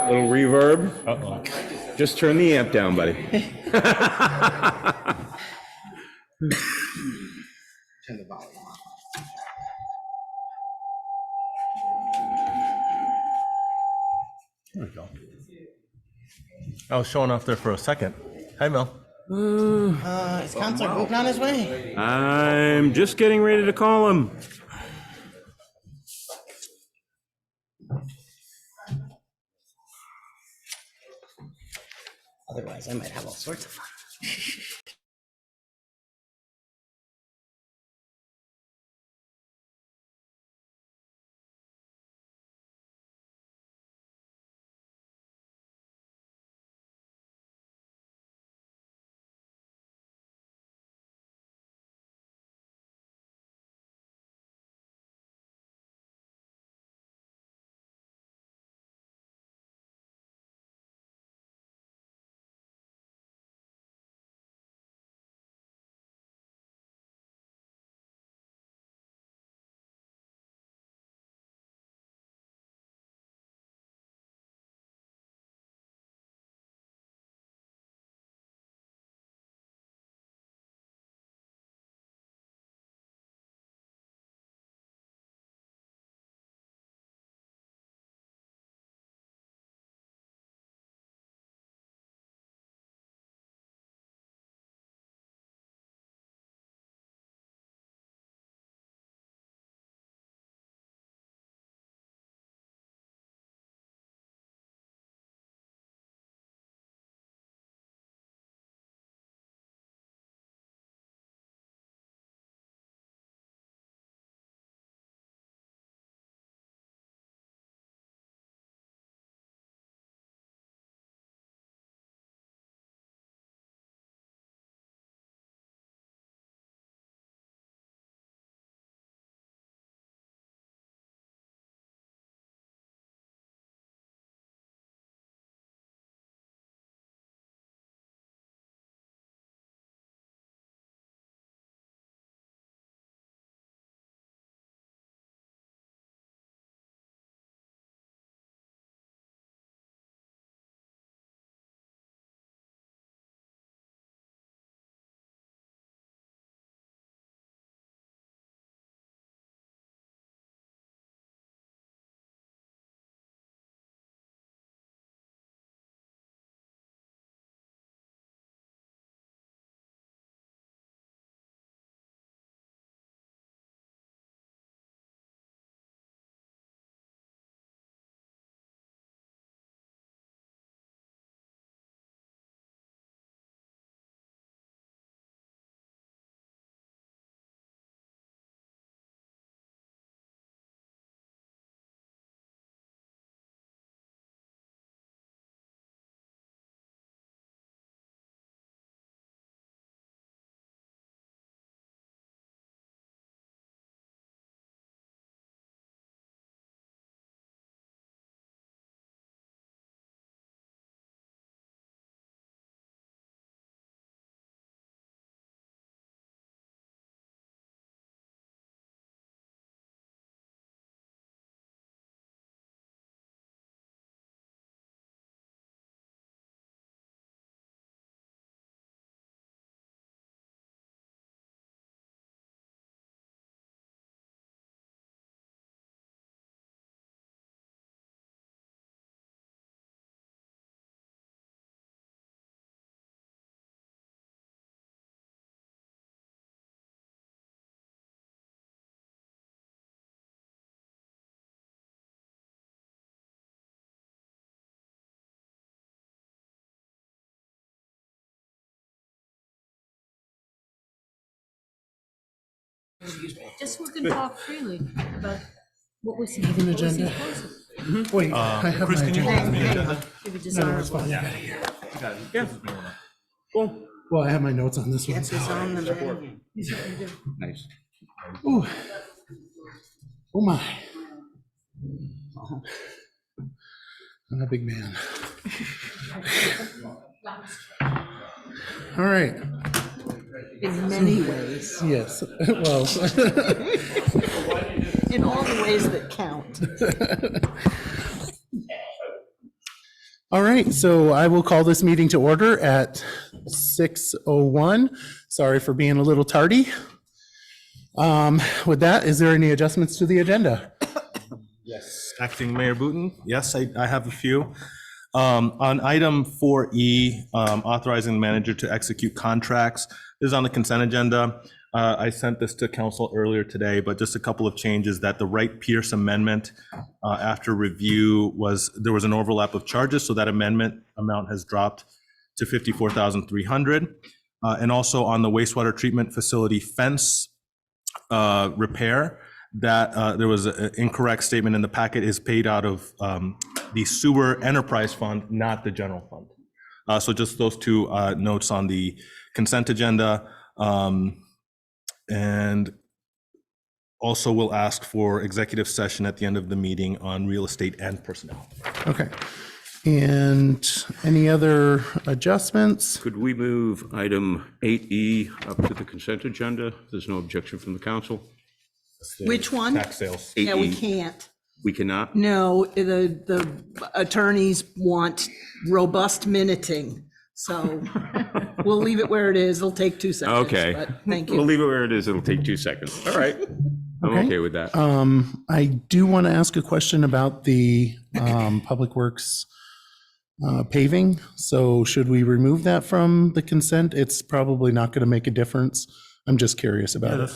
Little reverb. Uh-oh. Just turn the amp down, buddy. Turn the volume off. There we go. I was showing off there for a second. Hi, Mel. Is Counselor Boot on his way? I'm just getting ready to call him. Otherwise, I might have all sorts of fun. Just so we can talk freely about what was Have an agenda? Wait, I have Chris, my can you agenda. hold me agenda? if it No, it's desirable. fine. Yeah. Cool. Well, I have my notes on this one. Yes, it's on the menu. Nice. Ooh. Oh my. I'm a big man. All right. In many ways, Yes. Well, in all the ways that count. All right, so I will call this meeting to order at 6:01. Sorry for being a little tardy. With that, is there any adjustments to the agenda? Yes. Acting Mayor Booton? Yes, I have a few. On item 4E, authorizing the manager to execute contracts, this is on the consent agenda. I sent this to council earlier today, but just a couple of changes that the Wright Pierce amendment, after review, there was an overlap of charges, so that amendment amount has dropped to $54,300. And also on the wastewater treatment facility fence repair, that there was an incorrect statement in the packet, is paid out of the sewer enterprise fund, not the general fund. So just those two notes on the consent agenda. And also we'll ask for executive session at the end of the meeting on real estate and personnel. Okay. And any other adjustments? Could we move item 8E up to the consent agenda? There's no objection from the council. Which one? Tax sales. Yeah, we 8E. can't. We cannot? No, the attorneys want robust minuting, so we'll leave it where it is. It'll take 2 seconds. Okay. But thank We'll you. leave it where it is. It'll take 2 seconds. All right. I'm okay with that. I do want to ask a question about the Public Works paving. So should we remove that from the consent? It's probably not going to make a difference. I'm just curious about it.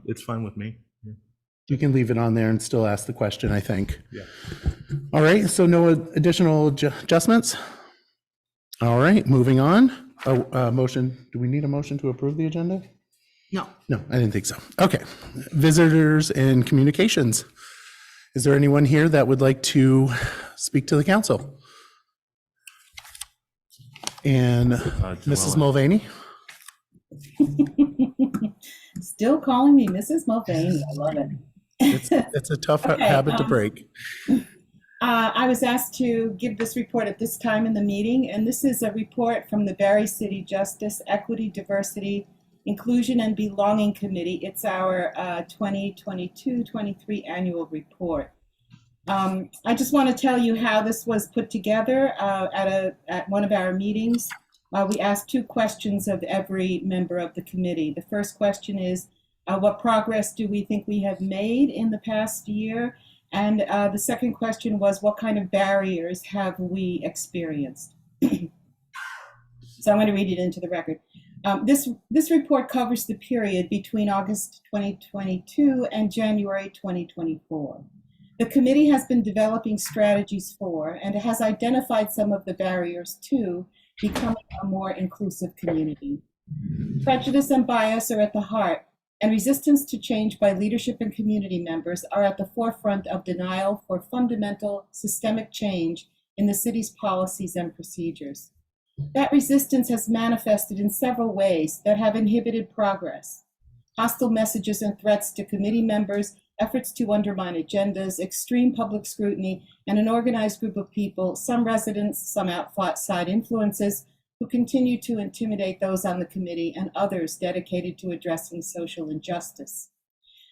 It's fine with me. You can leave it on there and still ask the question, I think. Yeah. All right, so no additional adjustments? All right, moving on. Motion, do we need a motion to approve the agenda? No. No, I didn't think so. Okay, visitors and communications. Is there anyone here that would like to speak to the council? And Mrs. Mulvaney? Still calling me Mrs. Mulvaney. I love it. It's a tough habit to break. I was asked to give this report at this time in the meeting, and this is a report from the Barre City Justice, Equity, Diversity, Inclusion, and Belonging Committee. It's our 2022-23 annual report. I just want to tell you how this was put together at one of our meetings. We asked 2 questions of every member of the committee. The first question is, what progress do we think we have made in the past year? And the second question was, what kind of barriers have we experienced? So I'm going to read it into the record. This report covers the period between August 2022 and January 2024. The committee has been developing strategies for and has identified some of the barriers to becoming a more inclusive community. Prejudice and bias are at the heart, and resistance to change by leadership and community members are at the forefront of denial for fundamental systemic change in the city's policies and procedures. That resistance has manifested in several ways that have inhibited progress. Hostile messages and threats to committee members, efforts to undermine agendas, extreme public scrutiny, and an organized group of people, some residents, some outside influences, who continue to intimidate those on the committee and others dedicated to addressing social injustice.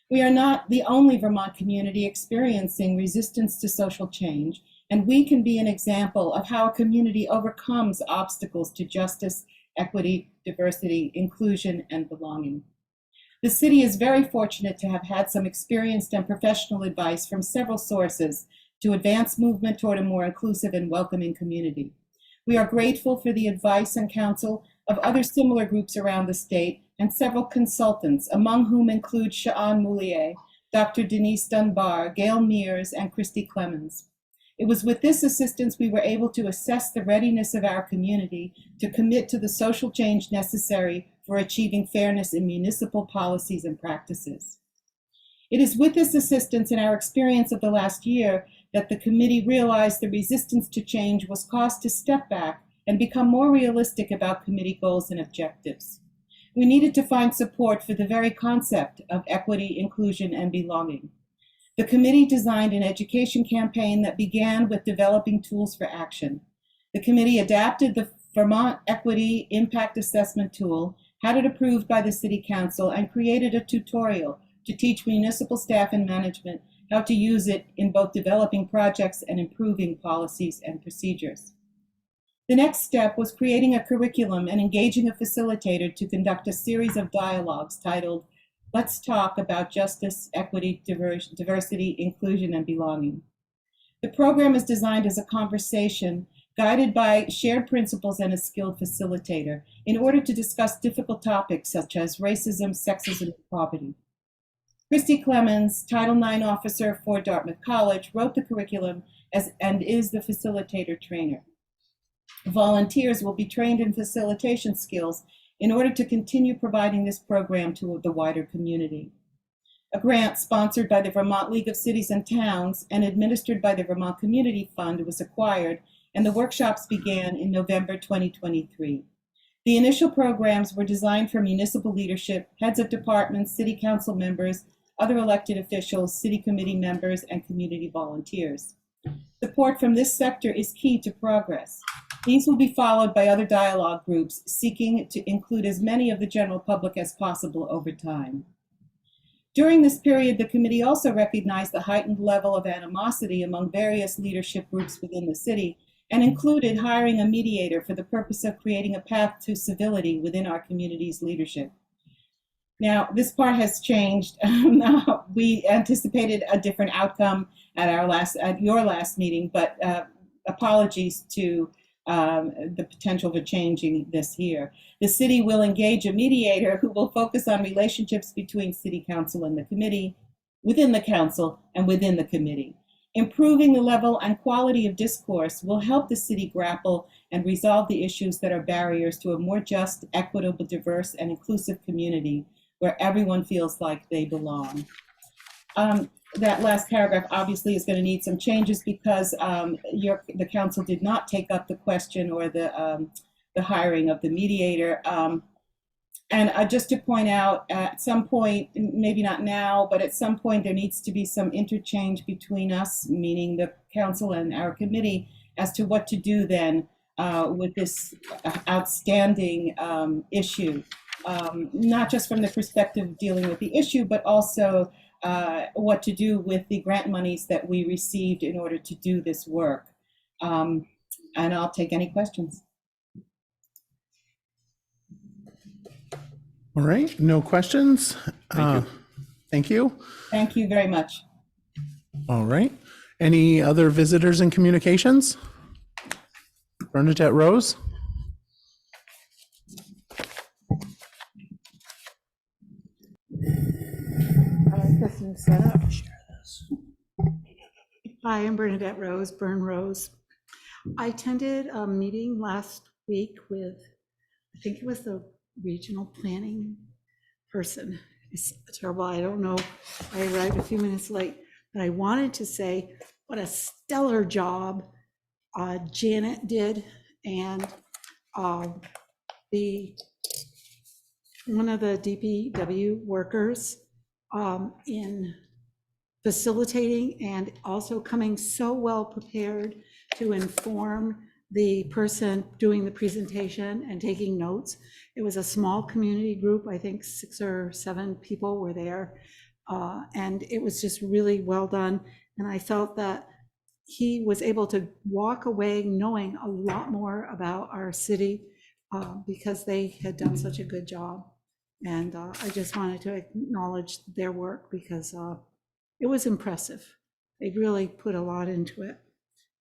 We are not the only Vermont community experiencing resistance to social change, and we can be an example of how a community overcomes obstacles to justice, equity, diversity, inclusion, and belonging. The city is very fortunate to have had some experienced and professional advice from several sources to advance movement toward a more inclusive and welcoming community. We are grateful for the advice and counsel of other similar groups around the state and several consultants, among whom include Sha'an Moulier, Dr. Denise Dunbar, Gail Mears, and Christy Clemens. It was with this assistance we were able to assess the readiness of our community to commit to the social change necessary for achieving fairness in municipal policies and practices. It is with this assistance and our experience of the last year that the committee realized the resistance to change was caused to step back and become more realistic about committee goals and objectives. We needed to find support for the very concept of equity, inclusion, and belonging. The committee designed an education campaign that began with developing tools for action. The committee adapted the Vermont Equity Impact Assessment Tool, had it approved by the City Council, and created a tutorial to teach municipal staff and management how to use it in both developing projects and improving policies and procedures. The next step was creating a curriculum and engaging a facilitator to conduct a series of dialogues titled, "Let's Talk About Justice, Equity, Diversity, Inclusion, and Belonging." The program is designed as a conversation guided by shared principles and a skilled facilitator in order to discuss difficult topics such as racism, sexism, and poverty. Christy Clemens, Title IX officer for Dartmouth College, wrote the curriculum and is the facilitator trainer. Volunteers will be trained in facilitation skills in order to continue providing this program to the wider community. A grant sponsored by the Vermont League of Cities and Towns and administered by the Vermont Community Fund was acquired, and the workshops began in November 2023. The initial programs were designed for municipal leadership, heads of departments, city council members, other elected officials, city committee members, and community volunteers. Support from this sector is key to progress. These will be followed by other dialogue groups seeking to include as many of the general public as possible over time. During this period, the committee also recognized the heightened level of animosity among various leadership groups within the city and included hiring a mediator for the purpose of creating a path to civility within our community's leadership. Now, this part has changed. We anticipated a different outcome at your last meeting, but apologies to the potential for changing this here. The city will engage a mediator who will focus on relationships between city council and the committee, within the council, and within the committee. Improving the level and quality of discourse will help the city grapple and resolve the issues that are barriers to a more just, equitable, diverse, and inclusive community where everyone feels like they belong. That last paragraph obviously is going to need some changes because the council did not take up the question or the hiring of the mediator. And just to point out, at some point, maybe not now, but at some point there needs to be some interchange between us, meaning the council and our committee, as to what to do then with this outstanding issue. Not just from the perspective of dealing with the issue, but also what to do with the grant monies that we received in order to do this work. And I'll take any questions. All right, no questions. Thank you. Thank you very much. All right. Any other visitors and communications? Bernadette Rose? Hi, I'm Bernadette Rose, Burn Rose. I attended a meeting last week with, I think it was the regional planning person. It's terrible, I don't know, I arrived a few minutes late, but I wanted to say what a stellar job Janet did, and one of the DPW workers in facilitating and also coming so well prepared to inform the person doing the presentation and taking notes. It was a small community group, I think 6 or 7 people were there, and it was just really well done. And I felt that he was able to walk away knowing a lot more about our city because they had done such a good job. And I just wanted to acknowledge their work because it was impressive. They really put a lot into it.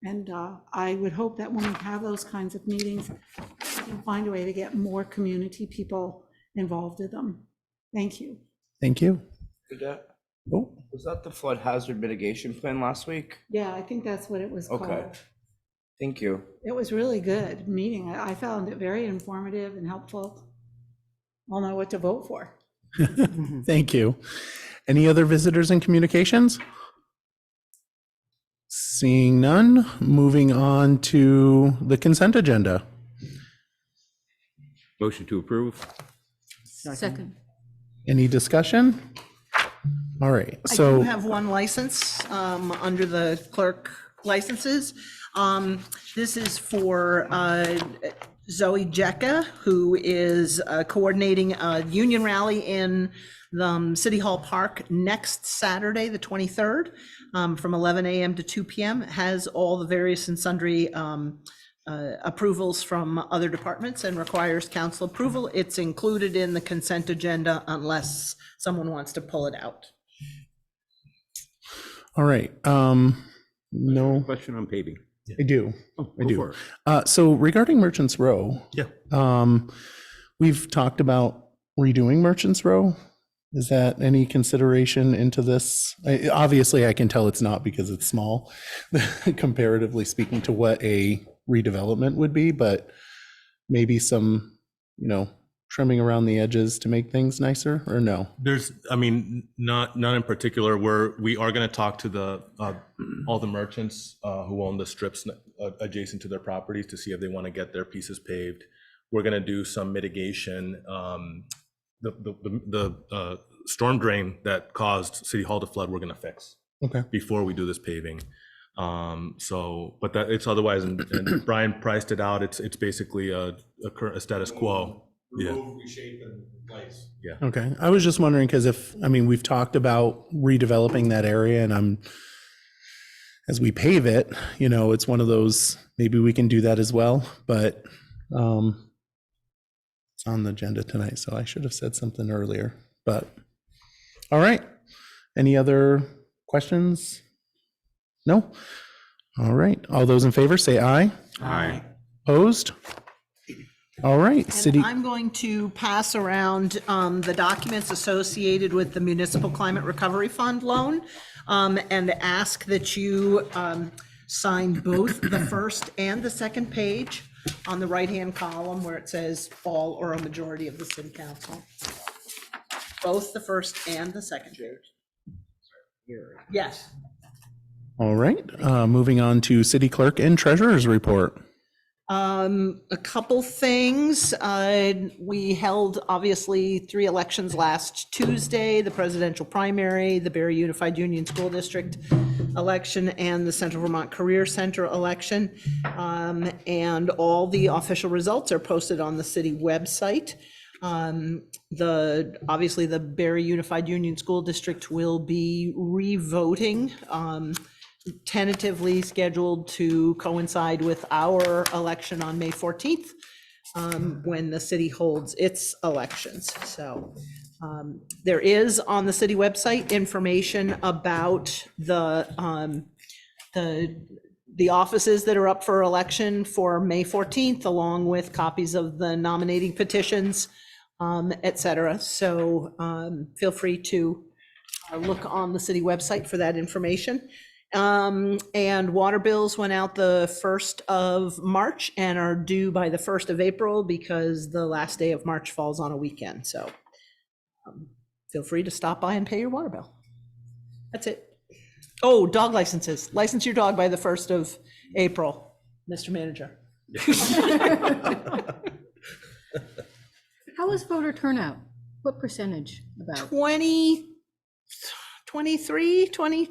And I would hope that when we have those kinds of meetings, we can find a way to get more community people involved in them. Thank you. Thank you. Oh, Was that the flood hazard mitigation plan last week? Yeah, I think that's what it was called. Okay. Thank you. It was really good meeting. I found it very informative and helpful. I'll know what to vote for. thank you. Any other visitors and communications? Seeing none, moving on to the consent agenda. Motion to approve? Second. Any discussion? All right, I do so have one license under the clerk licenses. This is for Zoe Jecka, who is coordinating a union rally in City Hall Park next Saturday, the 23rd, from 11 a.m. to 2 p.m. It has all the various and sundry approvals from other departments and requires council approval. It's included in the consent agenda unless someone wants to pull it out. All right. No, Question on paving. I do. I Go do. for it. So regarding Merchants Row, Yeah. we've talked about redoing Merchants Row. Is that any consideration into this? Obviously, I can tell it's not because it's small, comparatively speaking to what a redevelopment would be, but maybe some, trimming around the edges to make things nicer, or no? Not in particular. We are going to talk to all the merchants who own the strips adjacent to their properties to see if they want to get their pieces paved. We're going to do some mitigation. The storm drain that caused City Hall to flood, we're going to fix before we do this paving. But that it's otherwise, and Brian priced it out. It's basically a status quo. Remove, reshape, and replace. Yeah. Okay. I was just wondering because we've talked about redeveloping that area, and as we pave it, it's one of those, maybe we can do that as well, but it's on the agenda tonight, so I should have said something earlier, but all right. Any other questions? No? All right. All those in favor say aye. Aye. Opposed? All right, And city. I'm going to pass around the documents associated with the Municipal Climate Recovery Fund loan and ask that you sign both the first and the second page on the right-hand column where it says all or a majority of the city council. Both the first and the second page. Yes. All right, moving on to city clerk and treasurer's report. A couple things. We held obviously 3 elections last Tuesday, the presidential primary, the Barre Unified Union School District election, and the Central Vermont Career Center election. And all the official results are posted on the city website. Obviously the Barre Unified Union School District will be re-voting, tentatively scheduled to coincide with our election on May 14th, when the city holds its elections. So there is on the city website information about the offices that are up for election for May 14th, along with copies of the nominating petitions, et cetera. So feel free to look on the city website for that information. And water bills went out the 1st of March and are due by the 1st of April because the last day of March falls on a weekend. So feel free to stop by and pay your water bill. That's it. Oh, dog licenses. License your dog by the 1st of April, Mr. Manager. How was voter turnout? What percentage about? 23, 20,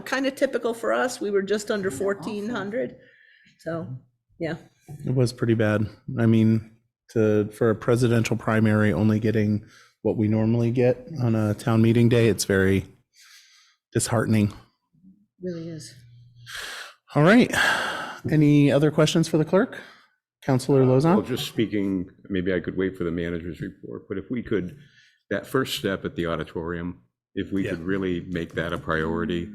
kind of typical for us. We were just under 1,400. So, yeah. It was pretty bad. For a presidential primary, only getting what we normally get on a town meeting day, it's very disheartening. Really is. All right. Any other questions for the clerk? Counselor Well, Lozon? just speaking, maybe I could wait for the manager's report, but if we could, that first step at the auditorium, if we could really make that a priority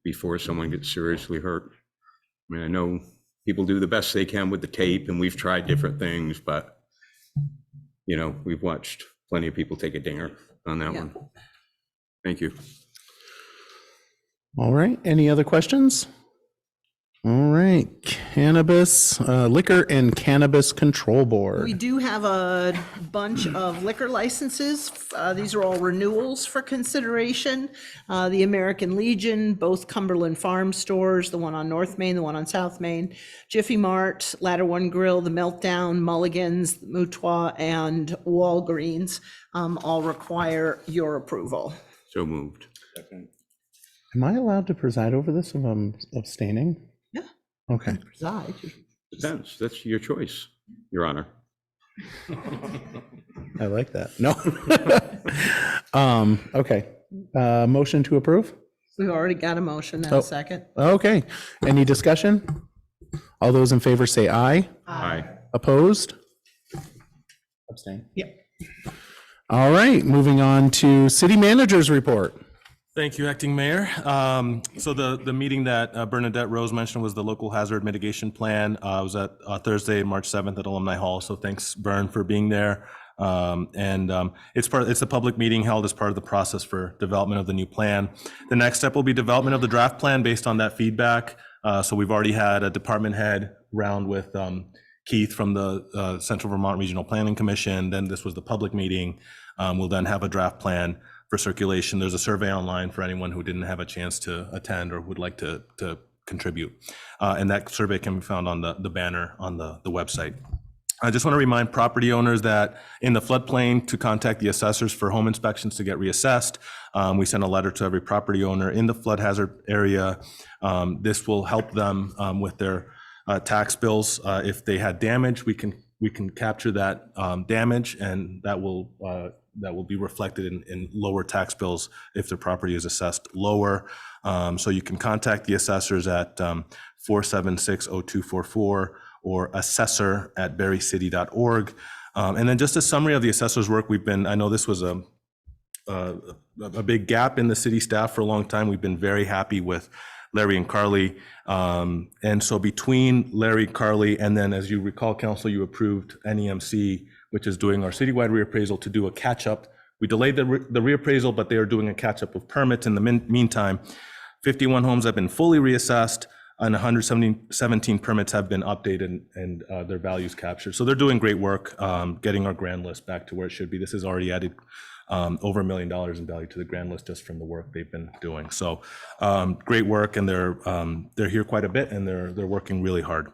before someone gets seriously hurt. I know people do the best they can with the tape, and we've tried different things, but, we've watched plenty of people take a dinger on that one. Thank you. All right. Any other questions? All right. Cannabis, Liquor and Cannabis Control Board. We do have a bunch of liquor licenses. These are all renewals for consideration. The American Legion, both Cumberland Farm stores, the one on North Main, the one on South Main, Jiffy Mart, Ladder One Grill, The Meltdown, Mulligan's, Moutois, and Walgreens all require your approval. So moved. Am I allowed to preside over this if I'm abstaining? Yeah. Okay. Preside. Depends. That's your choice, Your Honor. I like that. No. Okay. Motion to approve? We've already got a motion and a second. Okay. Any discussion? All those in favor say aye. Aye. Opposed? Abstain. Yep. All right, moving on to city manager's report. Thank you, Acting Mayor. So the meeting that Bernadette Rose mentioned was the local hazard mitigation plan. It was at Thursday, March 7th at Alumni Hall. So thanks, Bern, for being there. It's a public meeting held as part of the process for development of the new plan. The next step will be development of the draft plan based on that feedback. So we've already had a department head round with Keith from the Central Vermont Regional Planning Commission. Then this was the public meeting. We'll then have a draft plan for circulation. There's a survey online for anyone who didn't have a chance to attend or would like to contribute. And that survey can be found on the banner on the website. I just want to remind property owners that in the floodplain to contact the assessors for home inspections to get reassessed. We sent a letter to every property owner in the flood hazard area. This will help them with their tax bills. If they had damage, we can capture that damage, and that will be reflected in lower tax bills if the property is assessed lower. So you can contact the assessors at 476-0244 or assessor@barrecity.org. And then just a summary of the assessor's work. I know this was a big gap in the city staff for a long time. We've been very happy with Larry and Carly. And so between Larry, Carly, and then as you recall, Council, you approved NEMC, which is doing our citywide reappraisal, to do a catch-up. We delayed the reappraisal, but they are doing a catch-up of permits. In the meantime, 51 homes have been fully reassessed and 117 permits have been updated and their values captured. So they're doing great work getting our grand list back to where it should be. This has already added over $1 million in value to the grand list just from the work they've been doing. So great work, and they're here quite a bit, and they're working really hard.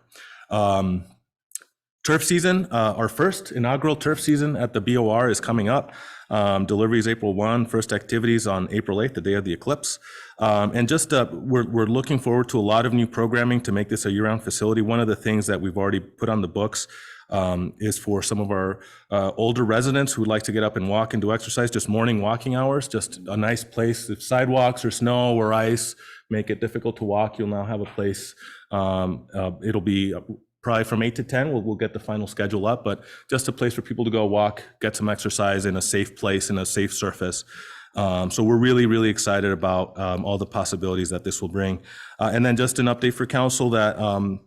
Turf season, our first inaugural turf season at the BOR is coming up. Delivery is April 1, first activities on April 8th, the day of the eclipse. And just we're looking forward to a lot of new programming to make this a year-round facility. One of the things that we've already put on the books is for some of our older residents who would like to get up and walk and do exercise, just morning walking hours, just a nice place. If sidewalks or snow or ice make it difficult to walk, you'll now have a place. It'll be probably from 8 to 10, we'll get the final schedule up, but just a place for people to go walk, get some exercise in a safe place, in a safe surface. So we're really, really excited about all the possibilities that this will bring. And then just an update for council that, and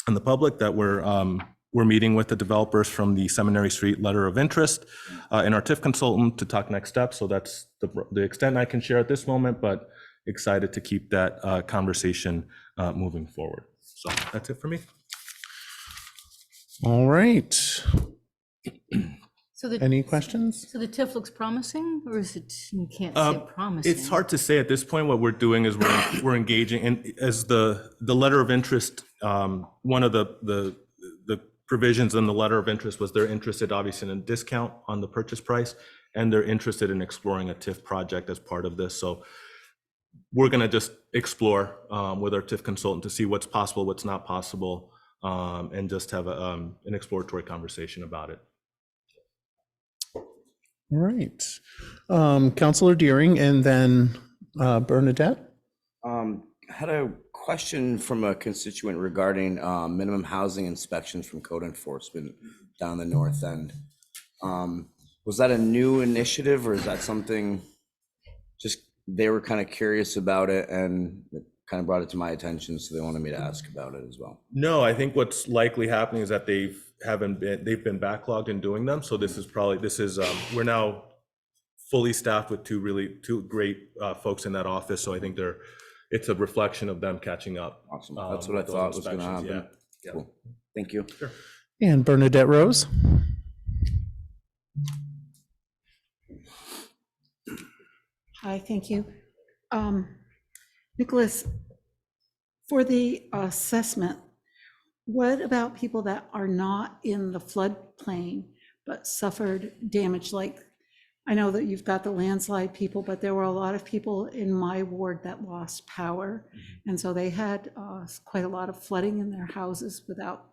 the public, that we're meeting with the developers from the Seminary Street letter of interest and our TIF consultant to talk next steps. So that's the extent I can share at this moment, but excited to keep that conversation moving forward. So that's it for me. All right. So the, Any questions? so the TIF looks promising, or is it, you can't say promising? It's hard to say at this point. What we're doing is we're engaging, and as the letter of interest, one of the provisions in the letter of interest was they're interested obviously in a discount on the purchase price, and they're interested in exploring a TIF project as part of this. So we're going to just explore with our TIF consultant to see what's possible, what's not possible, and just have an exploratory conversation about it. All right. Councilor Deering and then Bernadette. I had a question from a constituent regarding minimum housing inspections from code enforcement down the north end. Was that a new initiative, or is that something just they were kind of curious about it and it kind of brought it to my attention, so they wanted me to ask about it as well? No, I think what's likely happening is that they've been backlogged in doing them. So we're now fully staffed with two great folks in that office. So I think it's a reflection of them catching up. Awesome. That's what I thought was going to happen. Yeah. Cool. Thank you. Sure. And Bernadette Rose. Hi, thank you. Nicholas, for the assessment, what about people that are not in the floodplain but suffered damage? Like, I know that you've got the landslide people, but there were a lot of people in my ward that lost power. And so they had quite a lot of flooding in their houses without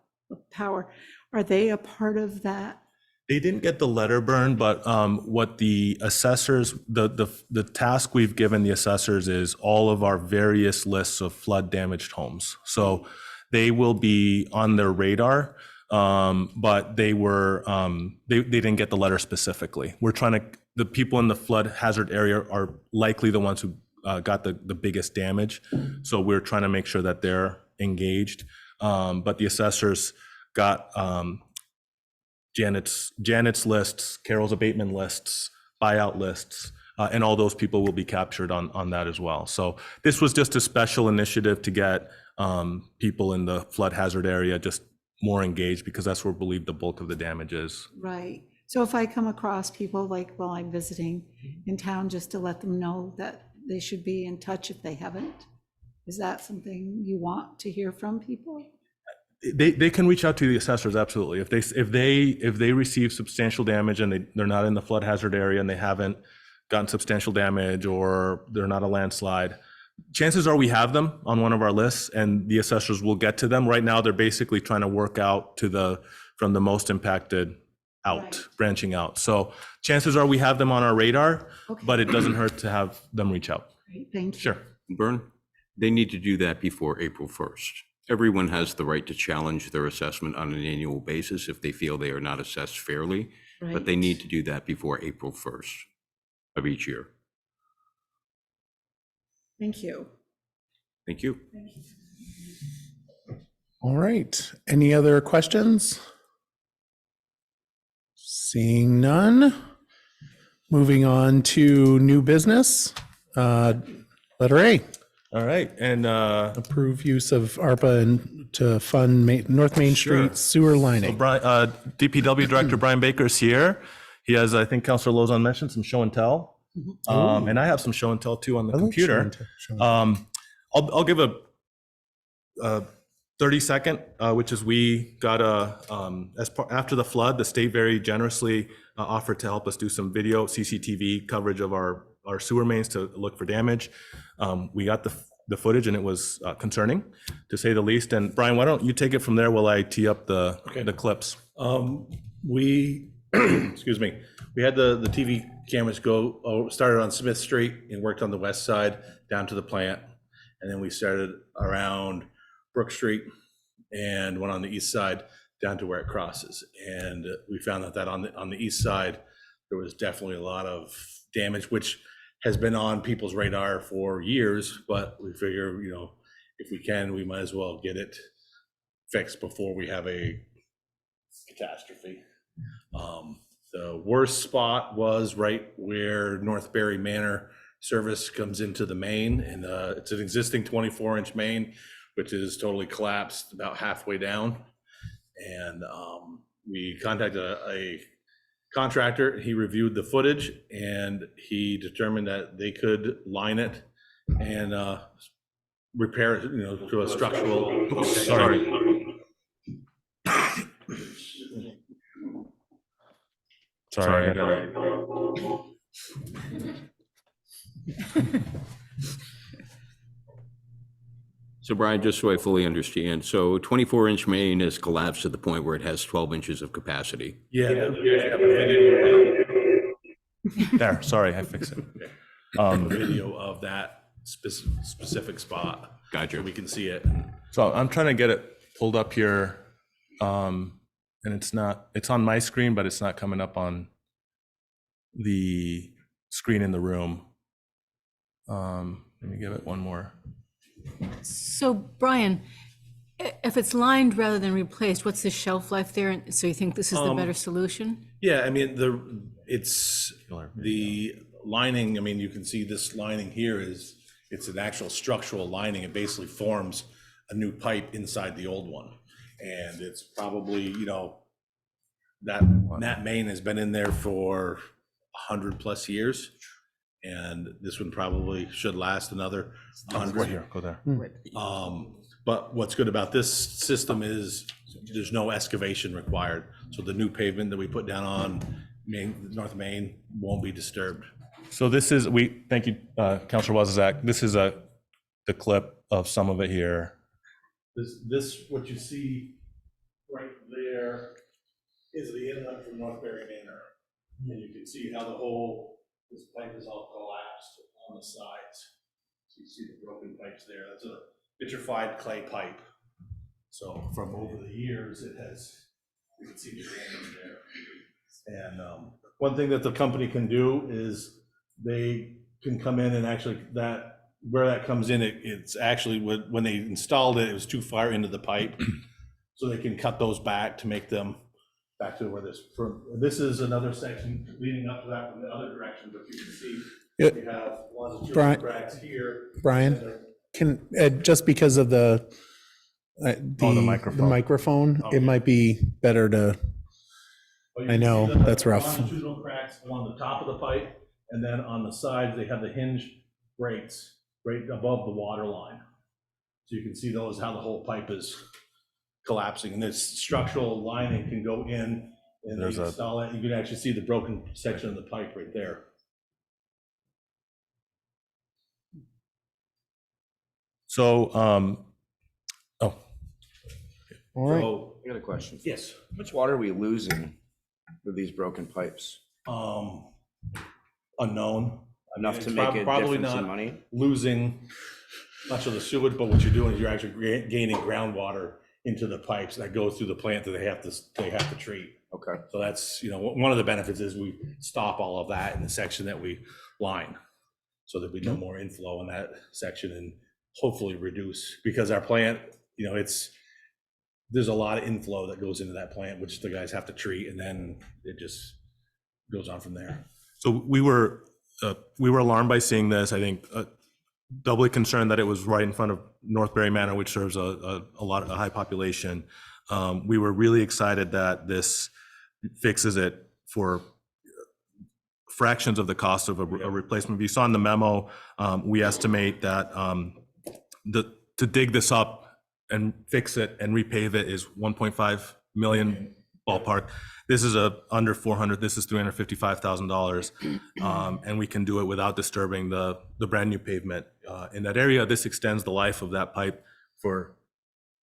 power. Are they a part of that? They didn't get the letter burn, but what the assessors, the task we've given the assessors is all of our various lists of flood damaged homes. So they will be on their radar, but they were, they didn't get the letter specifically. We're trying to, the people in the flood hazard area are likely the ones who got the biggest damage. So we're trying to make sure that they're engaged. But the assessors got Janet's lists, Carol's abatement lists, buyout lists, and all those people will be captured on that as well. So this was just a special initiative to get people in the flood hazard area just more engaged, because that's where we believe the bulk of the damage is. Right. So if I come across people like while I'm visiting in town, just to let them know that they should be in touch if they haven't, is that something you want to hear from people? They can reach out to the assessors, absolutely. If they receive substantial damage and they're not in the flood hazard area and they haven't gotten substantial damage, or they're not a landslide, chances are we have them on one of our lists and the assessors will get to them. Right now, they're basically trying to work out from the most impacted out, Right. branching out. So chances are we have them on our radar, Okay. but it doesn't hurt to have them reach out. Great, thank you. Sure. Byrne, they need to do that before April 1st. Everyone has the right to challenge their assessment on an annual basis if they feel they are not assessed fairly, but they Right. need to do that before April 1st of each year. Thank you. Thank you. All right. Any other questions? Seeing none. Moving on to new business. Letter A, All right. And approve use of ARPA to fund North Main Sure. Street sewer So lining. DPW Director Brian Baker is here. He has, I think Councilor Lozon mentioned, some show and tell. And I have some show and tell too on the I like computer. show and tell. I'll give a 30-second, which is we got after the flood, the state very generously offered to help us do some video CCTV coverage of our sewer mains to look for damage. We got the footage and it was concerning, to say the least. And Brian, why don't you take it from there while I tee up the clips? We, excuse me, we had the TV cameras started on Smith Street and worked on the west side down to the plant. And then we started around Brook Street and went on the east side down to where it crosses. And we found that on the east side, there was definitely a lot of damage, which has been on people's radar for years, but we figure, if we can, we might as well get it fixed before we have a catastrophe. The worst spot was right where North Berry Manor service comes into the main, and it's an existing 24-inch main, which is totally collapsed about halfway down. And we contacted a contractor. He reviewed the footage and he determined that they could line it and repair it, to a structural. Sorry. So Brian, just so I fully understand, so 24-inch main has collapsed to the point where it has 12 inches of capacity. Yeah. There, sorry, I fixed it. A video of that specific spot. Gotcha. So we can see it. So I'm trying to get it pulled up here. And it's on my screen, but it's not coming up on the screen in the room. Let me give it one more. So Brian, if it's lined rather than replaced, what's the shelf life there? And so you think this is the better solution? Yeah, I mean, it's the lining. I mean, you can see this lining here it's an actual structural lining. It basically forms a new pipe inside the old one. And it's probably, that main has been in there for 100+ years. And this one probably should last another 100. Here, go there. But what's good about this system is there's no excavation required. So the new pavement that we put down on North Main won't be disturbed. So this is, thank you, Councilor Wozniak. This is the clip of some of it here. This, what you see right there is the inlet from North Berry Manor. And you can see how this pipe is all collapsed on the sides. So you see the broken pipes there. That's a vitrified clay pipe. So from over the years, it has, you can see the damage there. And one thing that the company can do is they can come in and actually where that comes in, it's actually, when they installed it, it was too far into the pipe. So they can cut those back to make them back to where this is another section leading up to that from the other direction, but you can see Yeah. we have longitudinal Brian- cracks here. Brian, can, just because of the microphone, it might be better to, Oh, you I can know, see the that's rough. Longitudinal cracks along the top of the pipe, and then on the sides, they have the hinge grates right above the water line. So you can see those, how the whole pipe is collapsing, and this structural lining can go in and they install it. You can actually see the broken section of the pipe right there. So, all right. So, I got a question. yes, How much water are we losing with these broken pipes? unknown. Enough It's to make a probably difference in not money? losing much of the sewage, but what you're doing is you're actually gaining groundwater into the pipes that go through the plant that they have to treat. Okay. So that's, one of the benefits is we stop all of that in the section that we line. So there'll be no more inflow in that section and hopefully reduce, because our plant, there's a lot of inflow that goes into that plant, which the guys have to treat, and then it just goes on from there. So we were alarmed by seeing this. I think doubly concerned that it was right in front of Northbury Manor, which serves a high population. We were really excited that this fixes it for fractions of the cost of a replacement. If you saw in the memo, we estimate that to dig this up and fix it and repave it is 1.5 million ballpark. This is under 400. This is $355,000, and we can do it without disturbing the brand new pavement in that area. This extends the life of that pipe for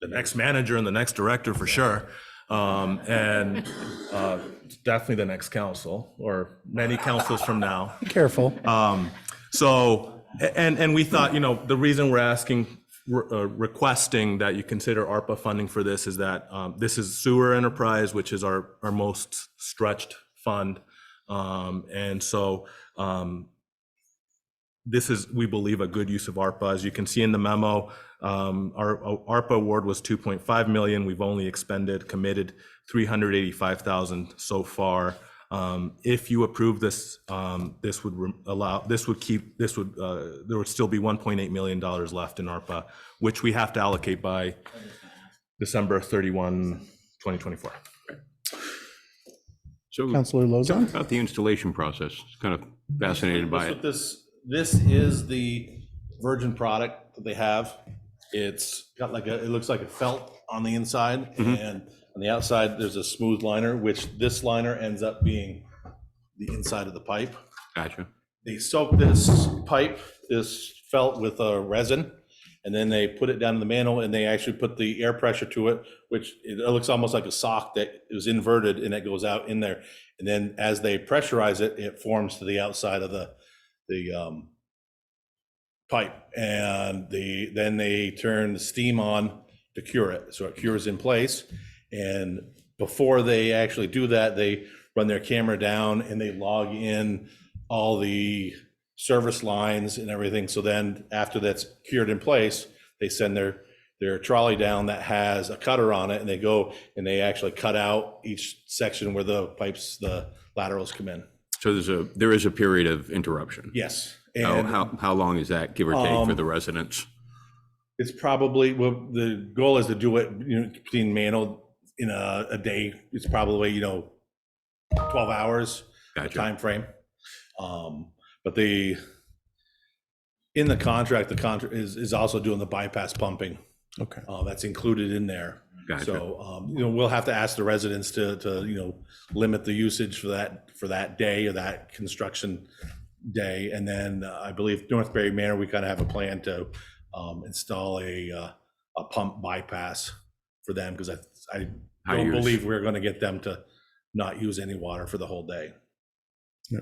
the next manager and the next director for sure, and definitely the next council or many councils from now. Be careful. So, and we thought, the reason we're requesting that you consider ARPA funding for this is that this is sewer enterprise, which is our most stretched fund. And so this is, we believe, a good use of ARPA. As you can see in the memo, our ARPA award was 2.5 million. We've only committed 385,000 so far. If you approve this, there would still be $1.8 million left in ARPA, which we have to allocate by December 31, 2024. So Councilor Lozon? about the installation process, kind of fascinated by it. This is the virgin product that they have. It's got it looks like a felt on the inside, and on the outside, there's a smooth liner, which this liner ends up being the inside of the pipe. Gotcha. They soak this felt with a resin, and then they put it down in the manhole, and they actually put the air pressure to it, which it looks almost like a sock that is inverted, and it goes out in there. And then as they pressurize it, it forms to the outside of the pipe, and then they turn the steam on to cure it, so it cures in place. And before they actually do that, they run their camera down and they log in all the service lines and everything. So then after that's cured in place, they send their trolley down that has a cutter on it, and they go and they actually cut out each section where the laterals come in. So there is a period of interruption. Yes. And And how long is that, give or take, for the residents? it's probably, well, the goal is to do it, between manual in a day. It's probably, 12 hours Gotcha. time frame. But in the contract is also doing the bypass pumping. Okay. That's included in there. Gotcha. So, we'll have to ask the residents to limit the usage for that day or that construction day. And then I believe Northbury Manor, we kind of have a plan to install a pump bypass for them, because I don't believe we're going to get them to not use any water for the whole day.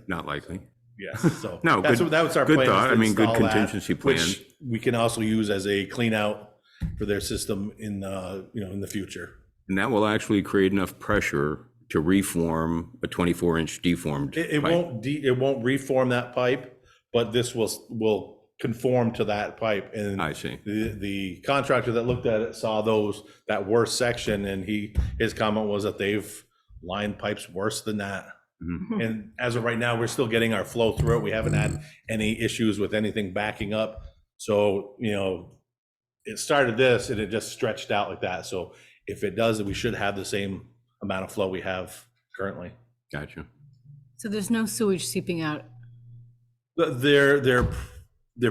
Not likely. Yes, so No, that's good- our good plan. is thought. to I mean, good install that, contingency plan. which we can also use as a clean out for their system in, in the future. And that will actually create enough pressure to reform a 24-inch deformed It pipe. won't reform that pipe, but this will conform to that pipe. And I see. the contractor that looked at it saw that worst section, and his comment was that they've lined pipes worse than that. And as of right now, we're still getting our flow through it. We haven't had any issues with anything backing up. So, it started this and it just stretched out like that. So if it does, we should have the same amount of flow we have currently. Gotcha. So there's no sewage seeping out. But they're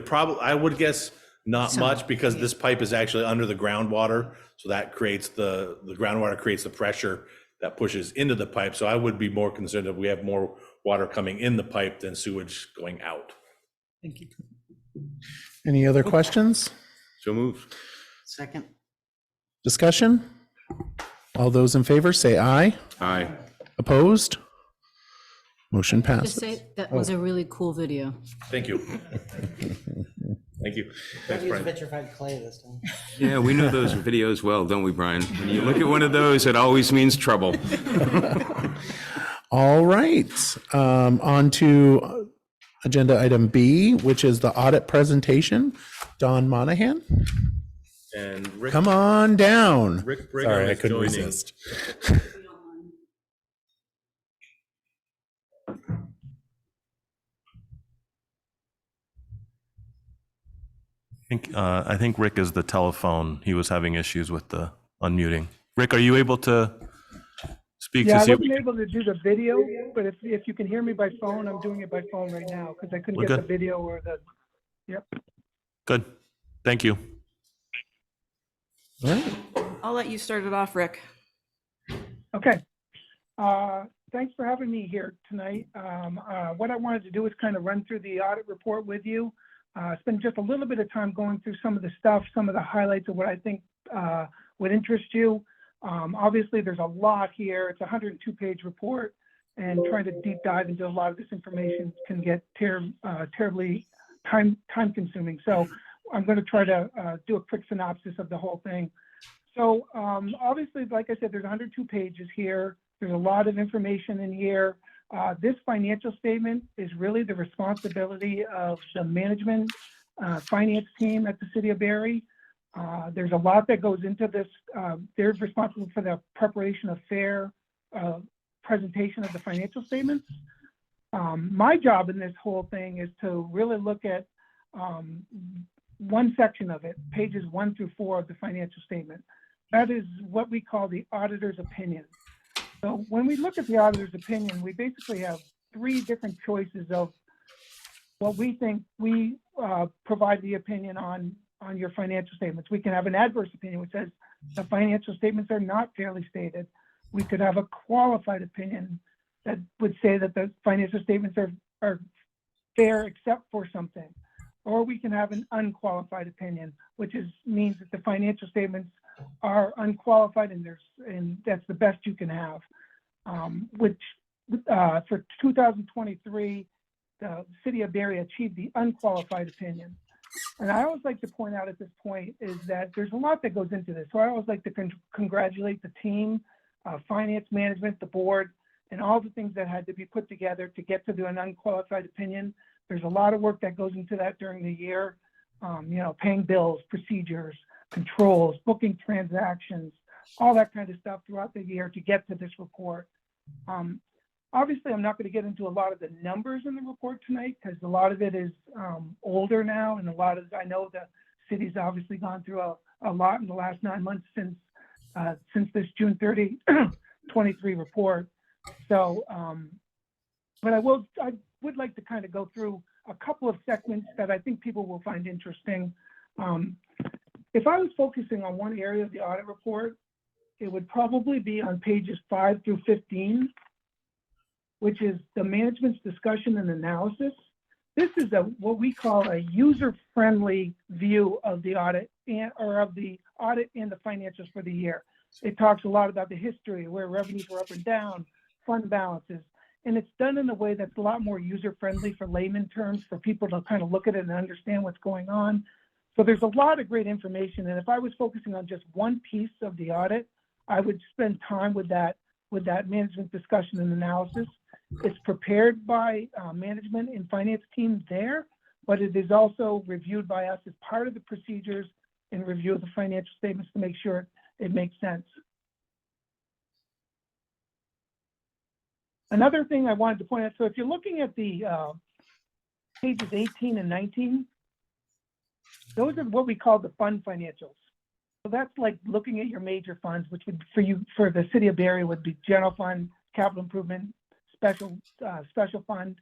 probably, I would guess, not Some, much, because yeah. this pipe is actually under the groundwater. So that creates the groundwater creates the pressure that pushes into the pipe. So I would be more concerned if we have more water coming in the pipe than sewage going out. Thank you. Any other questions? So moved. Second. Discussion? All those in favor say aye. Aye. Opposed? Motion Just passes. say that was a really cool video. Thank you. Thank you. Thanks, Brian. Vitrified clay this time. Yeah, we know those videos well, don't we, Brian? When you look at one of those, it always means trouble. All right, on to agenda item B, which is the audit presentation. Don Monahan, And Rick, come on down. Rick Brigham Sorry, I is couldn't joining. resist. I think Rick is the telephone. He was having issues with the unmuting. Rick, are you able to speak Yeah, to I see? wasn't able to do the video, but if you can hear me by phone, I'm doing it by phone right now because I couldn't We're get the good. video or the, yep. Good. Thank you. All right. I'll let you start it off, Rick. Okay. Thanks for having me here tonight. What I wanted to do is kind of run through the audit report with you. Spend just a little bit of time going through some of the stuff, some of the highlights of what I think would interest you. Obviously, there's a lot here. It's a 102-page report, and trying to deep dive into a lot of this information can get terribly time-consuming. So I'm going to try to do a quick synopsis of the whole thing. So obviously, like I said, there's 102 pages here. There's a lot of information in here. This financial statement is really the responsibility of the management finance team at the City of Barre. There's a lot that goes into this. They're responsible for the preparation of fair presentation of the financial statements. My job in this whole thing is to really look at one section of it, pages 1 through 4 of the financial statement. That is what we call the auditor's opinion. So when we look at the auditor's opinion, we basically have 3 different choices of what we think we provide the opinion on your financial statements. We can have an adverse opinion, which says the financial statements are not fairly stated. We could have a qualified opinion that would say that the financial statements are fair except for something. Or we can have an unqualified opinion, which means that the financial statements are unqualified and that's the best you can have. Which for 2023, the City of Barre achieved the unqualified opinion. And I always like to point out at this point is that there's a lot that goes into this. So I always like to congratulate the team, finance management, the board, and all the things that had to be put together to get to an unqualified opinion. There's a lot of work that goes into that during the year, paying bills, procedures, controls, booking transactions, all that kind of stuff throughout the year to get to this report. Obviously, I'm not going to get into a lot of the numbers in the report tonight because a lot of it is older now, and I know the city's obviously gone through a lot in the last 9 months since this June 30, 23 report. So, but I would like to kind of go through a couple of segments that I think people will find interesting. If I was focusing on one area of the audit report, it would probably be on pages 5 through 15, which is the management's discussion and analysis. This is what we call a user-friendly view of the audit and the financials for the year. It talks a lot about the history, where revenues were up and down, fund balances, and it's done in a way that's a lot more user-friendly for layman terms, for people to kind of look at it and understand what's going on. So there's a lot of great information, and if I was focusing on just one piece of the audit, I would spend time with that management discussion and analysis. It's prepared by management and finance team there, but it is also reviewed by us as part of the procedures and review of the financial statements to make sure it makes sense. Another thing I wanted to point out, so if you're looking at the pages 18 and 19, those are what we call the fund financials. So that's like looking at your major funds, which would for the city of Barre would be general fund, capital improvement, special fund.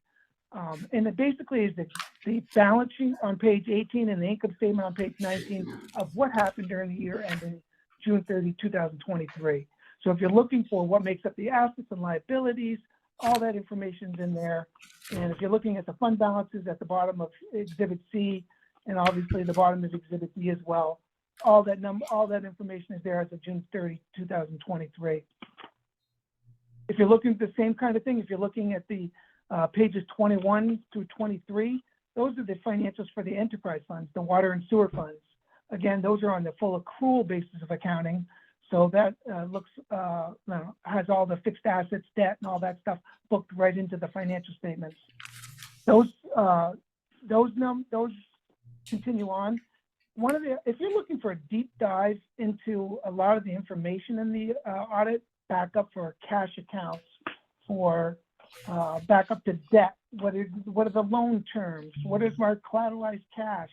And it basically is the balance sheet on page 18 and the income statement on page 19 of what happened during the year ending June 30, 2023. So if you're looking for what makes up the assets and liabilities, all that information's in there. And if you're looking at the fund balances at the bottom of Exhibit C, and obviously the bottom is Exhibit D as well, all that information is there as of June 30, 2023. If you're looking at the same kind of thing, if you're looking at the pages 21 through 23, those are the financials for the enterprise funds, the water and sewer funds. Again, those are on the full accrual basis of accounting. So that has all the fixed assets, debt, and all that stuff booked right into the financial statements. Those continue on. If you're looking for a deep dive into a lot of the information in the audit, backup for cash accounts, for backup to debt, what are the loan terms, what is our collateralized cash,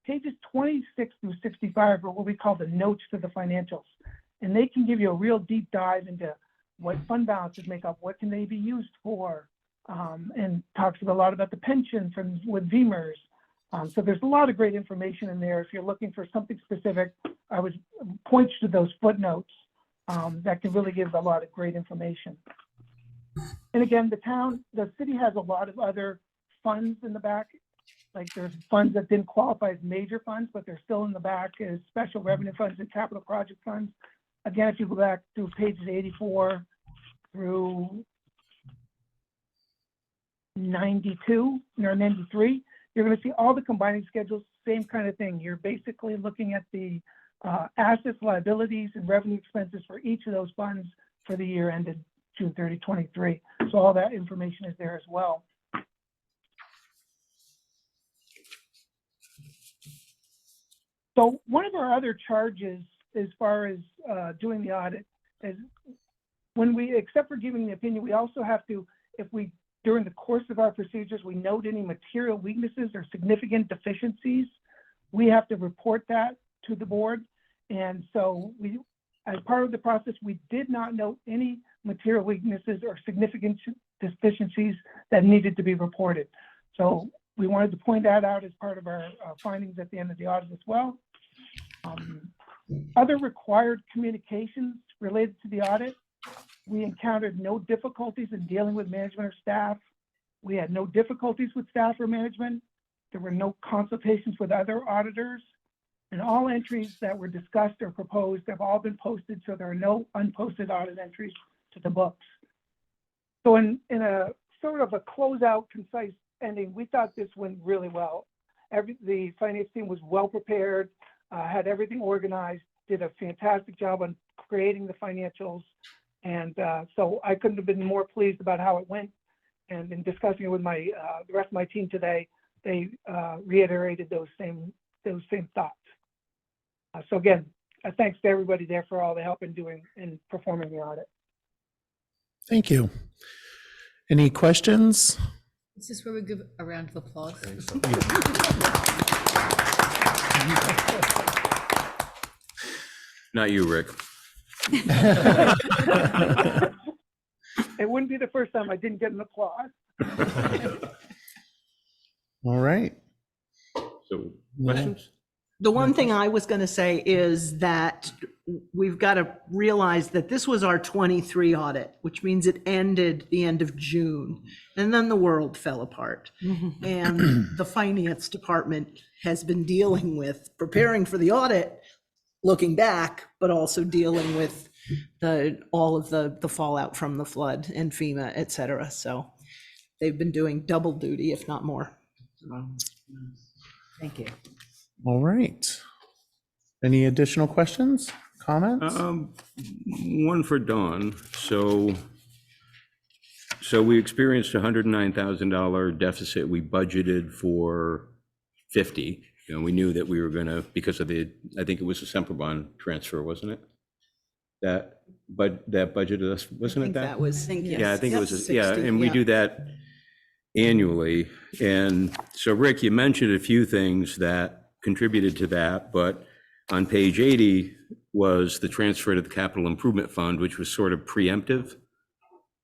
pages 26 through 65 are what we call the notes to the financials. And they can give you a real deep dive into what fund balances make up, what can they be used for, and talks a lot about the pension with VEMRs. So there's a lot of great information in there. If you're looking for something specific, I would point you to those footnotes that can really give a lot of great information. And again, the city has a lot of other funds in the back. Like there's funds that didn't qualify as major funds, but they're still in the back as special revenue funds and capital project funds. Again, if you go back through pages 84 through 92 or 93, you're going to see all the combining schedules, same kind of thing. You're basically looking at the assets, liabilities, and revenue expenses for each of those funds for the year ended June 30, 23. So all that information is there as well. So one of our other charges as far as doing the audit is when we, except for giving the opinion, we also have to, if we, during the course of our procedures, we note any material weaknesses or significant deficiencies, we have to report that to the board. And so we, as part of the process, we did not note any material weaknesses or significant deficiencies that needed to be reported. So we wanted to point that out as part of our findings at the end of the audit as well. Other required communications related to the audit, we encountered no difficulties in dealing with management or staff. We had no difficulties with staff or management. There were no consultations with other auditors. And all entries that were discussed or proposed have all been posted, so there are no unposted audit entries to the books. So in a sort of a closeout, concise ending, we thought this went really well. The finance team was well prepared, had everything organized, did a fantastic job on creating the financials. And so I couldn't have been more pleased about how it went. And in discussing it with the rest of my team today, they reiterated those same thoughts. So again, thanks to everybody there for all the help in doing and performing the audit. Thank you. Any questions? Is this where we give a round of applause? Not you, Rick. It wouldn't be the first time I didn't get an applause. All right. So questions? The one thing I was going to say is that we've got to realize that this was our 23 audit, which means it ended the end of June, and then the world fell apart. And the finance department has been dealing with preparing for the audit, looking back, but also dealing with all of the fallout from the flood and FEMA, et cetera. So they've been doing double duty, if not more. Thank you. All right. Any additional questions, comments? One for Dawn. So we experienced $109,000 deficit. We budgeted for 50. You know, we knew that we were gonna, because of the, I think it was a Semper bond transfer, wasn't it? That budgeted us, I wasn't it think that? that was, Yeah, I think it was, yeah, 60, and we yeah. do that annually. And so, Rick, you mentioned a few things that contributed to that, but on page 80 was the transfer to the capital improvement fund, which was sort of preemptive.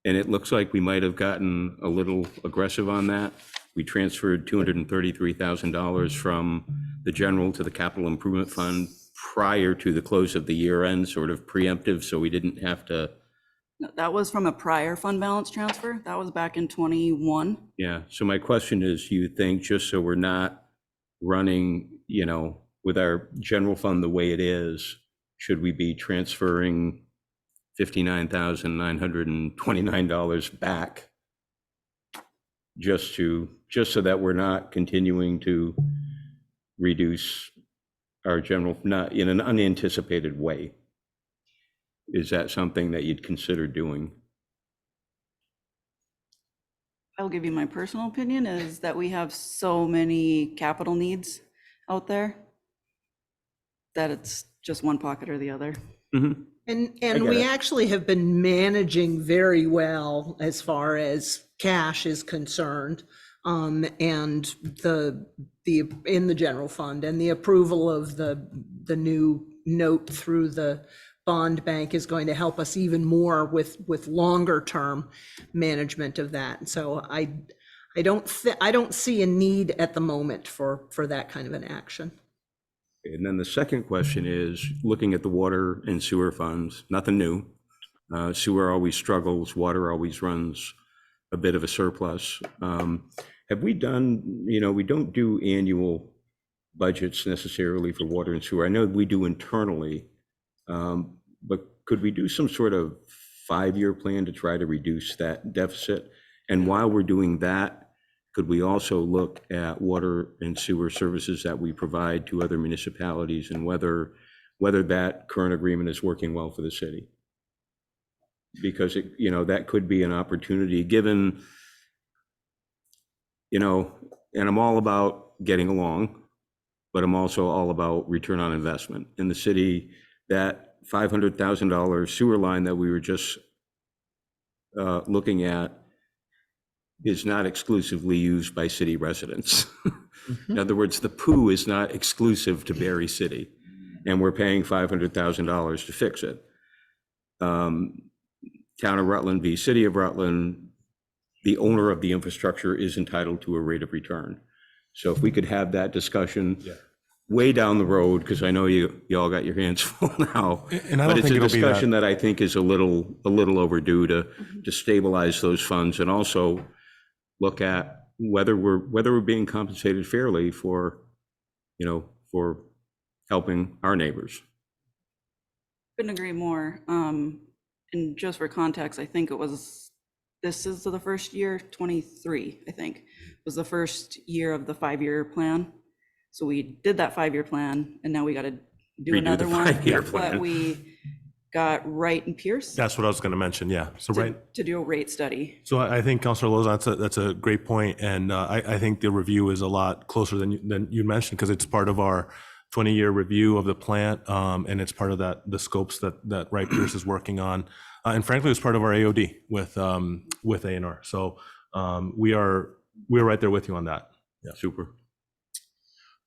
And it looks like we might have gotten a little aggressive on that. We transferred $233,000 from the general to the capital improvement fund prior to the close of the year end, sort of preemptive, so we didn't have to. No, that was from a prior fund balance transfer. That was back in 21. Yeah, so my question is, you think, just so we're not running, you know, with our general fund the way it is, should we be transferring $59,929 back just so that we're not continuing to reduce our general, not in an unanticipated way? Is that something that you'd consider doing? I'll give you my personal opinion is that we have so many capital needs out there that it's just one pocket or the other. Mm-hmm. And get we it. actually have been managing very well as far as cash is concerned. And the in the general fund and the approval of the new note through the bond bank is going to help us even more with longer term management of that. So I don't see a need at the moment for that kind of an action. And then the second question is, looking at the water and sewer funds, nothing new. Sewer always struggles, water always runs a bit of a surplus. Have we done, you know, we don't do annual budgets necessarily for water and sewer. I know we do internally, but could we do some sort of 5-year plan to try to reduce that deficit? And while we're doing that, could we also look at water and sewer services that we provide to other municipalities and whether that current agreement is working well for the city? Because it, you know, that could be an opportunity given, you know, and I'm all about getting along, but I'm also all about return on investment. In the city, that $500,000 sewer line that we were just looking at is not exclusively used by city residents. In other words, the poo is not exclusive to Barre City, and we're paying $500,000 to fix it. Town of Rutland v. City of Rutland, the owner of the infrastructure is entitled to a rate of return. So if we could have that discussion way down the road, because I know you all got your hands full now. And I but don't it's think a it'll be that. discussion that I think is a little overdue to stabilize those funds and also look at whether we're being compensated fairly for, you know, for helping our neighbors. Couldn't agree more. And just for context, I think this is the first year, 23, I think, was the first year of the 5-year plan. So we did that 5-year plan, and now we got to do Redo the another one. 5-year plan. But we got Wright and Pierce That's what I was going to mention, yeah. So to do a rate study. So I think Councilor Lozon, that's a great point, and I think the review is a lot closer than you mentioned, because it's part of our 20-year review of the plant, and it's part of the scopes that Wright Pierce is working on, and frankly, it's part of our AOD with A&R. So we're right there with you on that. Yeah. Super.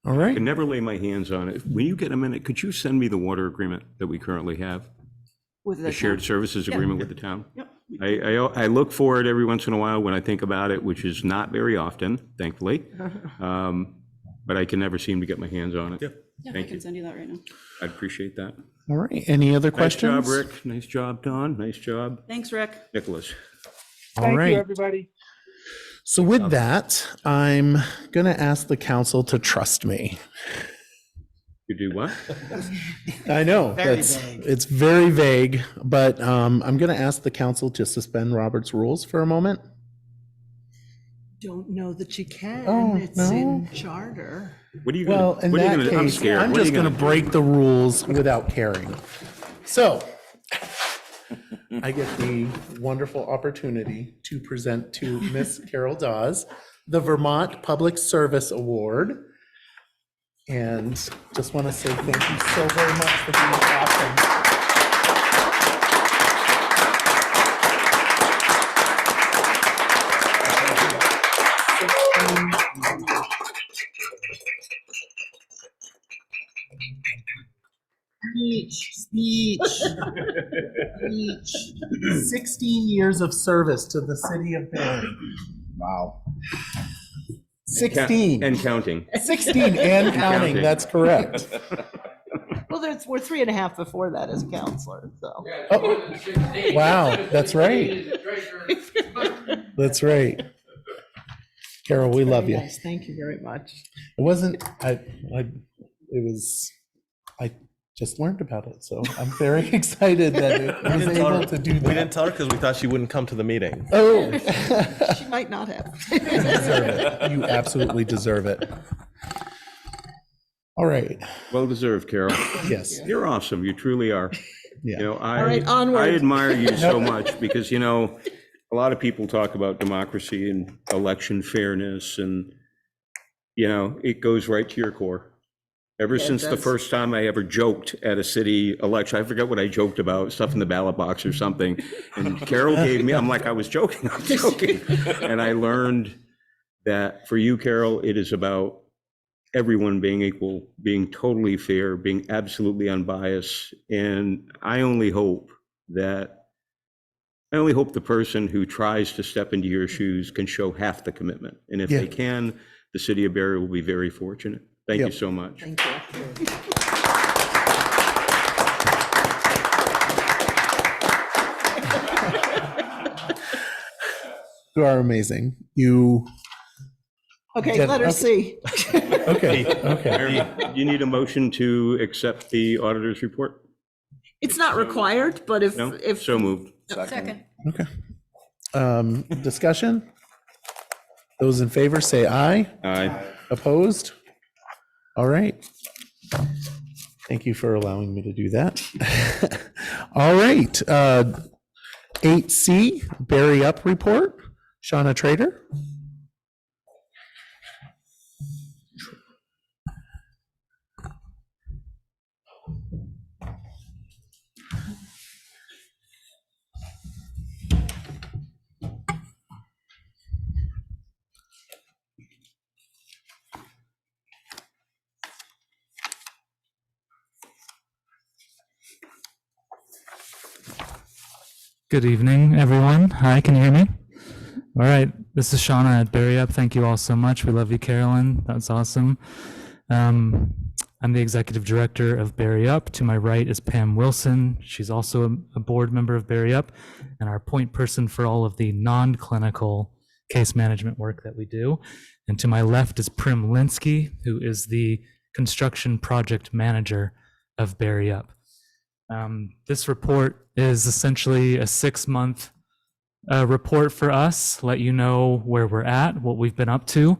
All I right. can never lay my hands on it. When you get a minute, could you send me the water agreement that we currently have? With The shared services agreement with the town? Yep. I look for it every once in a while when I think about it, which is not very often, thankfully. But I can never seem to get my hands on it. Yeah, I Thank can you. send you that right now. I'd appreciate that. All right. Any other Nice questions? job, Rick. Nice job, Don. Nice job, Thanks, Rick. Nicholas. All Thank right. you, everybody. So with that, I'm going to ask the council to trust me. You do what? I know it's very vague, but I'm going to ask the council to suspend Robert's rules for a moment. Don't know that you Oh, can. It's no? in charter. What are you Well, gonna, in what are you that gonna, I'm case, scared. I'm What are just you going to do? break the rules without caring. So I get the wonderful opportunity to present to Miss Carol Dawes the Vermont Public Service Award. And just want to say thank you so very much for being awesome. Speech. 16 years of service to the city of Barre. Wow. 16. And counting. 16 and counting, counting. that's correct. Well, we're 3.5 before that as counselor, so. Oh, wow, that's right. That's right. Carol, we love you. It Nice, thank you very much. wasn't, it was, I just learned about it, so I'm very excited that it was able to do We didn't that. tell her because we thought she wouldn't come to the meeting. Oh. She might not have. You deserve it. You absolutely deserve it. All right, Well deserved, Carol. yes, You're awesome. You truly are. You yeah. know, All right, onward. I admire you so much because, you know, a lot of people talk about democracy and election fairness and, you know, it goes right to your core. Ever Yeah, it since the does. first time I ever joked at a city election, I forget what I joked about, stuff in the ballot box or something. And Carol gave me, I'm like, I was joking, I'm joking. And I learned that for you, Carol, it is about everyone being equal, being totally fair, being absolutely unbiased. And I only hope the person who tries to step into your shoes can show half the commitment. And if Yeah. they can, the city of Barre will be very fortunate. Thank you Yep. so much. Thank you. You are amazing. You, Okay, Yeah, let her okay. see. okay, okay. You need a motion to accept the auditor's report? It's not required, but No? if. So moved. Second. Discussion? Those in favor say aye. Aye. Opposed? All right. Thank you for allowing me to do that. All right. 8C, Barry Up Report. Shauna Trader. Good evening, everyone. Hi, can you hear me? All right, this is Shauna at Barre Up. Thank you all so much. We love you, Carolyn. That's awesome. I'm the executive director of Barre Up. To my right is Pam Wilson. She's also a board member of Barre Up and our point person for all of the non-clinical case management work that we do. And to my left is Prim Linsky, who is the construction project manager of Barre Up. This report is essentially a 6-month report for us, let you know where we're at, what we've been up to,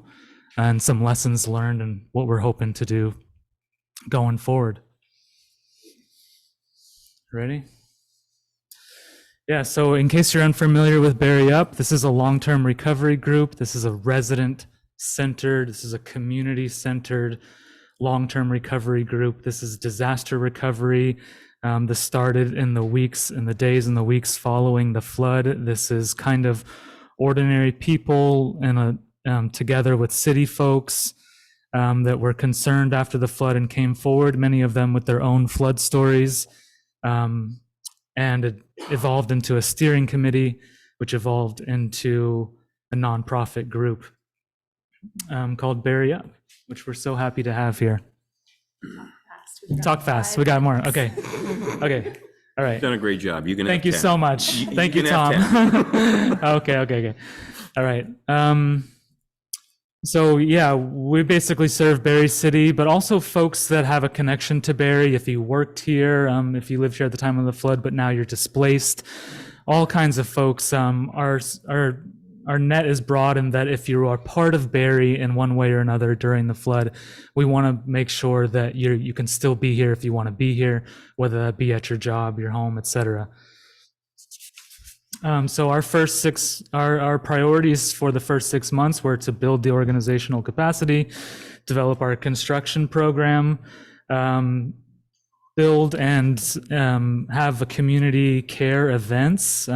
and some lessons learned and what we're hoping to do going forward. Ready? Yeah, so in case you're unfamiliar with Barre Up, this is a long-term recovery group. This is a resident-centered, this is a community-centered long-term recovery group. This is disaster recovery. This started in the days and the weeks following the flood. This is kind of ordinary people and together with city folks that were concerned after the flood and came forward, many of them with their own flood stories. And it evolved into a steering committee, which evolved into a nonprofit group called Barre Up, which we're so happy to have here. Talk fast. We got more. Okay. Okay. All right. Done a great job. You can have Thank you 10. so much. You Thank you, can have Tom. Okay. All right. So yeah, we basically serve Barre City, but also folks that have a connection to Barre. If you worked here, if you lived here at the time of the flood, but now you're displaced, all kinds of folks are our net is broad in that if you are part of Barre in one way or another during the flood, we want to make sure that you can still be here if you want to be here, whether that be at your job, your home, etc. So our priorities for the first 6 months were to build the organizational capacity, develop our construction program, build and have a community care events,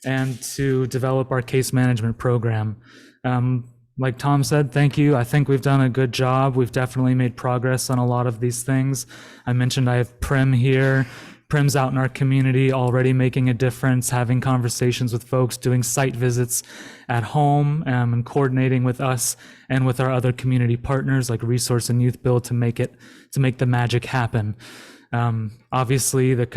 and to develop our case management program. Like Tom said, thank you. I think we've done a good job. We've definitely made progress on a lot of these things. I mentioned I have Prim here. Prim's out in our community already making a difference, having conversations with folks, doing site visits at home, and coordinating with us and with our other community partners like Resource and Youth Build to make the magic happen. Obviously the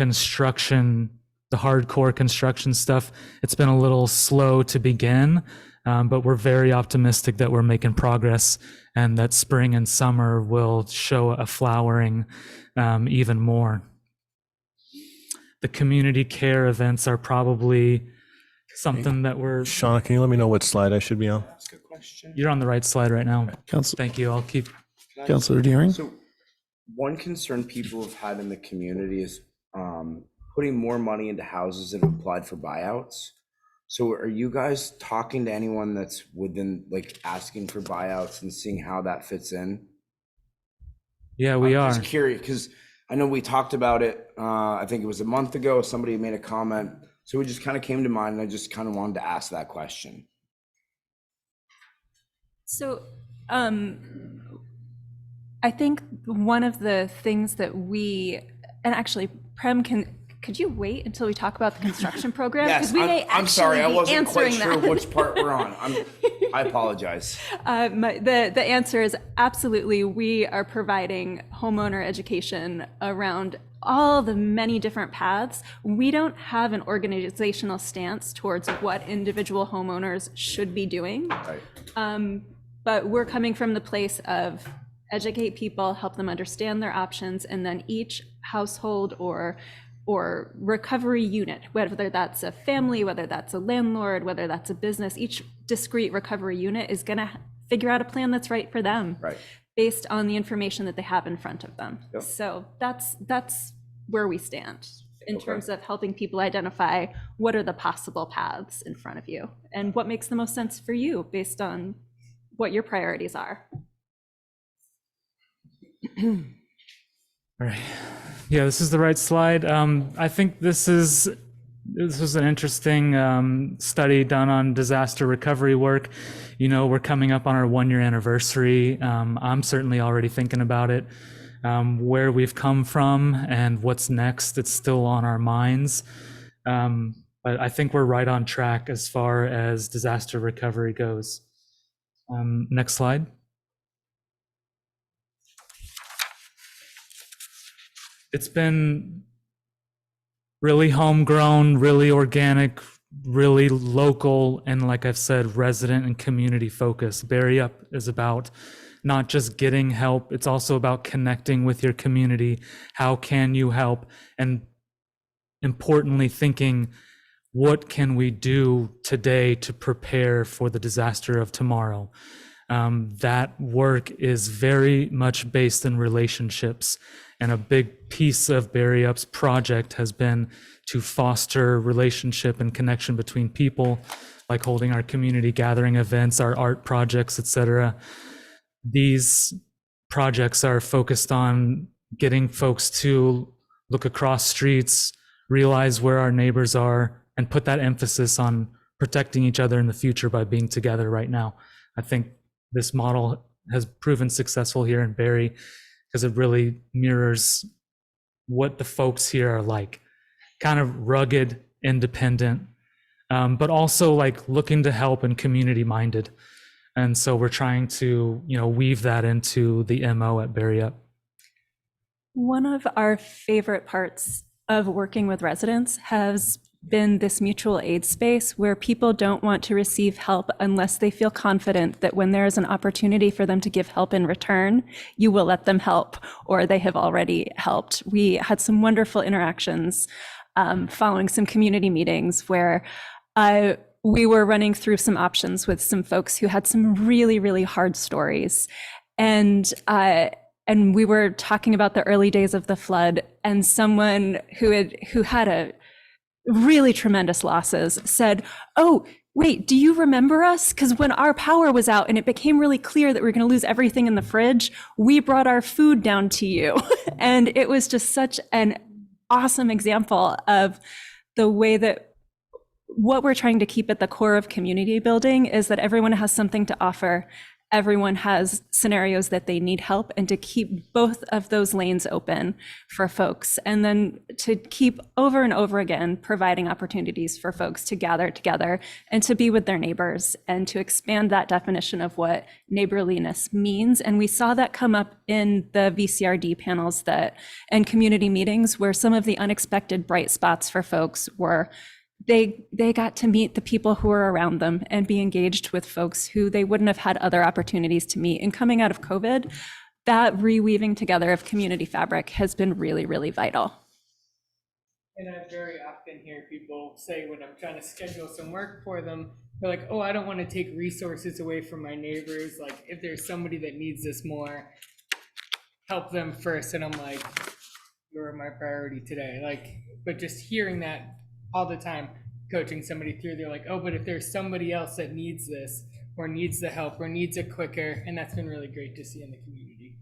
hardcore construction stuff, it's been a little slow to begin, but we're very optimistic that we're making progress and that spring and summer will show a flowering even more. The community care events are probably something that we're... Shauna, can you let me know what slide I should be on? That's a good question. You're on the right slide right now. Council, Thank you. I'll keep... Councilor Deering? So one concern people have had in the community is putting more money into houses that have applied for buyouts. So are you guys talking to anyone that's within, like, asking for buyouts and seeing how that fits in? Yeah, we are. I'm just curious, because I know we talked about it, I think it was a month ago, somebody made a comment. So it just kind of came to mind and I just kind of wanted to ask that question. So I think one of the things that and actually Prem, could you wait until we talk about the construction program? Yes, I'm sorry, I wasn't quite sure which part we're on. I apologize. The answer is absolutely. We are providing homeowner education around all the many different paths. We don't have an organizational stance towards what individual homeowners should be doing. Right. But we're coming from the place of educate people, help them understand their options, and then each household or recovery unit, whether that's a family, whether that's a landlord, whether that's a business, each discrete recovery unit is going to figure out a plan that's right for them, right, based on the information that they have in front of them. Yep. So that's where we stand in terms of helping people identify what are the possible paths in front of you and what makes the most sense for you based on what your priorities are. All right. Yeah, this is the right slide. I think this was an interesting study done on disaster recovery work. You know, we're coming up on our 1-year anniversary. I'm certainly already thinking about it, where we've come from and what's next. It's still on our minds. But I think we're right on track as far as disaster recovery goes. Next slide. It's been really homegrown, really organic, really local, and like I've said, resident and community focused. Barre Up is about not just getting help, it's also about connecting with your community. How can you help? And importantly, thinking, what can we do today to prepare for the disaster of tomorrow? That work is very much based in relationships. And a big piece of Barre Up's project has been to foster relationship and connection between people, like holding our community gathering events, our art projects, etc. These projects are focused on getting folks to look across streets, realize where our neighbors are, and put that emphasis on protecting each other in the future by being together right now. I think this model has proven successful here in Barre, because it really mirrors what the folks here are like, kind of rugged, independent, but also like looking to help and community minded. And so we're trying to, weave that into the MO at Barre Up. One of our favorite parts of working with residents has been this mutual aid space where people don't want to receive help unless they feel confident that when there is an opportunity for them to give help in return, you will let them help, or they have already helped. We had some wonderful interactions following some community meetings where we were running through some options with some folks who had some really, really hard stories. And we were talking about the early days of the flood, and someone who had a really tremendous losses said, "Oh, wait, do you remember us? Because when our power was out and it became really clear that we were going to lose everything in the fridge, we brought our food down to you." And it was just such an awesome example of the way that what we're trying to keep at the core of community building is that everyone has something to offer. Everyone has scenarios that they need help, and to keep both of those lanes open for folks. And then to keep over and over again providing opportunities for folks to gather together and to be with their neighbors, and to expand that definition of what neighborliness means. And we saw that come up in the VCRD panels and community meetings, where some of the unexpected bright spots for folks were they got to meet the people who were around them and be engaged with folks who they wouldn't have had other opportunities to meet. And coming out of COVID, that reweaving together of community fabric has been really, really vital. And I very often hear people say, when I'm trying to schedule some work for them, they're like, "Oh, I don't want to take resources away from my neighbors. Like, if there's somebody that needs this more, help them first." And I'm like, "You're my priority today." Like, but just hearing that all the time, coaching somebody through, they're like, "Oh, but if there's somebody else that needs this, or needs the help, or needs it quicker," and that's been really great to see in the community.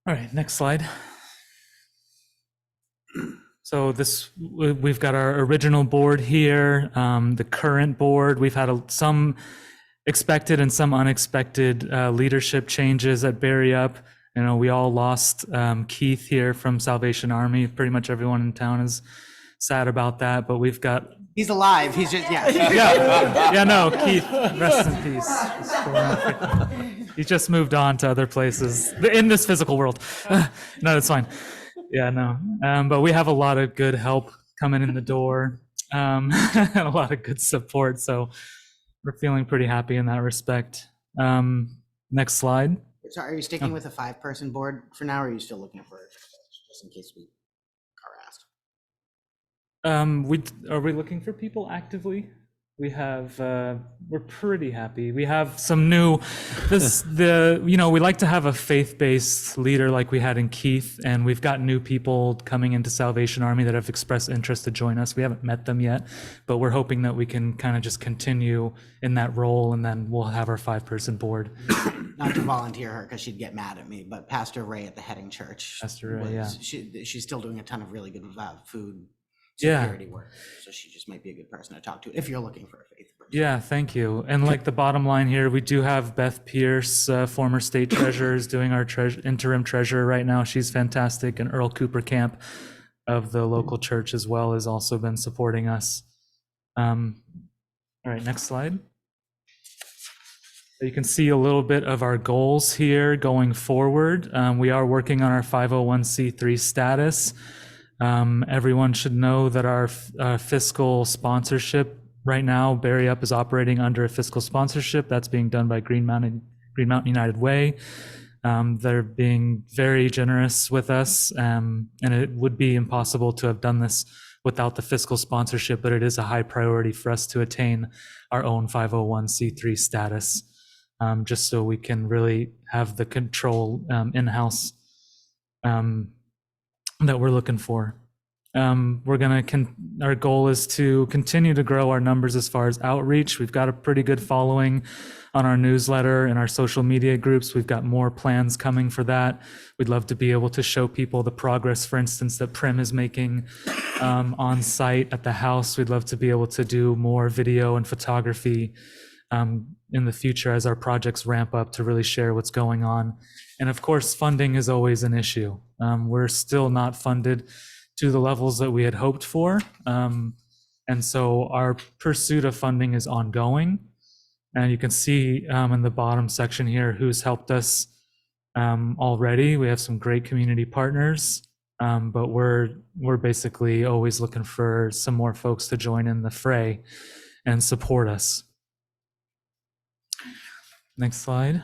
All right, next slide. So we've got our original board here, the current board. We've had some expected and some unexpected leadership changes at Barre Up. You know, we all lost Keith here from Salvation Army. Pretty much everyone in town is sad about that, but we've got... He's alive. He's just, yeah. Yeah, no, Keith, rest in peace. He just moved on to other places in this physical world. No, it's fine. Yeah, no. But we have a lot of good help coming in the door, and a lot of good support. So we're feeling pretty happy in that respect. Next slide. So are you sticking with a 5-person board for now, or are you still looking for, just in case we are asked? Are we looking for people actively? We have, we're pretty happy. We have some new, we like to have a faith-based leader like we had in Keith, and we've got new people coming into Salvation Army that have expressed interest to join us. We haven't met them yet, but we're hoping that we can kind of just continue in that role, and then we'll have our 5-person board. Not to volunteer her because she'd get mad at me, but Pastor Ray at the Heading Church. Pastor Ray, yeah. She's still doing a ton of really good food Yeah. security work. So she just might be a good person to talk to if you're looking for a faith person. Yeah, thank you. And like the bottom line here, we do have Beth Pierce, former state treasurer, is doing our interim treasurer right now. She's fantastic. And Earl Cooper Camp of the local church as well has also been supporting us. All right, next slide. You can see a little bit of our goals here going forward. We are working on our 501c3 status. Everyone should know that our fiscal sponsorship right now, Barre Up is operating under a fiscal sponsorship that's being done by Green Mountain United Way. They're being very generous with us, and it would be impossible to have done this without the fiscal sponsorship, but it is a high priority for us to attain our own 501c3 status, just so we can really have the control in-house that we're looking for. Our goal is to continue to grow our numbers as far as outreach. We've got a pretty good following on our newsletter and our social media groups. We've got more plans coming for that. We'd love to be able to show people the progress, for instance, that Prim is making on site at the house. We'd love to be able to do more video and photography in the future as our projects ramp up to really share what's going on. And of course, funding is always an issue. We're still not funded to the levels that we had hoped for. And so our pursuit of funding is ongoing. And you can see in the bottom section here who's helped us already. We have some great community partners, but we're basically always looking for some more folks to join in the fray and support us. Next slide.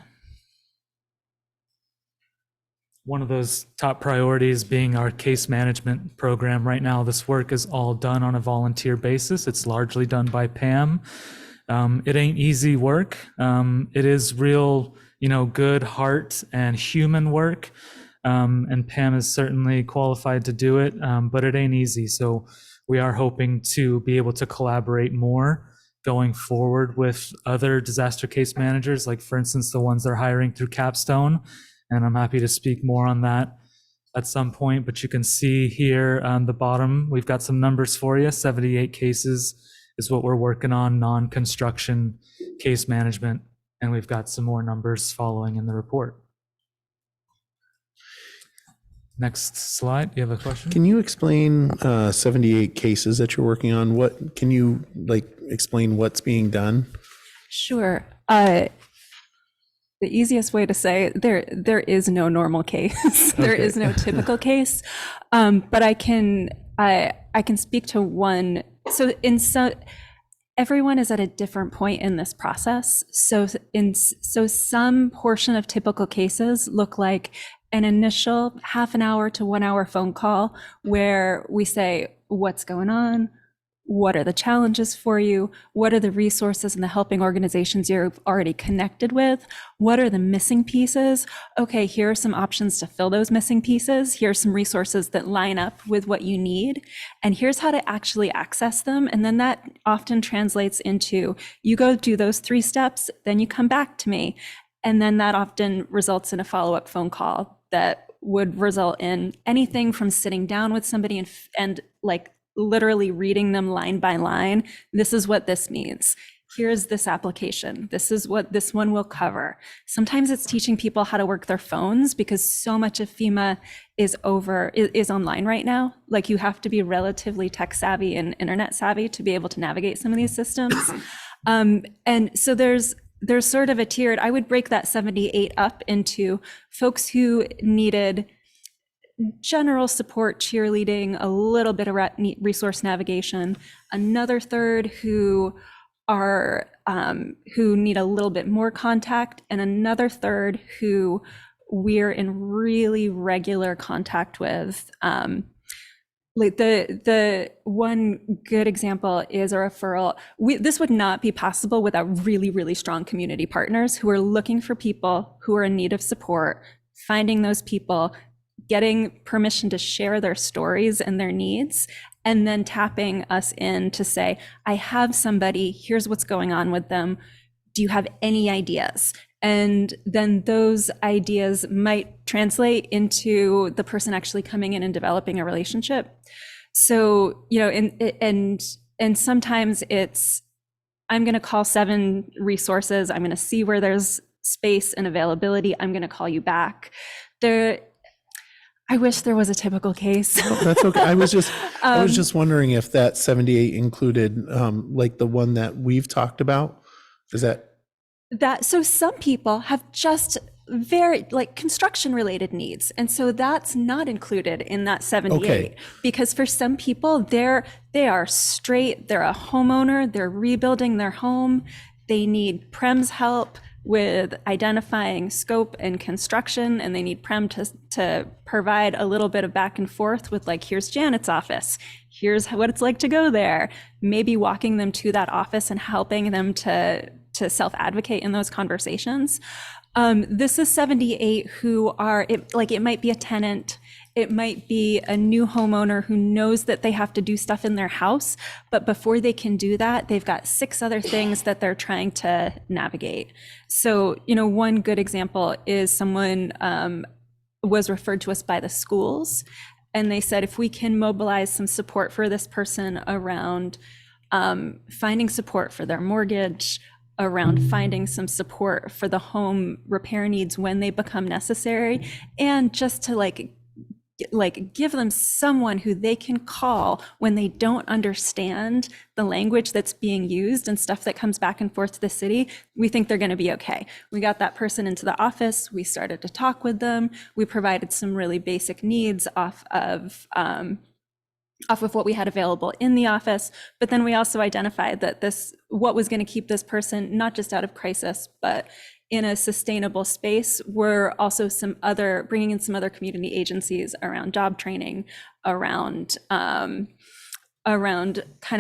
one of those top priorities being our case management program. Right now, this work is all done on a volunteer basis. It's largely done by Pam. It ain't easy work. It is real, good heart and human work. And Pam is certainly qualified to do it, but it ain't easy. So we are hoping to be able to collaborate more going forward with other disaster case managers, like for instance, the ones they're hiring through Capstone. And I'm happy to speak more on that at some point, but you can see here on the bottom, we've got some numbers for you. 78 cases is what we're working on, non-construction case management. And we've got some more numbers following in the report. Next slide. You have a question? Can you explain 78 cases that you're working on? What can you explain what's being done? Sure. The easiest way to say there is no normal case. There is no typical case. But I can speak to one. So everyone is at a different point in this process. So some portion of typical cases look like an initial half an hour to 1 hour phone call where we say, what's going on? What are the challenges for you? What are the resources and the helping organizations you're already connected with? What are the missing pieces? Okay, here are some options to fill those missing pieces. Here are some resources that line up with what you need. And here's how to actually access them. And then that often translates into, you go do those 3 steps, then you come back to me. And then that often results in a follow-up phone call that would result in anything from sitting down with somebody and literally reading them line by line. This is what this means. Here's this application. This is what this one will cover. Sometimes it's teaching people how to work their phones because so much of FEMA is online right now. You have to be relatively tech savvy and internet savvy to be able to navigate some of these systems. And so there's sort of a tiered, I would break that 78 up into folks who needed general support, cheerleading, a little bit of resource navigation, another third who need a little bit more contact, and another third who we're in really regular contact with. The one good example is a referral. This would not be possible without really, really strong community partners who are looking for people who are in need of support, finding those people, getting permission to share their stories and their needs, and then tapping us in to say, I have somebody, here's what's going on with them. Do you have any ideas? And then those ideas might translate into the person actually coming in and developing a relationship. So, and sometimes it's, I'm going to call 7 resources. I'm going to see where there's space and availability. I'm going to call you back. I wish there was a typical case. Oh, that's okay. I was just wondering if that 78 included the one that we've talked about. Is that so some people have just very construction related needs, and so that's not included in that 78. Okay. Because for some people they're a homeowner, they're rebuilding their home, they need PREM's help with identifying scope and construction, and they need PREM to provide a little bit of back and forth with here's Janet's office, here's what it's like to go there, maybe walking them to that office and helping them to self-advocate in those conversations. This is 78 who are, it might be a tenant, it might be a new homeowner who knows that they have to do stuff in their house, but before they can do that, they've got 6 other things that they're trying to navigate. So, one good example is someone was referred to us by the schools, and they said, if we can mobilize some support for this person around finding support for their mortgage, around finding some support for the home repair needs when they become necessary, and just to give them someone who they can call when they don't understand the language that's being used and stuff that comes back and forth to the city, we think they're going to be okay. We got that person into the office, we started to talk with them, we provided some really basic needs off of what we had available in the office, but then we also identified that what was going to keep this person not just out of crisis, but in a sustainable space, we're also bringing in some other community agencies around job training, around kind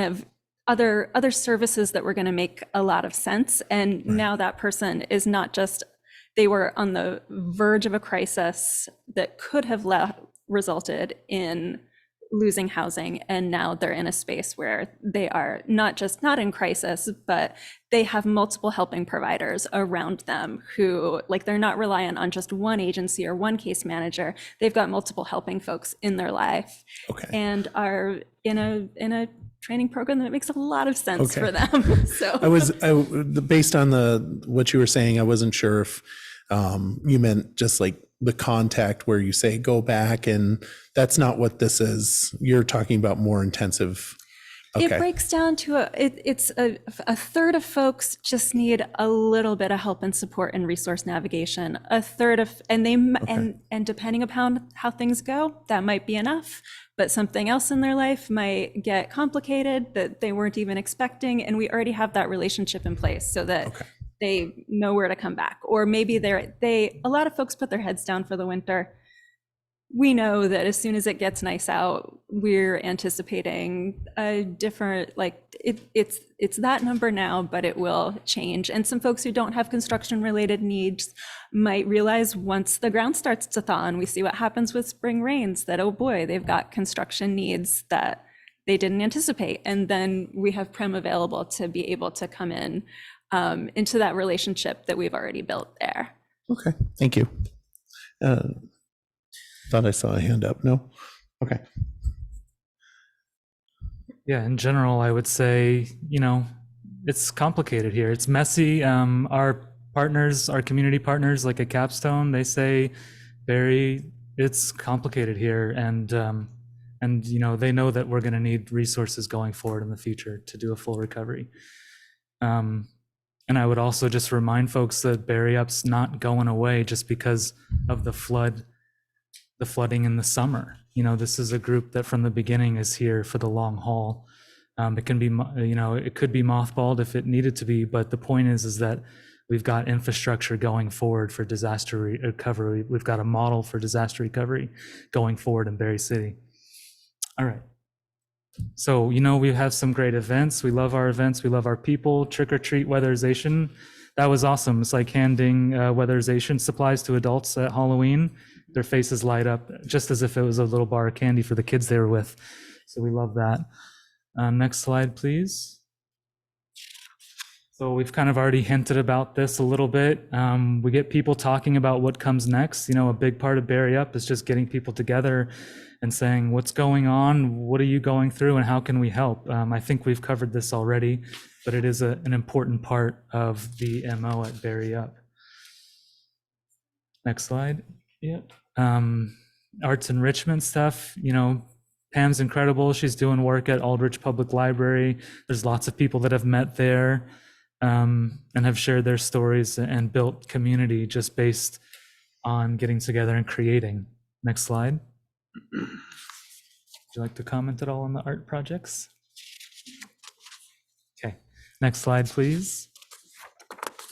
of other services that were going to make a lot of sense. And now that person is not just, they were on the verge of a crisis that could have resulted in losing housing, and now they're in a space where they are not in crisis, but they have multiple helping providers around them who, like, they're not reliant on just one agency or one case manager. They've got multiple helping folks in their life, and are in a training program that makes a lot of sense for them. So based on what you were saying, I wasn't sure if you meant just like the contact where you say go back, and that's not what this is. You're talking about more intensive. It breaks down to it's a third of folks just need a little bit of help and support and resource navigation. A third of, and depending upon how things go, that might be enough, but something else in their life might get complicated that they weren't even expecting, and we already have that relationship in place so that they know where to come back. Or maybe a lot of folks put their heads down for the winter. We know that as soon as it gets nice out, we're anticipating a different, it's that number now, but it will change. And some folks who don't have construction related needs might realize once the ground starts to thaw and we see what happens with spring rains, that, oh boy, they've got construction needs that they didn't anticipate. And then we have Prem available to be able to come in into that relationship that we've already built there. Okay, thank you. Thought I saw a hand up. No? Okay. Yeah, in general, I would say, it's complicated here. It's messy. Our partners, our community partners, like at Capstone, they say, Barry, it's complicated here. And they know that we're going to need resources going forward in the future to do a full recovery. And I would also just remind folks that Barre Up's not going away just because of the flooding in the summer. This is a group that from the beginning is here for the long haul. It can be, it could be mothballed if it needed to be, but the point is that we've got infrastructure going forward for disaster recovery. We've got a model for disaster recovery going forward in Barre City. All right. So, we have some great events. We love our events. We love our people. Trick or treat weatherization. That was awesome. It's like handing weatherization supplies to adults at Halloween. Their faces light up just as if it was a little bar of candy for the kids they were with. So we love that. Next slide, please. So we've kind of already hinted about this a little bit. We get people talking about what comes next. A big part of Barre Up is just getting people together and saying, what's going on? What are you going through? And how can we help? I think we've covered this already, but it is an important part of the MO at Barre Up. Next slide. Yep. Arts enrichment stuff, Pam's incredible. She's doing work at Aldrich Public Library. There's lots of people that have met there and have shared their stories and built community just based on getting together and creating. Next slide. Would you like to comment at all on the art projects? Okay, next slide, please.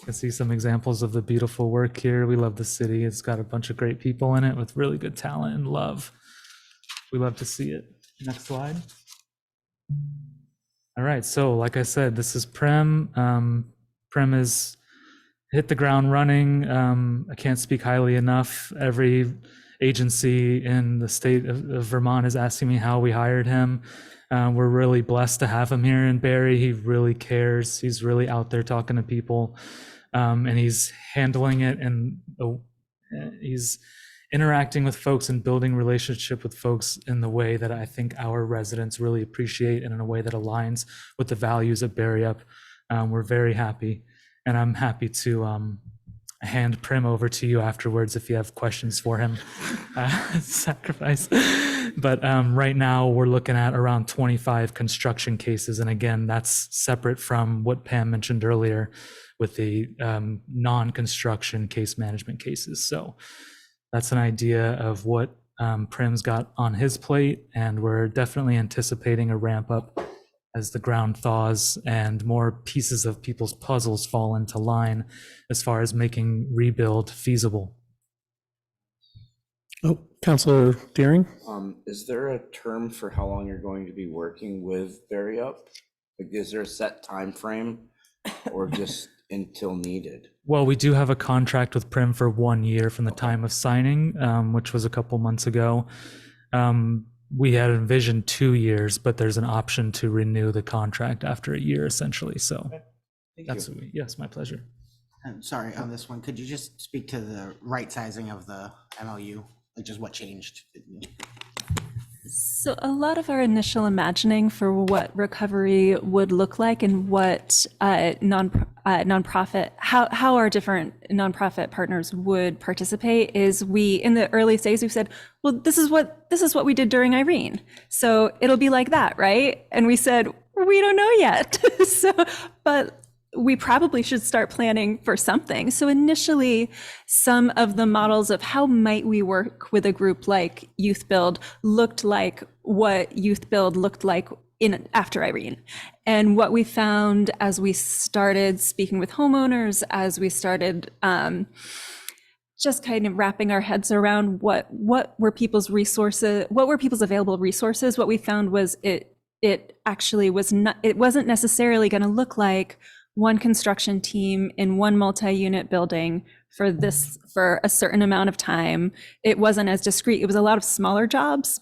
You can see some examples of the beautiful work here. We love the city. It's got a bunch of great people in it with really good talent and love. We love to see it. Next slide. All right, so like I said, this is Prem. Prem has hit the ground running. I can't speak highly enough. Every agency in the state of Vermont is asking me how we hired him. We're really blessed to have him here in Barre. He really cares. He's really out there talking to people, and he's handling it, and he's interacting with folks and building relationship with folks in the way that I think our residents really appreciate and in a way that aligns with the values of Barre Up. We're very happy, and I'm happy to hand Prim over to you afterwards if you have questions for him. Sacrifice. But right now we're looking at around 25 construction cases. And again, that's separate from what Pam mentioned earlier with the non-construction case management cases. So that's an idea of what Prim's got on his plate. And we're definitely anticipating a ramp up as the ground thaws and more pieces of people's puzzles fall into line as far as making rebuild feasible. Oh, Counselor Deering? Is there a term for how long you're going to be working with Barre Up? Like, is there a set time frame, or just until needed? Well, we do have a contract with Prim for 1 year from the time of signing, which was a couple months ago. We had envisioned 2 years, but there's an option to renew the contract after a year, essentially. So that's, yes, my pleasure. I'm sorry, on this one, could you just speak to the right sizing of the MLU? Like just what changed? So a lot of our initial imagining for what recovery would look like and what nonprofit, how our different nonprofit partners would participate is in the early days, we said, well, this is what we did during Irene. So it'll be like that, right? And we said, we don't know yet. But we probably should start planning for something. So initially, some of the models of how might we work with a group like Youth Build looked like what Youth Build looked like after Irene. And what we found as we started speaking with homeowners, as we started just kind of wrapping our heads around what were people's resources, what were people's available resources, what we found was it actually was not, it wasn't necessarily going to look like one construction team in one multi-unit building for a certain amount of time. It wasn't as discrete. It was a lot of smaller jobs.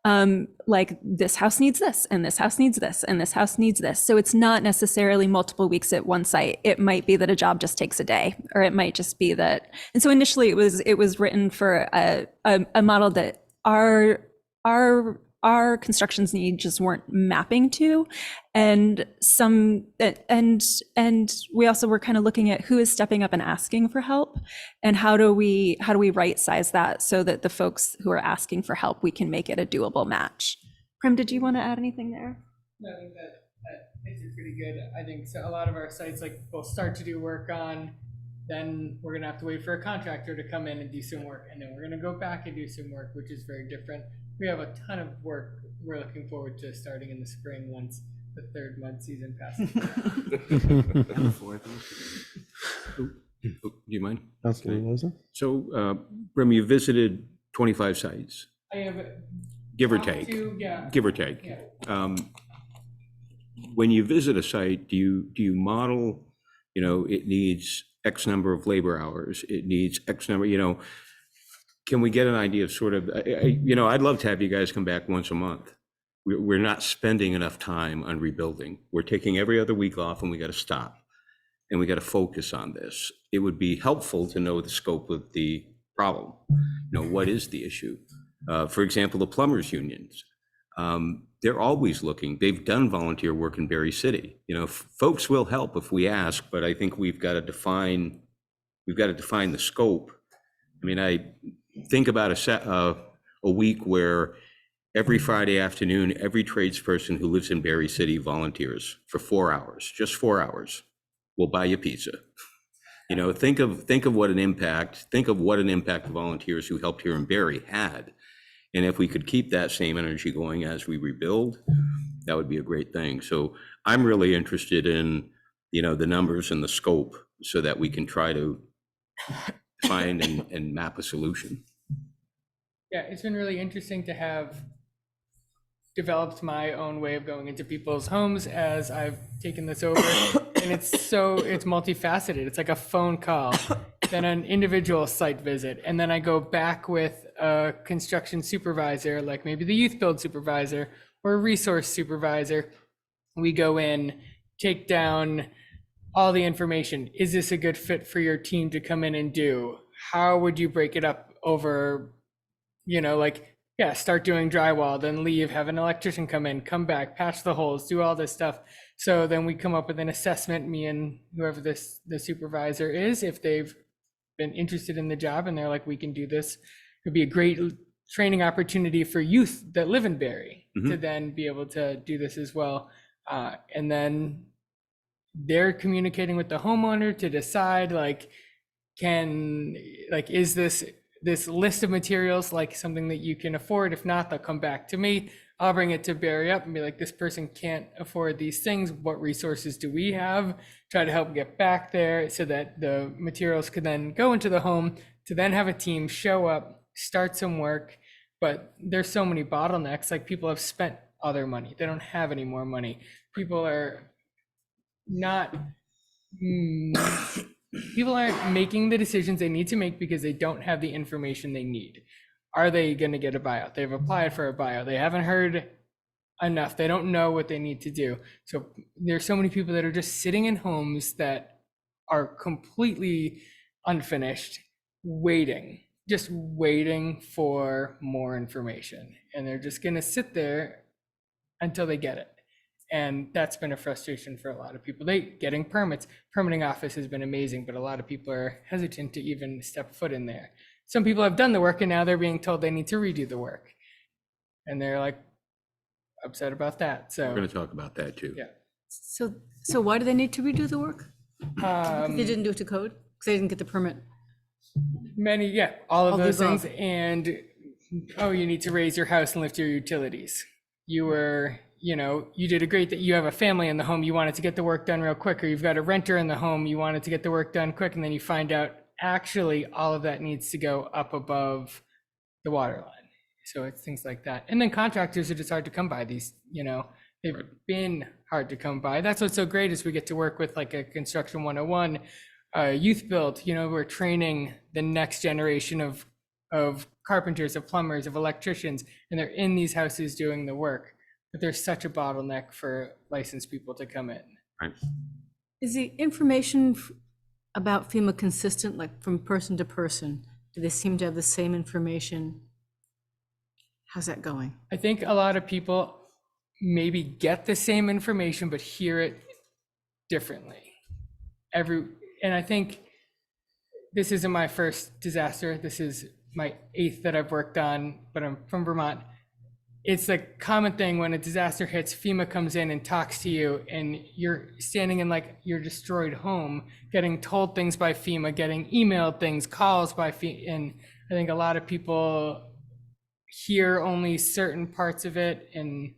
Like this house needs this, and this house needs this, and this house needs this. So it's not necessarily multiple weeks at one site. It might be that a job just takes a day, or it might just be that. And so initially it was written for a model that our constructions needs just weren't mapping to, and we also were kind of looking at who is stepping up and asking for help, and how do we right size that so that the folks who are asking for help, we can make it a doable match. Prim, did you want to add anything there? No, I think that makes it pretty good. I think so. A lot of our sites, like, we'll start to do work on, then we're gonna have to wait for a contractor to come in and do some work, and then we're gonna go back and do some work, which is very different. We have a ton of work we're looking forward to starting in the spring once the third mud season passes. Do you mind? Counselor Loza? So, Brim, you visited 25 sites, I have give or talked take. to- yeah. Give or take. Yeah. When you visit a site, do you model, it needs X number of labor hours, it needs X number, can we get an idea of sort of, I'd love to have you guys come back once a month. We're not spending enough time on rebuilding. We're taking every other week off, and we got to stop, and we got to focus on this. It would be helpful to know the scope of the problem. What is the issue? For example, the plumbers unions, they're always looking. They've done volunteer work in Barre City. Folks will help if we ask, but I think we've got to define the scope. I mean, I think about a week where every Friday afternoon, every tradesperson who lives in Barre City volunteers for 4 hours, just 4 hours. We'll buy you pizza. Think of what an impact the volunteers who helped here in Barre had. And if we could keep that same energy going as we rebuild, that would be a great thing. So I'm really interested in, the numbers and the scope so that we can try to find and map a solution. Yeah, it's been really interesting to have developed my own way of going into people's homes as I've taken this over. And it's multifaceted. It's like a phone call, then an individual site visit, and then I go back with a construction supervisor, like maybe the youth build supervisor or a resource supervisor. We go in, take down all the information. Is this a good fit for your team to come in and do? How would you break it up over, start doing drywall, then leave, have an electrician come in, come back, patch the holes, do all this stuff. So then we come up with an assessment, me and whoever the supervisor is, if they've been interested in the job and they're like, we can do this. It'd be a great training opportunity for youth that live in Barre to then be able to do this as well. And then they're communicating with the homeowner to decide, is this this list of materials like something that you can afford. If not, they'll come back to me. I'll bring it to Barry up and be like, this person can't afford these things. What resources do we have? Try to help get back there so that the materials could then go into the home, to then have a team show up, start some work. But there's so many bottlenecks. Like, people have spent all their money. They don't have any more money. People are not, people aren't making the decisions they need to make because they don't have the information they need. Are they going to get a buyout? They've applied for a buyout. They haven't heard enough. They don't know what they need to do. So there's so many people that are just sitting in homes that are completely unfinished, just waiting for more information. And they're just going to sit there until they get it. And that's been a frustration for a lot of people. Getting permits, permitting office has been amazing, but a lot of people are hesitant to even step foot in there. Some people have done the work and now they're being told they need to redo the work. And they're like upset about that. So We're going to talk about that too. yeah. So why do they need to redo the work? They didn't do it to code? Because they didn't get the permit? All of All the those things. above. And, you need to raise your house and lift your utilities. You did a great, that you have a family in the home, you wanted to get the work done real quick, or you've got a renter in the home, you wanted to get the work done quick, and then you find out actually all of that needs to go up above the water line. So it's things like that. And then contractors are just hard to come by. They've been hard to come by. That's what's so great, is we get to work with like a Construction 101, youth build. We're training the next generation of carpenters, of plumbers, of electricians, and they're in these houses doing the work. But there's such a bottleneck for licensed people to come in. Right. Is the information about FEMA consistent, like from person to person? Do they seem to have the same information? How's that going? I think a lot of people maybe get the same information, but hear it differently. And I think this isn't my first disaster. This is my 8th that I've worked on, but I'm from Vermont. It's the common thing when a disaster hits, FEMA comes in and talks to you, and you're standing in like your destroyed home, getting told things by FEMA, getting emailed things, calls by FEMA. And I think a lot of people hear only certain parts of it, and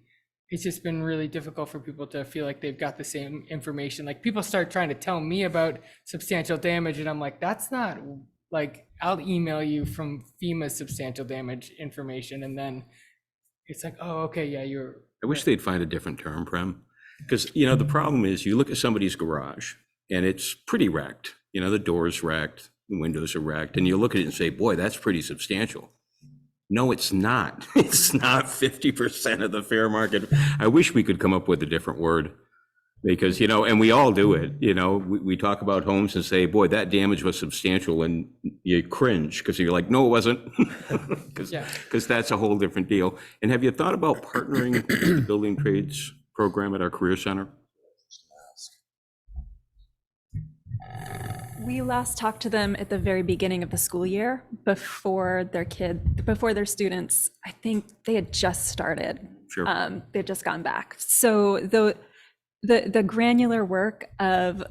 it's just been really difficult for people to feel like they've got the same information. Like, people start trying to tell me about substantial damage, and I'm like, that's not, like, I'll email you from FEMA's substantial damage information, and then it's like, oh, okay, yeah, I wish they'd find a different term, Prem, because, the problem is, you look at somebody's garage and it's pretty wrecked. The door's wrecked, the windows are wrecked, and you look at it and say, boy, that's pretty substantial. No, it's not. It's not 50% of the fair market. I wish we could come up with a different word, because, and we all do it. We talk about homes and say, boy, that damage was substantial, and you cringe because you're like, no, it wasn't. Because that's a whole different deal. And have you thought about partnering with the building trades program at our Career Center? We last talked to them at the very beginning of the school year, before their students, I think they had just started. Sure. They had just gone back. So the granular work of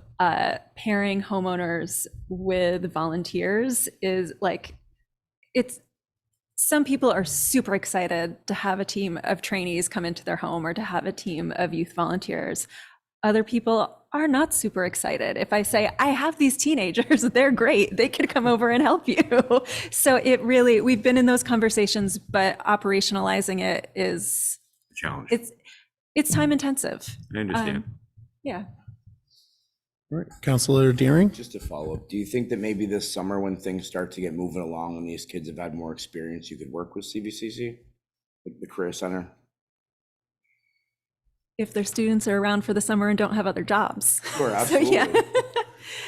pairing homeowners with volunteers is like, some people are super excited to have a team of trainees come into their home, or to have a team of youth volunteers. Other people are not super excited. If I say, I have these teenagers, they're great, they could come over and help you. So we've been in those conversations, but operationalizing it is a challenge. It's time intensive. I understand. Yeah. All right, Councilor Deering? Just to follow up, do you think that maybe this summer, when things start to get moving along and these kids have had more experience, you could work with CVCC, like the Career Center? If their students are around for the summer and don't have other jobs. Sure, absolutely. So,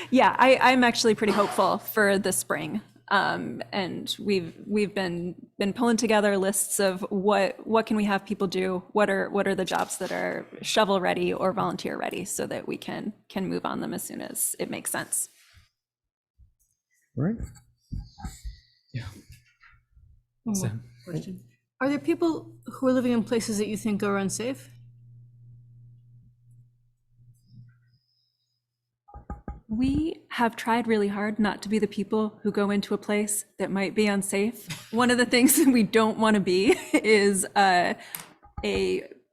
yeah, I'm actually pretty hopeful for the spring. And we've been pulling together lists of what can we have people do, what are the jobs that are shovel ready or volunteer ready, so that we can move on them as soon as it makes sense. All right. Yeah. One more question. Are there people who are living in places that you think are unsafe? We have tried really hard not to be the people who go into a place that might be unsafe. One of the things that we don't want to be is a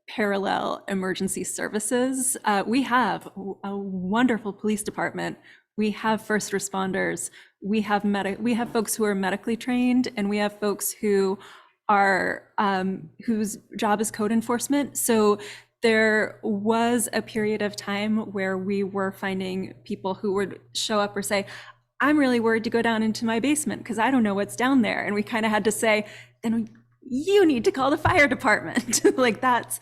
parallel emergency services. We have a wonderful police department. We have first responders. We have folks who are medically trained, and we have folks who are whose job is code enforcement. So there was a period of time where we were finding people who would show up or say, I'm really worried to go down into my basement because I don't know what's down there. And we kind of had to say, then you need to call the fire department. Like that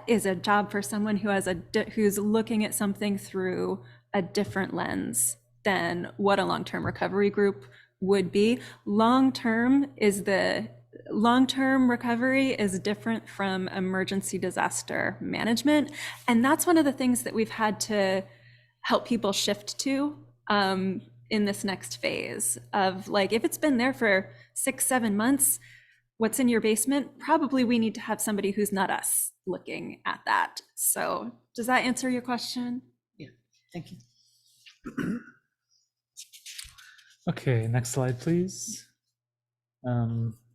is a job for someone who has who's looking at something through a different lens than what a long-term recovery group would be. Long-term recovery is different from emergency disaster management. And that's one of the things that we've had to help people shift to in this next phase of, like, if it's been there for 6-7 months, what's in your basement? Probably we need to have somebody who's not us looking at that. So does that answer your question? Yeah, thank you. Okay, next slide, please.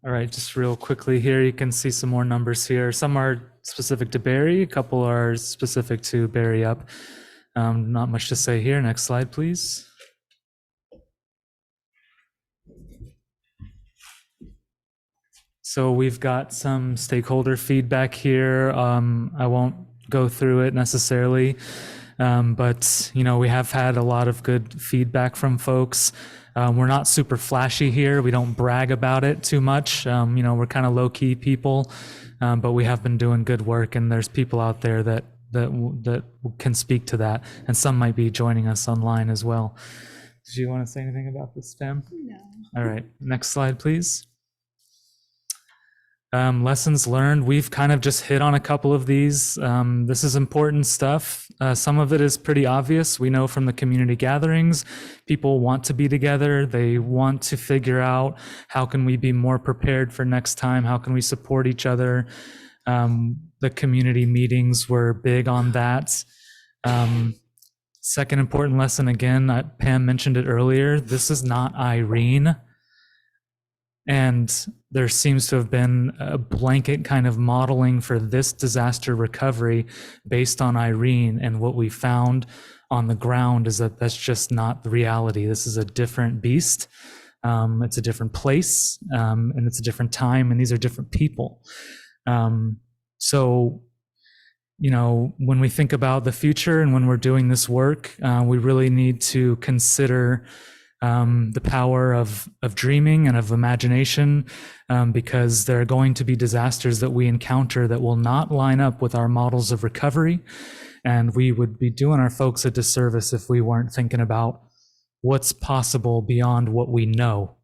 All right, just real quickly here, you can see some more numbers here. Some are specific to Barre, a couple are specific to Barre Up. Not much to say here. Next slide, please. So we've got some stakeholder feedback here. I won't go through it necessarily, but we have had a lot of good feedback from folks. We're not super flashy here. We don't brag about it too much. We're kind of low-key people, but we have been doing good work, and there's people out there that can speak to that, and some might be joining us online as well. Did you want to say anything about this, Pam? No. All right, next slide, please. Lessons learned, we've kind of just hit on a couple of these. This is important stuff. Some of it is pretty obvious. We know from the community gatherings, people want to be together. They want to figure out how can we be more prepared for next time? How can we support each other? The community meetings were big on that. Second important lesson, again, Pam mentioned it earlier, this is not Irene. And there seems to have been a blanket kind of modeling for this disaster recovery based on Irene. And what we found on the ground is that that's just not the reality. This is a different beast. It's a different place, and it's a different time, and these are different people. So, when we think about the future and when we're doing this work, we really need to consider the power of dreaming and of imagination, because there are going to be disasters that we encounter that will not line up with our models of recovery. And we would be doing our folks a disservice if we weren't thinking about what's possible beyond what we know.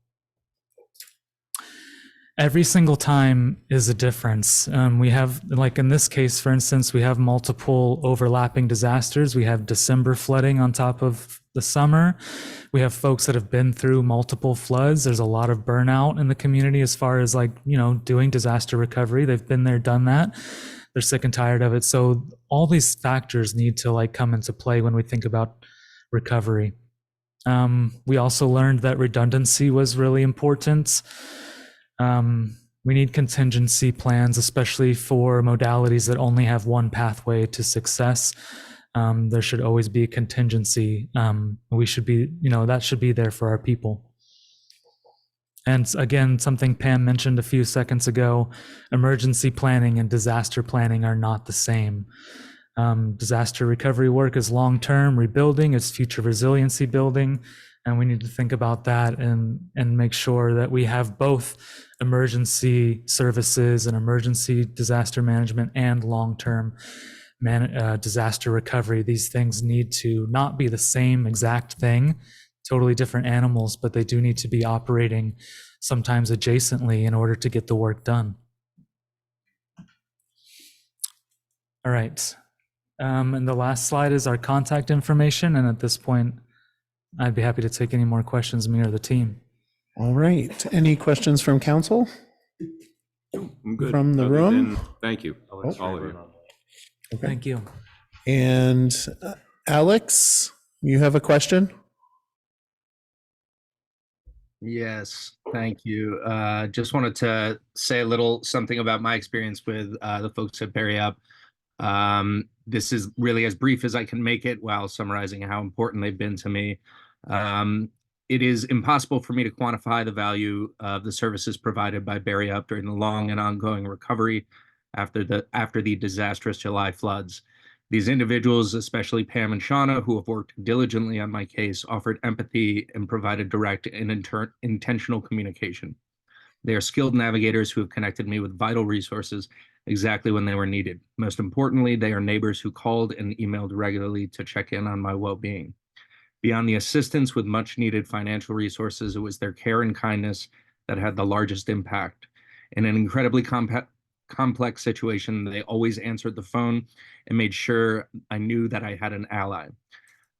Every single time is a difference. We have, like in this case, for instance, we have multiple overlapping disasters. We have December flooding on top of the summer. We have folks that have been through multiple floods. There's a lot of burnout in the community as far as doing disaster recovery. They've been there, done that. They're sick and tired of it. So all these factors need to come into play when we think about recovery. We also learned that redundancy was really important. We need contingency plans, especially for modalities that only have one pathway to success. There should always be a contingency. We should be, that should be there for our people. And again, something Pam mentioned a few seconds ago, emergency planning and disaster planning are not the same. Disaster recovery work is long-term, rebuilding is future resiliency building. And we need to think about that and make sure that we have both emergency services and emergency disaster management and long-term disaster recovery. These things need to not be the same exact thing, totally different animals, but they do need to be operating sometimes adjacently in order to get the work done. All right. And the last slide is our contact information. And at this point, I'd be happy to take any more questions, me or the team. All right. Any questions from council? I'm good. From the Other room? than- Thank you, all of you. Okay. Thank you. And Alex, you have a question? Yes, thank you. Just wanted to say a little something about my experience with the folks at Barre Up. This is really as brief as I can make it while summarizing how important they've been to me. Um, it is impossible for me to quantify the value of the services provided by Barre Up during the long and ongoing recovery after the disastrous July floods. These individuals, especially Pam and Shauna, who have worked diligently on my case, offered empathy and provided direct and intentional communication. They are skilled navigators who have connected me with vital resources exactly when they were needed. Most importantly, they are neighbors who called and emailed regularly to check in on my well-being. Beyond the assistance with much needed financial resources, it was their care and kindness that had the largest impact. In an incredibly complex situation, they always answered the phone and made sure I knew that I had an ally.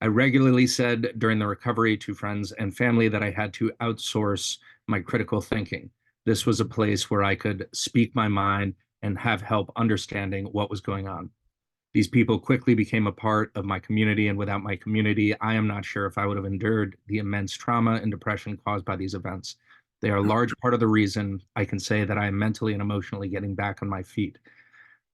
I regularly said during the recovery to friends and family that I had to outsource my critical thinking. This was a place where I could speak my mind and have help understanding what was going on. These people quickly became a part of my community, and without my community, I am not sure if I would have endured the immense trauma and depression caused by these events. They are a large part of the reason I can say that I am mentally and emotionally getting back on my feet.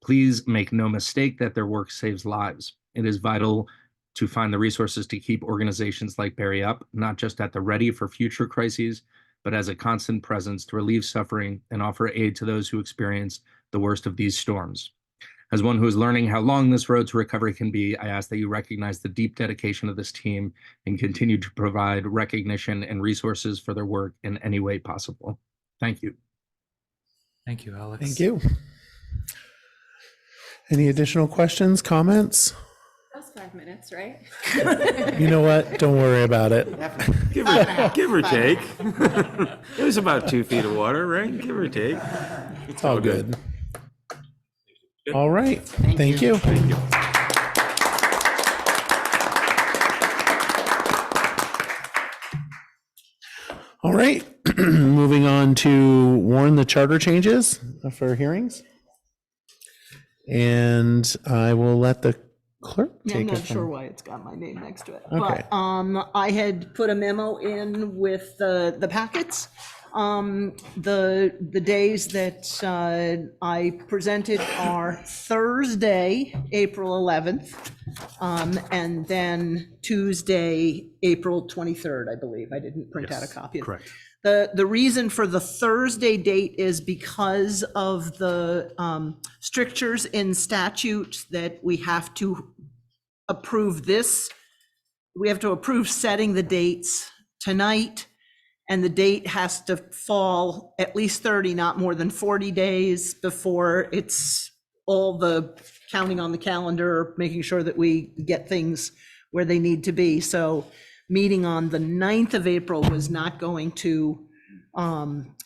Please make no mistake that their work saves lives. It is vital to find the resources to keep organizations like Barre Up, not just at the ready for future crises, but as a constant presence to relieve suffering and offer aid to those who experience the worst of these storms. As one who is learning how long this road to recovery can be, I ask that you recognize the deep dedication of this team and continue to provide recognition and resources for their work in any way possible. Thank you. Thank you, Alex. Thank you. Any additional questions, comments? That was 5 minutes, right? You know what? Don't worry about it. Give or take. It was about 2 feet of water, right? Give or take. It's all good. All right. Thank you. Thank you. All right. Moving on to warn the charter changes for hearings. And I will let the clerk Yeah, I'm take it not sure from. why it's got my name next to it. Okay. But I had put a memo in with the packets. The days that I presented are Thursday, April 11th, and then Tuesday, April 23rd, I believe. I didn't print out a copy of it. Correct. The reason for the Thursday date is because of the strictures in statute that we have to approve this. We have to approve setting the dates tonight, and the date has to fall at least 30, not more than 40 days before it's all the counting on the calendar, making sure that we get things where they need to be. So meeting on the 9th of April was not going to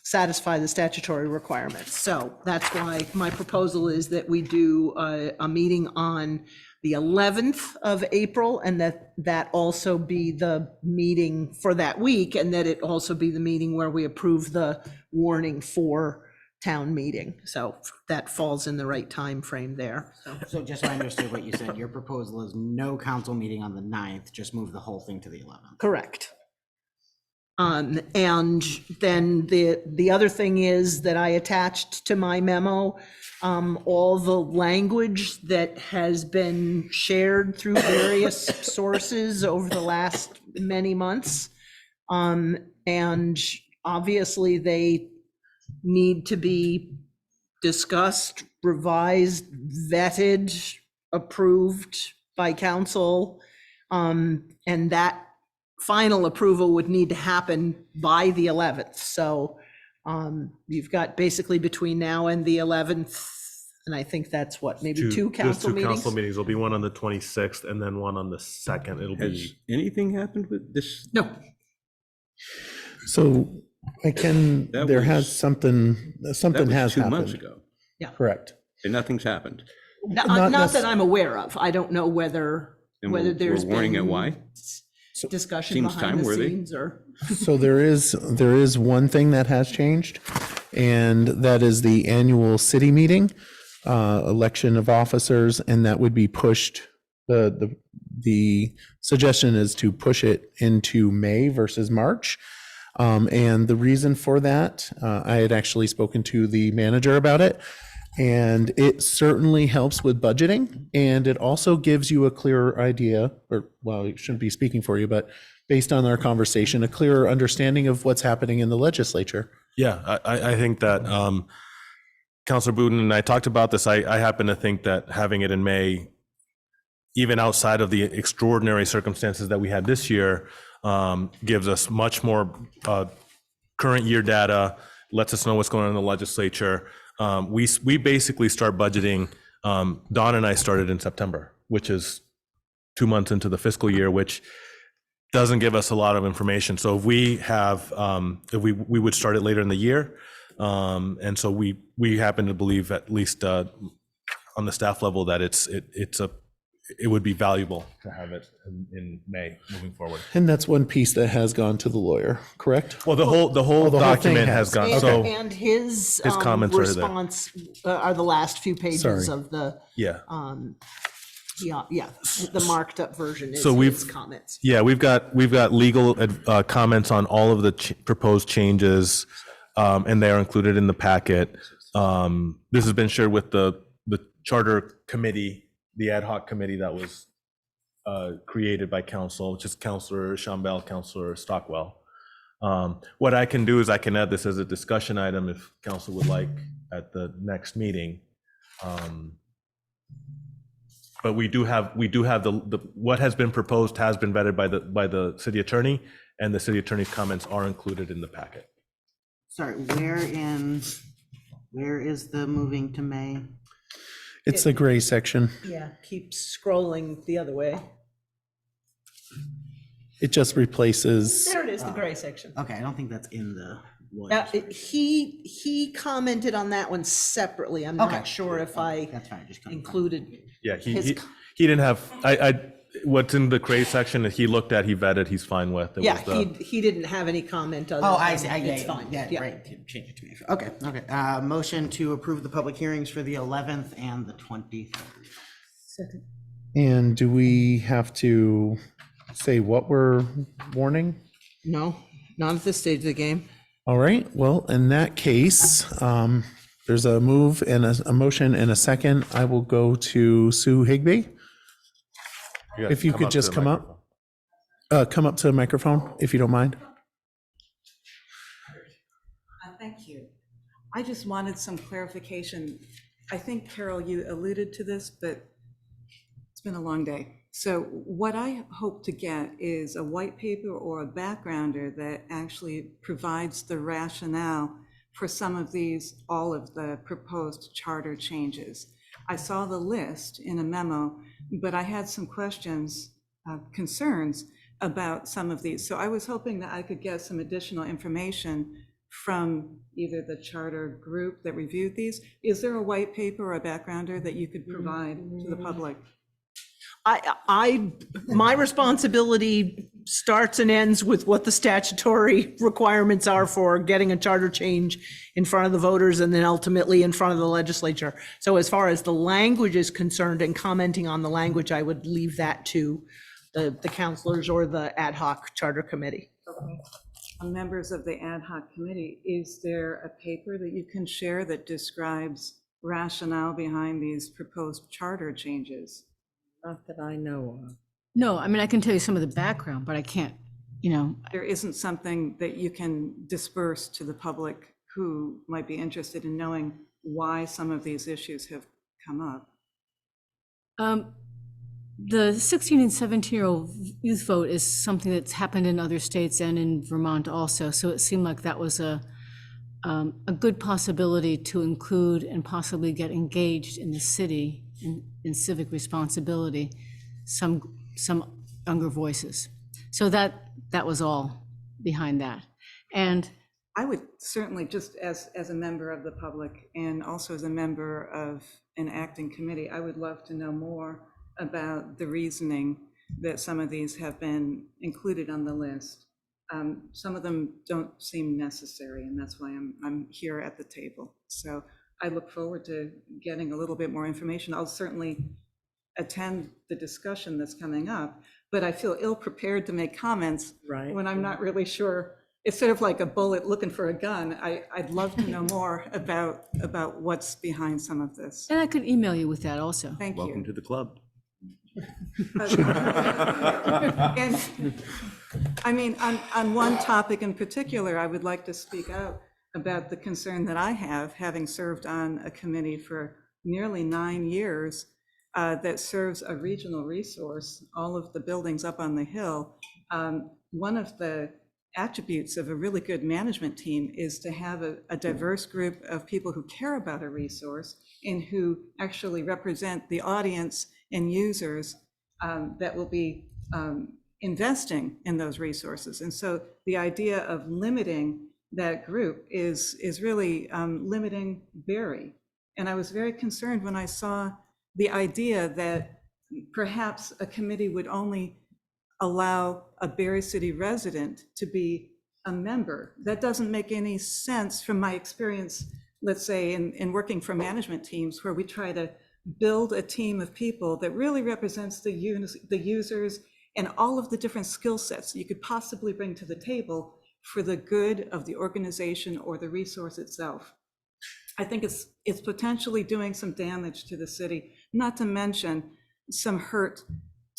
satisfy the statutory requirements. So that's why my proposal is that we do a meeting on the 11th of April, and that also be the meeting for that week, and that it also be the meeting where we approve the warning for town meeting. So that falls in the right time frame there. So just so I understood what you said, your proposal is no council meeting on the 9th, just move the whole thing to the 11th. Correct. And then the other thing is that I attached to my memo all the language that has been shared through various sources over the last many months. And obviously they need to be discussed, revised, vetted, approved by council. And that final approval would need to happen by the 11th. So you've got basically between now and the 11th, and I think that's what, maybe two council meetings? Council meetings. There'll be one on the 26th and then one on the 2nd. It'll Has be. anything happened with this? No. So there has something has happened. 2 months ago, Correct. and nothing's happened. Not that I'm aware of. I don't know whether And we're there's warning been it why? discussion Seems behind the time-worthy. scenes or. So there is one thing that has changed, and that is the annual city meeting, election of officers, and that would be pushed. The suggestion is to push it into May versus March. And the reason for that, I had actually spoken to the manager about it, and it certainly helps with budgeting. And it also gives you a clearer idea, or, well, it shouldn't be speaking for you, but based on our conversation, a clearer understanding of what's happening in the legislature. Yeah, I think that Councilor Buden and I talked about this. I happen to think that having it in May, even outside of the extraordinary circumstances that we had this year, gives us much more current year data, lets us know what's going on in the legislature. We basically start budgeting. Dawn and I started in September, which is 2 months into the fiscal year, which doesn't give us a lot of information. So if we have, if we would start it later in the year. And so we happen to believe, at least on the staff level, that it would be valuable to have it in May moving forward. And that's one piece that has gone to the lawyer, correct? Well, the whole thing document has gone. And, So and his comments are there. response are the last few pages Sorry. of the, yeah. yeah, the marked up version is So his comments. Yeah, we've got legal comments on all of the proposed changes, and they are included in the packet. This has been shared with the charter committee, the ad hoc committee that was created by council, which is Councilor Shambell, Councilor Stockwell. What I can do is I can add this as a discussion item if council would like at the next meeting. But we do have the what has been proposed has been vetted by the city attorney, and the city attorney's comments are included in the packet. Sorry, where is the moving to May? It's the gray section. Yeah, keep scrolling the other way. It just replaces, There it is, the gray section. Okay, I don't think that's in the Now, he commented on that one separately. I'm Okay. not sure if I That's fine, just included. Yeah, he his didn't have, what's in the gray section that he looked at, he vetted, he's fine with. It Yeah, was the- he didn't have any comment other Oh, than I see. it's fine. Yeah, right. Change it to me. Okay, okay. Motion to approve the public hearings for the 11th and the 23rd. and do we have to say what we're warning? No, not at this stage of the game. All right, well, in that case, there's a move and a motion and a second. I will go to Sue Higbee. guys If you come could up to just the come up to the microphone, if you don't mind. Thank you. I just wanted some clarification. I think, Carol, you alluded to this, but it's been a long day. So what I hope to get is a white paper or a backgrounder that actually provides the rationale for some of these, all of the proposed charter changes. I saw the list in a memo, but I had some questions, concerns about some of these. So I was hoping that I could get some additional information from either the charter group that reviewed these. Is there a white paper or a backgrounder that you could provide to the public? My responsibility starts and ends with what the statutory requirements are for getting a charter change in front of the voters and then ultimately in front of the legislature. So as far as the language is concerned and commenting on the language, I would leave that to the counselors or the ad hoc charter committee. Okay. Members of the ad hoc committee, is there a paper that you can share that describes rationale behind these proposed charter changes? Not that I know of. No, I mean, I can tell you some of the background, but I can't, There isn't something that you can disperse to the public who might be interested in knowing why some of these issues have come up? The 16 and 17-year-old youth vote is something that's happened in other states and in Vermont also. So it seemed like that was a good possibility to include and possibly get engaged in the city in civic responsibility, some younger voices. So that was all behind that. And I would certainly, just as a member of the public and also as a member of an acting committee, I would love to know more about the reasoning that some of these have been included on the list. Some of them don't seem necessary, and that's why I'm here at the table. So I look forward to getting a little bit more information. I'll certainly attend the discussion that's coming up, but I feel ill-prepared to make comments when I'm not really sure it's sort of like a bullet looking for a gun. I'd love to know more about what's behind some of this. And I could email you with that also. Thank you. Welcome to the club. And, I mean, on one topic in particular, I would like to speak out about the concern that I have, having served on a committee for nearly 9 years that serves a regional resource, all of the buildings up on the hill. One of the attributes of a really good management team is to have a diverse group of people who care about a resource and who actually represent the audience and users that will be investing in those resources. And so the idea of limiting that group is really limiting Barre. And I was very concerned when I saw the idea that perhaps a committee would only allow a Barre City resident to be a member. That doesn't make any sense from my experience, let's say, in working for management teams, where we try to build a team of people that really represents the users and all of the different skill sets you could possibly bring to the table for the good of the organization or the resource itself. I think it's potentially doing some damage to the city, not to mention some hurt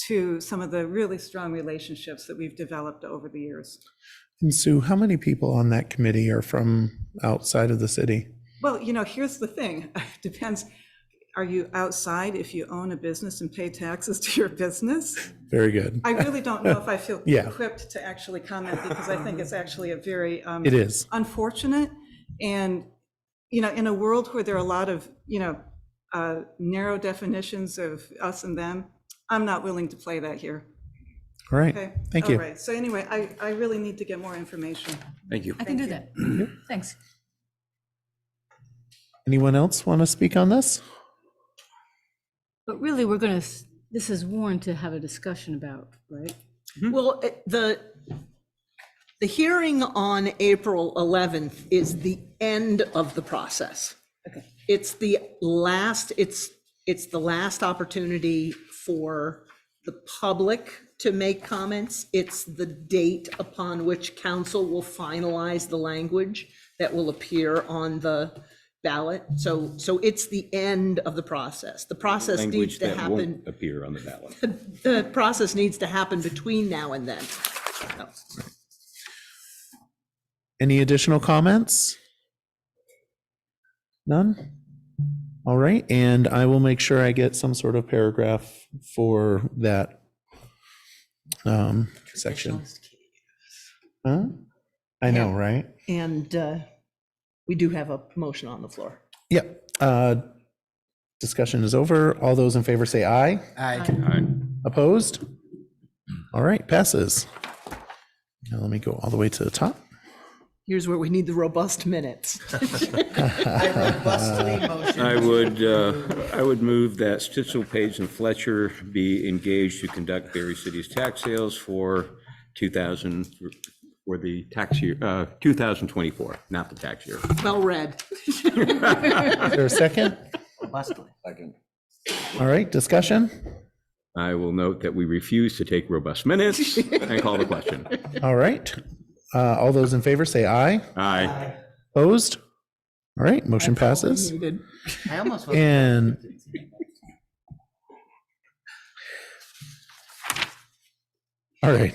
to some of the really strong relationships that we've developed over the years. And Sue, how many people on that committee are from outside of the city? Well, you know, here's the thing. Depends. Are you outside if you own a business and pay taxes to your business? Very good. I really don't know if I feel Yeah. equipped to actually comment, because I think it's actually a very It is. unfortunate. And, you know, in a world where there are a lot of, you know, narrow definitions of us and them, I'm not willing to play that here. All right. Okay? Thank All you. right. So anyway, I really need to get more information. Thank you. I can do Thank that. Thanks. Anyone else want to speak on this? But really, this is warned to have a discussion about, right? Well, the hearing on April 11th is the end of the process. Okay. It's the last opportunity for the public to make comments. It's the date upon which council will finalize the language that will appear on the ballot. So it's the end of the process. The process needs Language to that happen. won't appear on the ballot. The process needs to happen between now and then. So, Any additional comments? None? All right, and I will make sure I get some sort of paragraph for that section. Huh? I know, right? And we do have a motion on the floor. Yep. Discussion is over. All those in favor say aye. Aye. Opposed? All right, passes. Now let me go all the way to the top. Here's where we need the robust minutes. I robustly motion. I would move that Stitzel, Page, and Fletcher be engaged to conduct Barre City's tax sales for the tax year, 2024, not the tax year. Well read. Is there a second? Robustly. Second. All right, discussion? I will note that we refuse to take robust minutes and call the question. All right. All those in favor say aye. Aye. Opposed? All right, motion passes. I almost voted. And all right.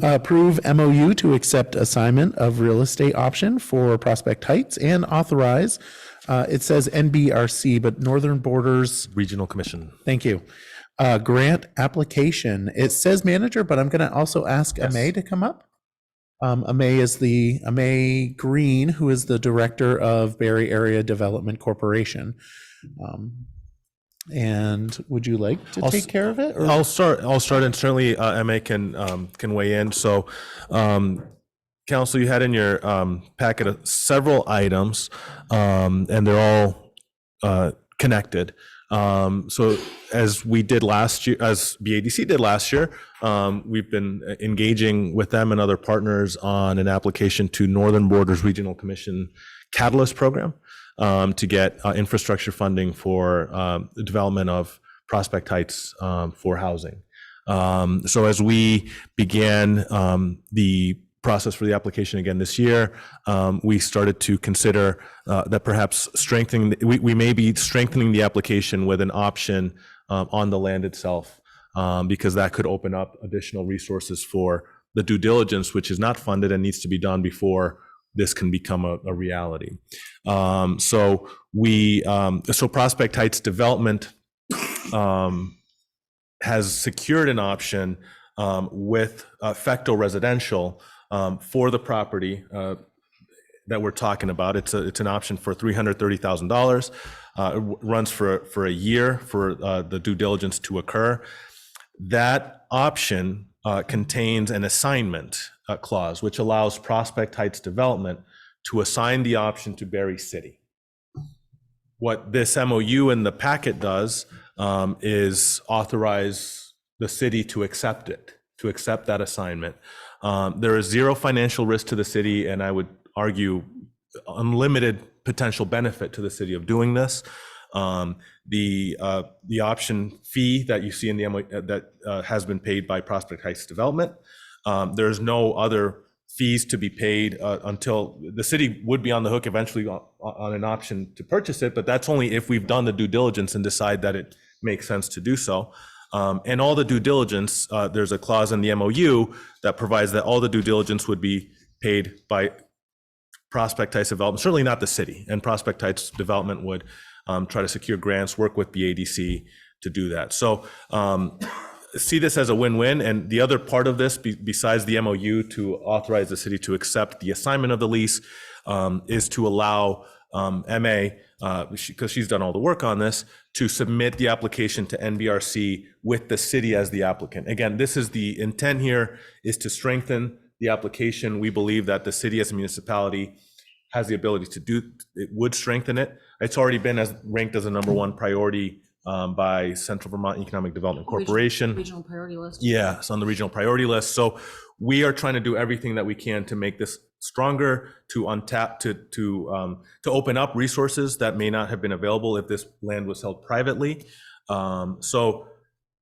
Approve MOU to accept assignment of real estate option for Prospect Heights and authorize, it says NBRC, but Northern Borders. Regional Commission. Thank you. Grant application. It says manager, but I'm going to also ask Amay to come up. Amay Green, who is the director of Barre Area Development Corporation. And would you like to take care of it? Or? I'll start, and certainly MA can weigh in. So, Council, you had in your packet several items, and they're all connected. So as we did last year, as BADC did last year, we've been engaging with them and other partners on an application to Northern Borders Regional Commission Catalyst Program to get infrastructure funding for the development of Prospect Heights for housing. So as we began the process for the application again this year, we started to consider that perhaps we may be strengthening the application with an option on the land itself, because that could open up additional resources for the due diligence, which is not funded and needs to be done before this can become a reality. So Prospect Heights Development has secured an option with Fecto Residential for the property that we're talking about. It's an option for $330,000. It runs for a year for the due diligence to occur. That option contains an assignment clause, which allows Prospect Heights Development to assign the option to Barre City. What this MOU in the packet does is authorize the city to accept that assignment. There is zero financial risk to the city, and I would argue unlimited potential benefit to the city of doing this. The option fee that you see in the MOU that has been paid by Prospect Heights Development. There's no other fees to be paid until the city would be on the hook eventually on an option to purchase it, but that's only if we've done the due diligence and decide that it makes sense to do so. And all the due diligence, there's a clause in the MOU that provides that all the due diligence would be paid by Prospect Heights Development, certainly not the city, and Prospect Heights Development would try to secure grants, work with the ADC to do that. So see this as a win-win. And the other part of this, besides the MOU to authorize the city to accept the assignment of the lease, is to allow MA, because she's done all the work on this, to submit the application to NBRC with the city as the applicant. Again, this is the intent here, is to strengthen the application. We believe that the city as a municipality has the ability to do, it would strengthen it. It's already been ranked as a #1 priority by Central Vermont Economic Development Corporation. Regional priority list. Yeah, it's on the regional priority list. So we are trying to do everything that we can to make this stronger, to untap, to open up resources that may not have been available if this land was held privately. So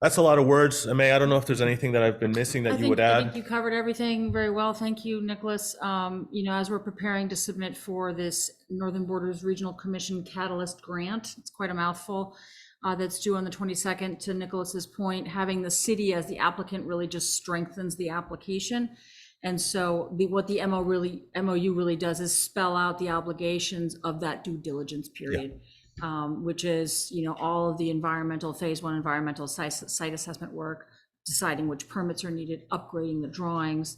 that's a lot of words. May, I don't know if there's anything that I've been missing that you would add. I think you covered everything very well. Thank you, Nicholas. As we're preparing to submit for this Northern Borders Regional Commission Catalyst Grant, it's quite a mouthful, that's due on the 22nd. To Nicholas's point, having the city as the applicant really just strengthens the application. And so what the MOU really does is spell out the obligations of that due diligence period. Which is, all of the phase 1 environmental site assessment work, deciding which permits are needed, upgrading the drawings.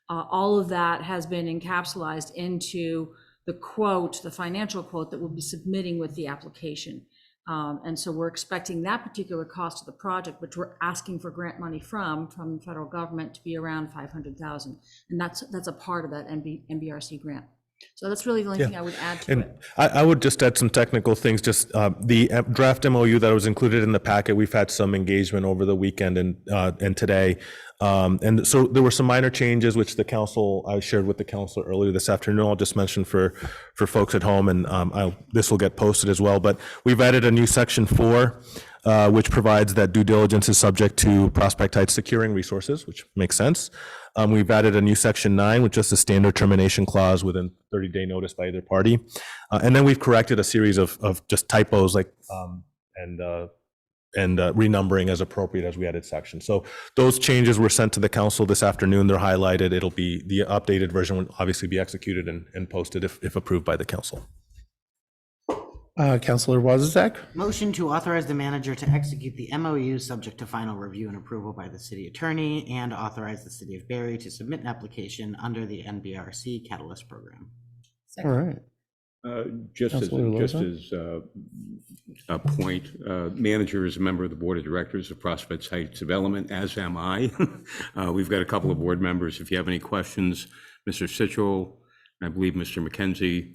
All of that has been encapsulated into the quote, the financial quote that we'll be submitting with the application. And so we're expecting that particular cost of the project, which we're asking for grant money from the federal government, to be around $500,000. And that's a part of that NBRC grant. So that's really the only thing I would add to it. I would just add some technical things, just the draft MOU that was included in the packet. We've had some engagement over the weekend and today. And so there were some minor changes, which I shared with the council earlier this afternoon. I'll just mention for folks at home, and this will get posted as well. But we've added a new section 4, which provides that due diligence is subject to Prospect Heights securing resources, which makes sense. We've added a new section 9, which is a standard termination clause within 30-day notice by either party. And then we've corrected a series of just typos and renumbering as appropriate as we added sections. So those changes were sent to the council this afternoon. They're highlighted. It'll be, the updated version will obviously be executed and posted if approved by the council. Councilor Wozniak. Motion to authorize the manager to execute the MOU subject to final review and approval by the city attorney, and authorize the city of Barre to submit an application under the NBRC Catalyst program. All right. Just as a point, manager is a member of the board of directors of Prospect Heights Development, as am I. We've got a couple of board members. If you have any questions, Mr. Cittrell, I believe Mr. McKenzie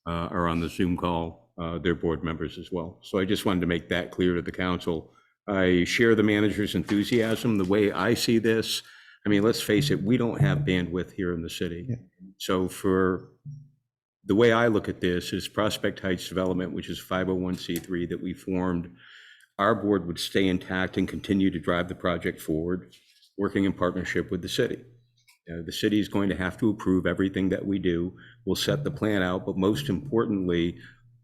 are on the Zoom call. They're board members as well. So I just wanted to make that clear to the council. I share the manager's enthusiasm. The way I see this, let's face it, we don't have bandwidth here in the city. Yeah. So for the way I look at this is Prospect Heights Development, which is 501c3 that we formed, our board would stay intact and continue to drive the project forward, working in partnership with the city. The city is going to have to approve everything that we do. We'll set the plan out, but most importantly,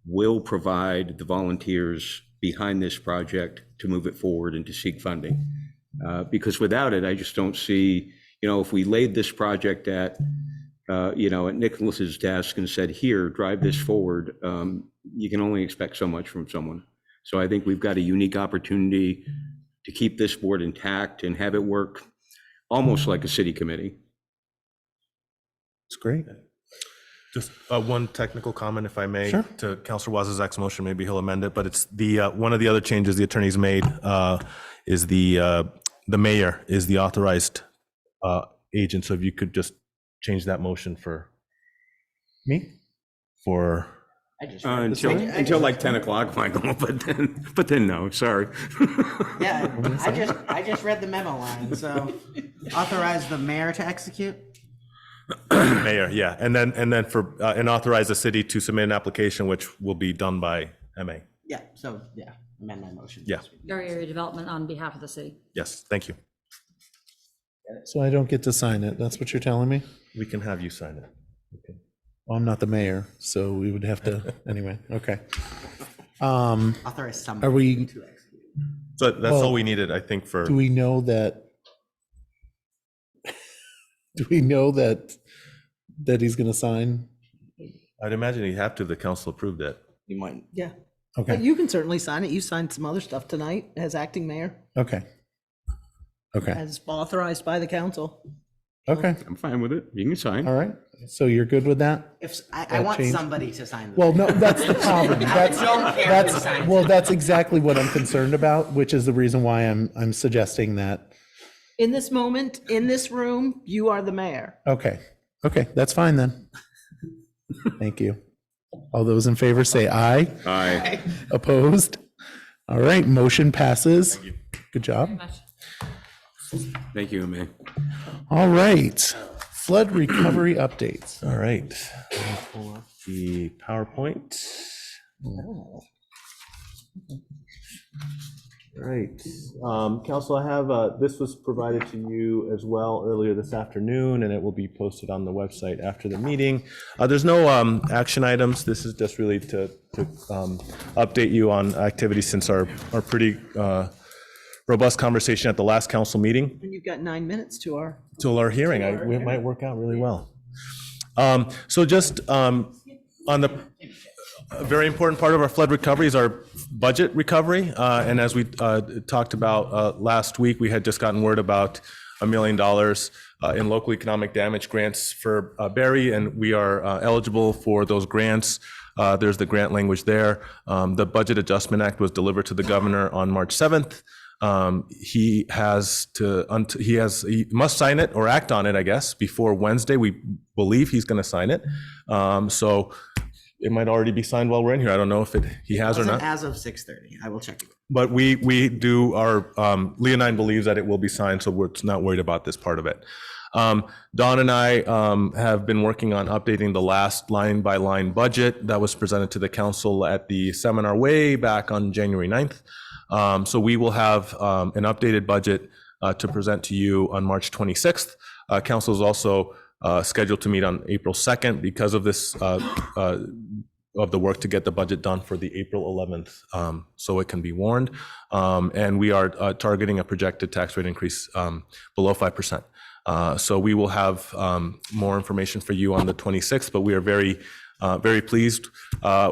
we'll provide the volunteers behind this project to move it forward and to seek funding. Because without it, I just don't see, if we laid this project at Nicholas's desk and said, here, drive this forward, you can only expect so much from someone. So I think we've got a unique opportunity to keep this board intact and have it work almost like a city committee. It's great. Just one technical comment, if I may, Sure. to Councilor Wazazak's motion. Maybe he'll amend it, but it's one of the other changes the attorney's made is the mayor is the authorized agent. So if you could just change that motion for Me? for Until like 10 o'clock, Michael, but then no, sorry. Yeah, I just read the memo line, so authorize the mayor to execute? mayor, yeah, and then and authorize the city to submit an application, which will be done by MA. Yeah, amend my motion. Yeah. Area development on behalf of the city. Yes, thank you. So I don't get to sign it. That's what you're telling me? We can have you sign it. Okay. Well, I'm not the mayor, so we would have to, anyway, okay. Authorize somebody Are we, to execute. So that's Well, all we needed, I think, for. do we know that he's gonna sign? I'd imagine he'd have to. The council approved it. You might. Yeah. Okay. But you can certainly sign it. You signed some other stuff tonight as acting mayor, Okay. Okay, as authorized by the council. okay, I'm fine with it. You can sign. all right. So you're good with that? If, I That want changed? somebody to sign the. Well, no, that's the problem. That's, don't care who signs that's, it. well, that's exactly what I'm concerned about, which is the reason why I'm suggesting that. In this moment, in this room, you are the mayor. Okay, okay, that's fine then. Thank you. All those in favor say aye. Aye. Opposed? All right, motion passes. Good job. Thank you, man. All right, flood recovery updates. All right. Pull up the PowerPoint. All right. Council, I have, this was provided to you as well earlier this afternoon, and it will be posted on the website after the meeting. There's no action items. This is just really to update you on activities since our pretty robust conversation at the last council meeting. And you've got 9 minutes to our. Till our hearing, it might work out really well. So just on the a very important part of our flood recovery is our budget recovery. And as we talked about last week, we had just gotten word about $1 million in local economic damage grants for Barre, and we are eligible for those grants. There's the grant language there. The Budget Adjustment Act was delivered to the governor on March 7th. He must sign it or act on it, I guess, before Wednesday. We believe he's going to sign it. So it might already be signed while we're in here. I don't know if he has or not. As of 6:30, I will check it. But we do Leonine believes that it will be signed, so we're not worried about this part of it. Dawn and I have been working on updating the last line-by-line budget that was presented to the council at the seminar way back on January 9th. So we will have an updated budget to present to you on March 26th. Council is also scheduled to meet on April 2nd because of this, of the work to get the budget done for the April 11th, so it can be warned. And we are targeting a projected tax rate increase below 5%. So we will have more information for you on the 26th, but we are very pleased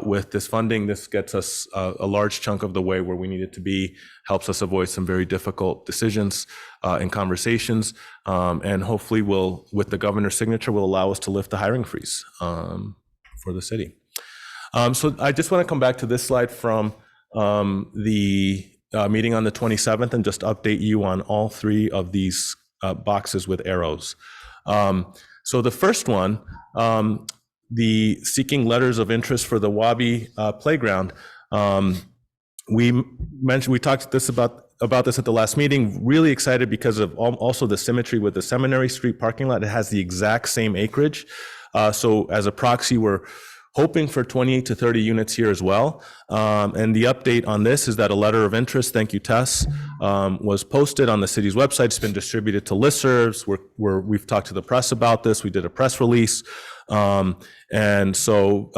with this funding. This gets us a large chunk of the way where we need it to be, helps us avoid some very difficult decisions and conversations, and hopefully will, with the governor's signature, will allow us to lift the hiring freeze for the city. So I just want to come back to this slide from the meeting on the 27th and just update you on all three of these boxes with arrows. So the first one, the seeking letters of interest for the Wabi playground. We talked about this at the last meeting. Really excited because of also the symmetry with the Seminary Street parking lot. It has the exact same acreage. So as a proxy, we're hoping for 28 to 30 units here as well. And the update on this is that a letter of interest, thank you, Tess, was posted on the city's website. It's been distributed to listservs. We've talked to the press about this. We did a press release. And so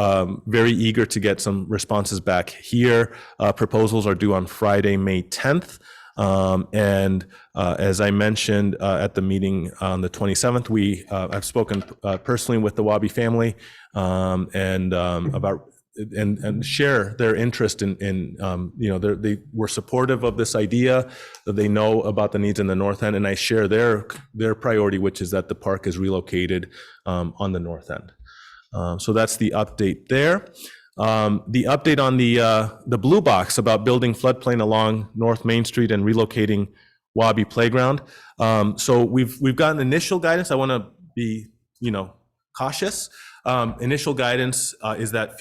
very eager to get some responses back here. Proposals are due on Friday, May 10th. And as I mentioned at the meeting on the 27th, I've spoken personally with the Wabi family and about and share their interest in they were supportive of this idea. They know about the needs in the north end, and I share their priority, which is that the park is relocated on the north end. So that's the update there. The update on the blue box about building floodplain along North Main Street and relocating Wabi Playground. So we've gotten initial guidance. I want to be cautious. Initial guidance is that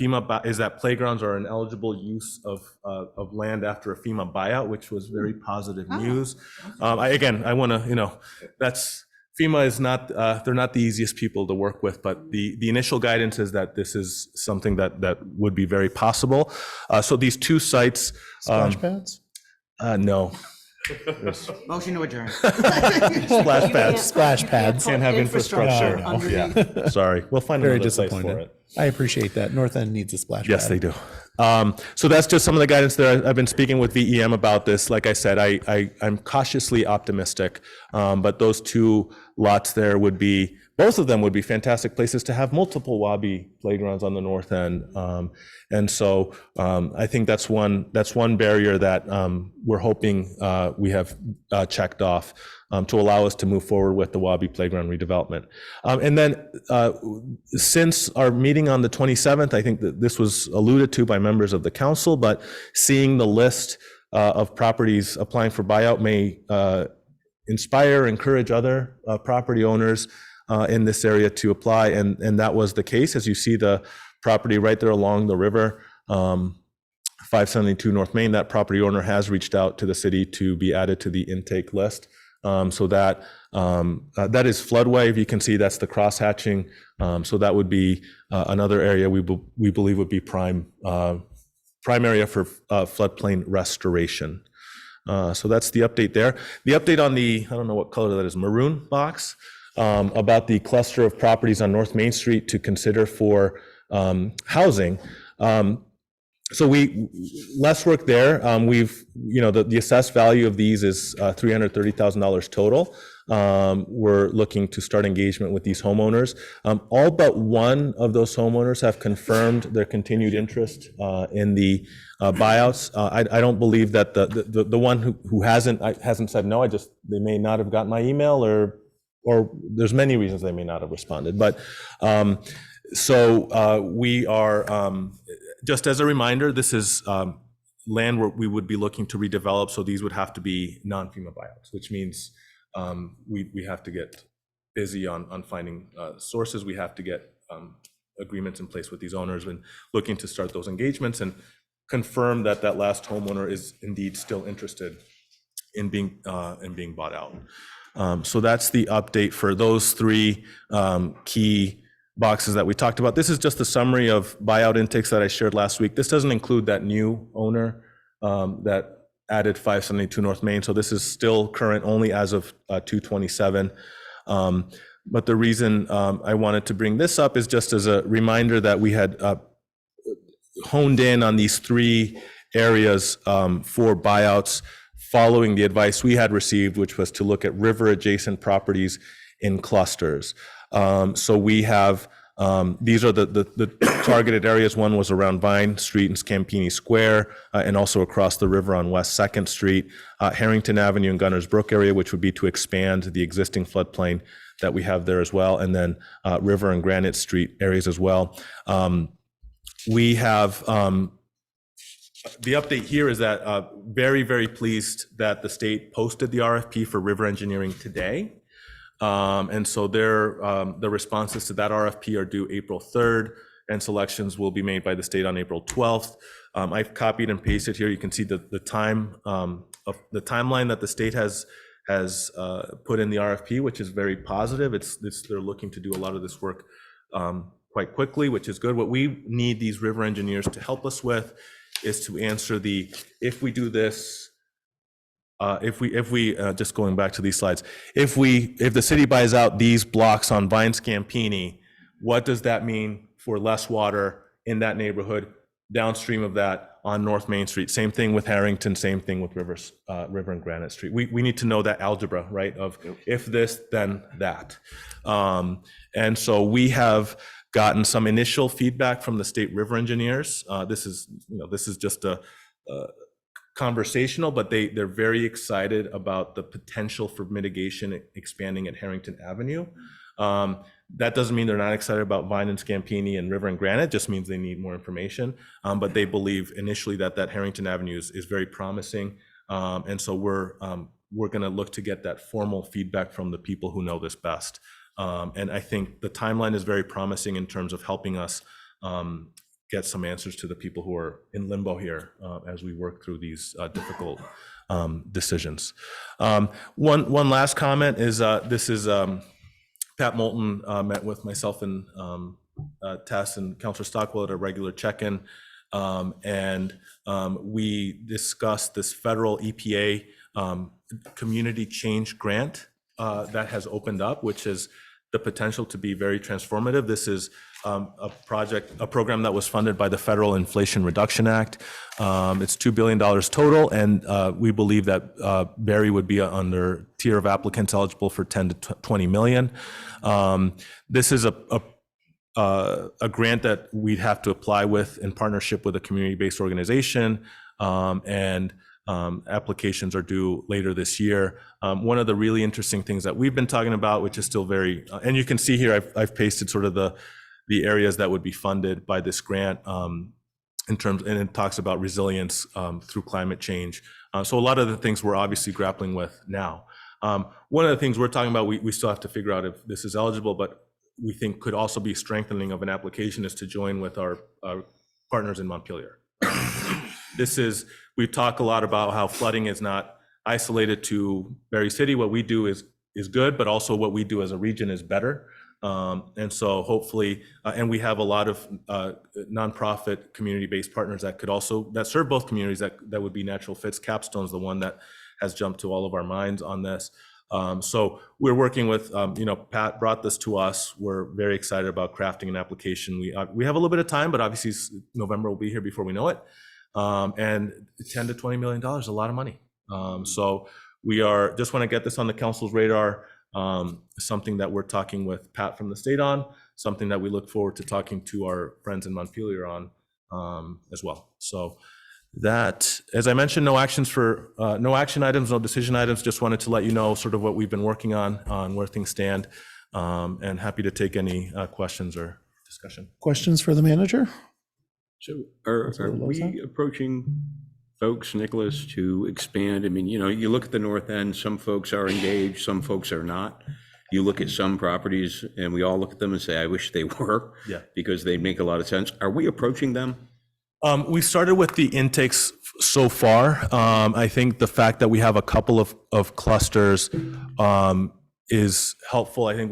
playgrounds are an eligible use of land after a FEMA buyout, which was very positive news. I want to that's. FEMA is not, they're not the easiest people to work with, but the initial guidance is that this is something that would be very possible. So these two sites. Splash pads? No. Motion to adjourn. Splash pads. Splash pads. Can't have infrastructure. Yeah, sorry. We'll find Very another place for disappointed. it. I appreciate that. North End needs a splash pad. Yes, they do. So that's just some of the guidance there. I've been speaking with VEM about this. Like I said, I'm cautiously optimistic, but those two lots there both of them would be fantastic places to have multiple Wabi playgrounds on the north end. And so I think that's one barrier that we're hoping we have checked off to allow us to move forward with the Wabi playground redevelopment. And then since our meeting on the 27th, I think that this was alluded to by members of the council, but seeing the list of properties applying for buyout may encourage other property owners in this area to apply, and that was the case. As you see the property right there along the river, 572 North Main, that property owner has reached out to the city to be added to the intake list. So that is floodway. If you can see, that's the cross hatching. So that would be another area we believe would be prime area for floodplain restoration. So that's the update there. The update on I don't know what color that is, maroon box, about the cluster of properties on North Main Street to consider for housing. So less work there. The assessed value of these is $330,000 total. We're looking to start engagement with these homeowners. All but one of those homeowners have confirmed their continued interest in the buyouts. I don't believe that the one who hasn't said no. They may not have gotten my email, or there's many reasons they may not have responded. But so we are. Just as a reminder, this is land where we would be looking to redevelop, so these would have to be non-FEMA buyouts, which means we have to get busy on finding sources. We have to get agreements in place with these owners and looking to start those engagements and confirm that last homeowner is indeed still interested in being bought out. So that's the update for those three key boxes that we talked about. This is just a summary of buyout intakes that I shared last week. This doesn't include that new owner that added 572 North Main. So this is still current only as of 2/27. But the reason I wanted to bring this up is just as a reminder that we had honed in on these three areas for buyouts following the advice we had received, which was to look at river adjacent properties in clusters. So we have, these are the targeted areas. One was around Vine Street and Scampini Square, and also across the river on West 2nd Street, Harrington Avenue and Gunners Brook area, which would be to expand the existing floodplain that we have there as well, and then River and Granite Street areas as well. We have, the update here is that very, very pleased that the state posted the RFP for river engineering today. And so the responses to that RFP are due April 3rd, and selections will be made by the state on April 12th. I've copied and pasted here. You can see the timeline that the state has put in the RFP, which is very positive. They're looking to do a lot of this work quite quickly, which is good. What we need these river engineers to help us with is to answer if we do this, just going back to these slides, if the city buys out these blocks on Vine Scampini, what does that mean for less water in that neighborhood downstream of that on North Main Street? Same thing with Harrington, same thing with River and Granite Street. We need to know that algebra, right? Of if this, then that. And so we have gotten some initial feedback from the state river engineers. This is just a conversational, but they're very excited about the potential for mitigation expanding at Harrington Avenue. That doesn't mean they're not excited about Vine and Scampini and River and Granite, just means they need more information. But they believe initially that Harrington Avenue is very promising. And so we're going to look to get that formal feedback from the people who know this best. And I think the timeline is very promising in terms of helping us get some answers to the people who are in limbo here as we work through these difficult decisions. One last comment is this is Pat Moulton met with myself and Tess and Councilor Stockwell at a regular check-in, and we discussed this federal EPA community change grant that has opened up, which is the potential to be very transformative. This is a program that was funded by the Federal Inflation Reduction Act. It's $2 billion total, and we believe that Barre would be under tier of applicants eligible for 10 to 20 million. This is a grant that we'd have to apply with in partnership with a community-based organization, and applications are due later this year. One of the really interesting things that we've been talking about, which is still very, and you can see here, I've pasted sort of the areas that would be funded by this grant in terms, and it talks about resilience through climate change. So a lot of the things we're obviously grappling with now. One of the things we're talking about, we still have to figure out if this is eligible, but we think could also be strengthening of an application is to join with our partners in Montpelier. We talk a lot about how flooding is not isolated to Barre City. What we do is good, but also what we do as a region is better. And so hopefully, and we have a lot of nonprofit community-based partners that serve both communities that would be natural fits. Capstone's the one that has jumped to all of our minds on this. So we're working with, Pat brought this to us. We're very excited about crafting an application. We have a little bit of time, but obviously November will be here before we know it. And 10 to 20 million dollars is a lot of money. So we just want to get this on the council's radar. Something that we're talking with Pat from the state on, something that we look forward to talking to our friends in Montpelier on as well. So that, as I mentioned, no action items, no decision items. Just wanted to let you know sort of what we've been working on where things stand, and happy to take any questions or discussion. Questions for the manager? So are we approaching folks, Nicholas, to expand? I mean, you look at the north end, some folks are engaged, some folks are not. You look at some properties and we all look at them and say, I wish they were, because they make a lot of sense. Are we approaching them? We started with the intakes so far. I think the fact that we have a couple of clusters is helpful. I think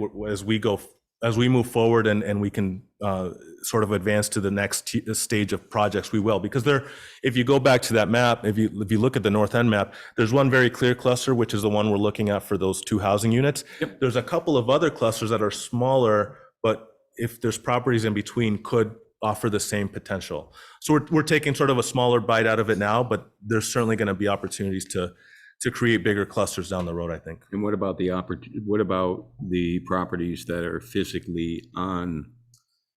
as we move forward and we can sort of advance to the next stage of projects, we will, because if you go back to that map, if you look at the north end map, there's one very clear cluster, which is the one we're looking at for those 2 housing units. Yep. There's a couple of other clusters that are smaller, but if there's properties in between, could offer the same potential. So we're taking sort of a smaller bite out of it now, but there's certainly going to be opportunities to create bigger clusters down the road, I think. And what about the properties that are physically on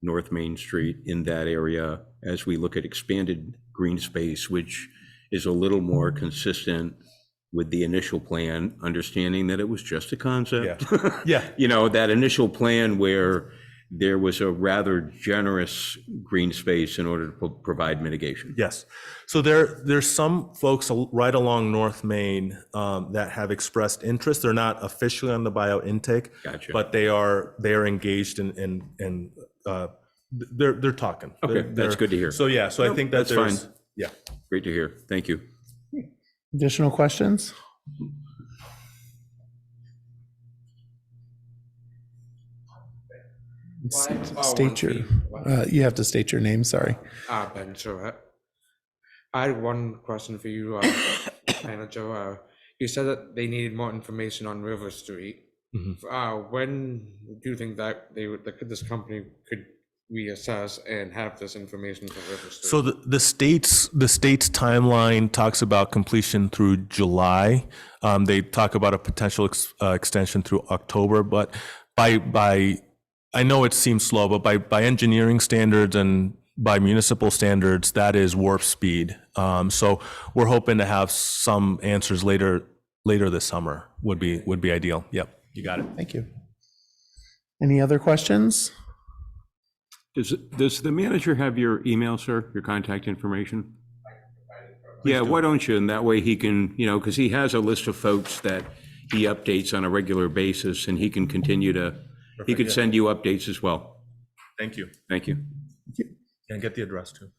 North Main Street in that area, as we look at expanded green space, which is a little more consistent with the initial plan, understanding that it was just a concept? Yeah. That initial plan where there was a rather generous green space in order to provide mitigation. Yes. So there's some folks right along North Main that have expressed interest. They're not officially on the buyout intake, Gotcha. But they are engaged and they're talking. Okay, that's good to hear. So yeah, I think that's fine. Yeah. Great to hear. Thank you. Additional questions? State your, you have to state your name, sorry. Ben Surratt. I had one question for you, manager. You said that they needed more information on River Street. When do you think that this company could reassess and have this information for River Street? So the state's timeline talks about completion through July. They talk about a potential extension through October, but by I know it seems slow, but by engineering standards and by municipal standards, that is warp speed. So we're hoping to have some answers later this summer would be ideal. Yep, you got it. Thank you. Any other questions? Does the manager have your email, sir, your contact information? Yeah, why don't you? And that way he can, because he has a list of folks that he updates on a regular basis, and he can continue to, he could send you updates as well. Thank you. Thank you. And get the address too.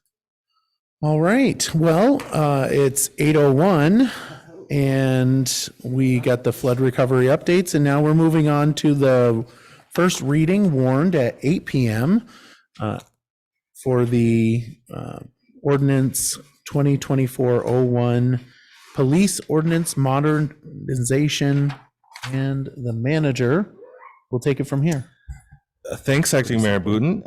All right, well, it's 8:01 and we got the flood recovery updates, and now we're moving on to the first reading warned at 8 p.m. For the ordinance 2024-01 police ordinance modernization, and the manager will take it from here. Thanks, Acting Mayor Budin.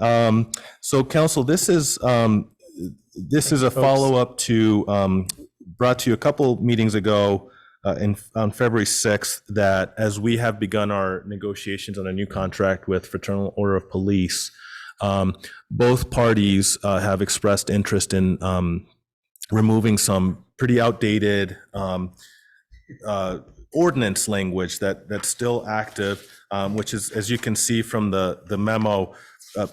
So Council, this is a follow-up to, brought to you a couple meetings ago on February 6th, that as we have begun our negotiations on a new contract with Fraternal Order of Police, both parties have expressed interest in removing some pretty outdated ordinance language that's still active, which is, as you can see from the memo,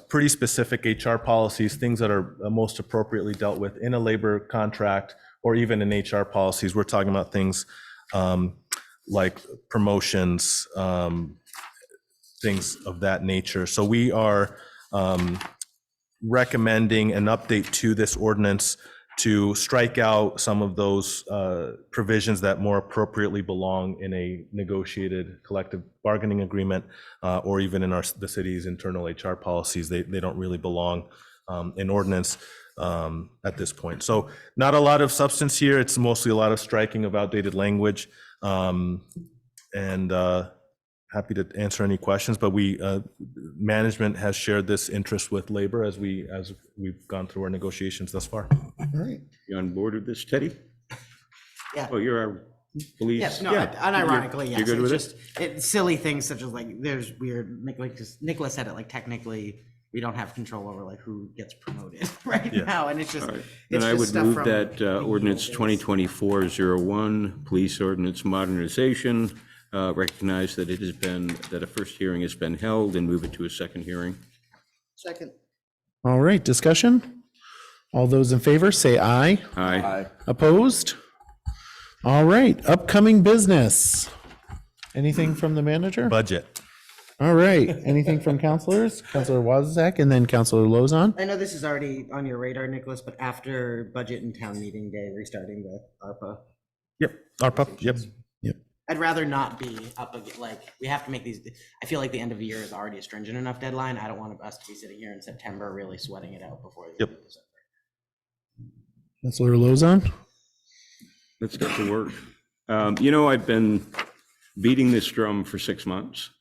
pretty specific HR policies, things that are most appropriately dealt with in a labor contract or even in HR policies. We're talking about things like promotions, things of that nature. So we are recommending an update to this ordinance to strike out some of those provisions that more appropriately belong in a negotiated collective bargaining agreement, or even in the city's internal HR policies. They don't really belong in ordinance at this point. So not a lot of substance here. It's mostly a lot of striking of outdated language. And happy to answer any questions, but management has shared this interest with labor as we've gone through our negotiations thus far. All right. You on board with this, Teddy? Yeah. Oh, you're our police. Yes, no, Yeah. unironically, yes. You're good It's with just it's silly things such as like there's weird, like Nicholas said it, like technically we don't have control over like who gets promoted right now, and it's just All right. it's Then I just would stuff move from that ordinance 2024-01, police ordinance modernization, recognize that that a first hearing has been held, and move it to a second hearing. Second. All right, discussion? All those in favor, say aye. Aye. Opposed? All right, upcoming business. Anything from the manager? Budget. All right, anything from counselors? Counselor Wozniak and then Counselor Lozon. I know this is already on your radar, Nicholas, but after budget and town meeting day, restarting the ARPA. Yep, ARPA, yep. I'd rather not be up against, like, we have to make these, I feel like the end of the year is already a stringent enough deadline. I don't want us to be sitting here in September really sweating it out before the end of December. Counselor Lozon? Let's get to work. I've been beating this drum for 6 months.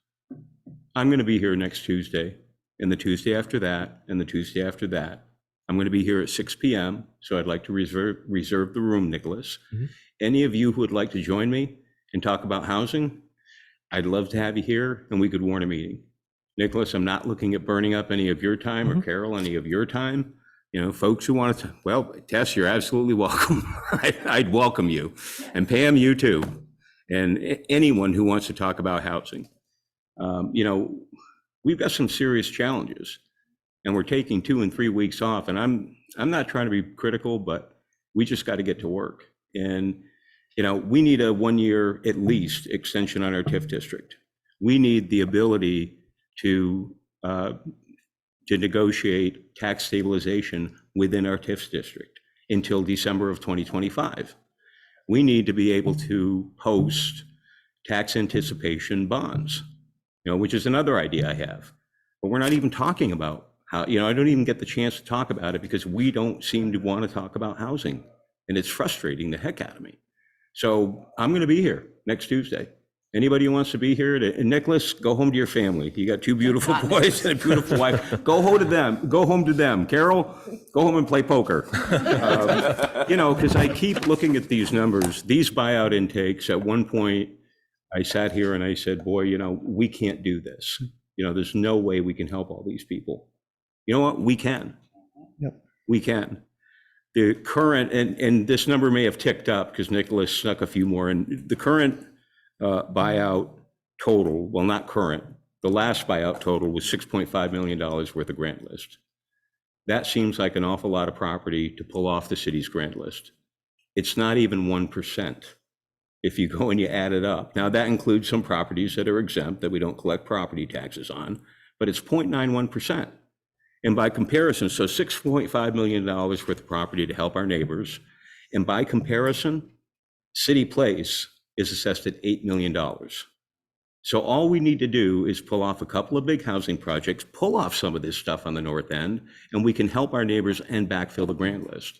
I'm going to be here next Tuesday, and the Tuesday after that, and the Tuesday after that. I'm going to be here at 6 p.m., so I'd like to reserve the room, Nicholas. Any of you who would like to join me and talk about housing, I'd love to have you here, and we could warn a meeting. Nicholas, I'm not looking at burning up any of your time, or Carol, any of your time. Folks who want to, well, Tess, you're absolutely welcome. I'd welcome you, and Pam, you too, and anyone who wants to talk about housing. We've got some serious challenges, and we're taking 2 and 3 weeks off, and I'm not trying to be critical, but we just got to get to work. And we need a 1 year at least extension on our TIF district. We need the ability to negotiate tax stabilization within our TIF district until December of 2025. We need to be able to post tax anticipation bonds, which is another idea I have. But we're not even talking about how, I don't even get the chance to talk about it because we don't seem to want to talk about housing. And it's frustrating the heck out of me. So I'm going to be here next Tuesday. Anybody who wants to be here, and Nicholas, go home to your family. You got two beautiful boys and a beautiful wife. Go home to them. Go home to them. Carol, go home and play poker. Because I keep looking at these numbers, these buyout intakes. At one point, I sat here and I said, boy, we can't do this. There's no way we can help all these people. You know what? We can. Yep. We can. The current, and this number may have ticked up because Nicholas snuck a few more, and the current buyout total, well, not current, the last buyout total was $6.5 million worth of grant list. That seems like an awful lot of property to pull off the city's grant list. It's not even 1% if you go and you add it up. Now, that includes some properties that are exempt that we don't collect property taxes on, but it's 0.91%. And by comparison, so $6.5 million worth of property to help our neighbors. And by comparison, City Place is assessed at $8 million. So all we need to do is pull off a couple of big housing projects, pull off some of this stuff on the north end, and we can help our neighbors and backfill the grant list.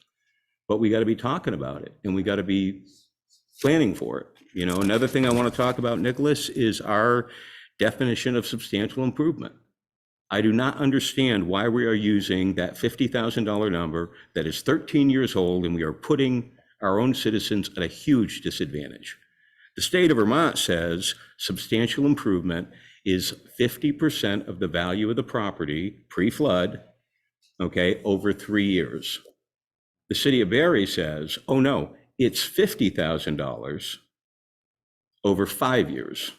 But we got to be talking about it, and we got to be planning for it. Another thing I want to talk about, Nicholas, is our definition of substantial improvement. I do not understand why we are using that $50,000 number that is 13 years old, and we are putting our own citizens at a huge disadvantage. The state of Vermont says substantial improvement is 50% of the value of the property pre-flood, over 3 years. The city of Barre says, oh no, it's $50,000 over 5 years.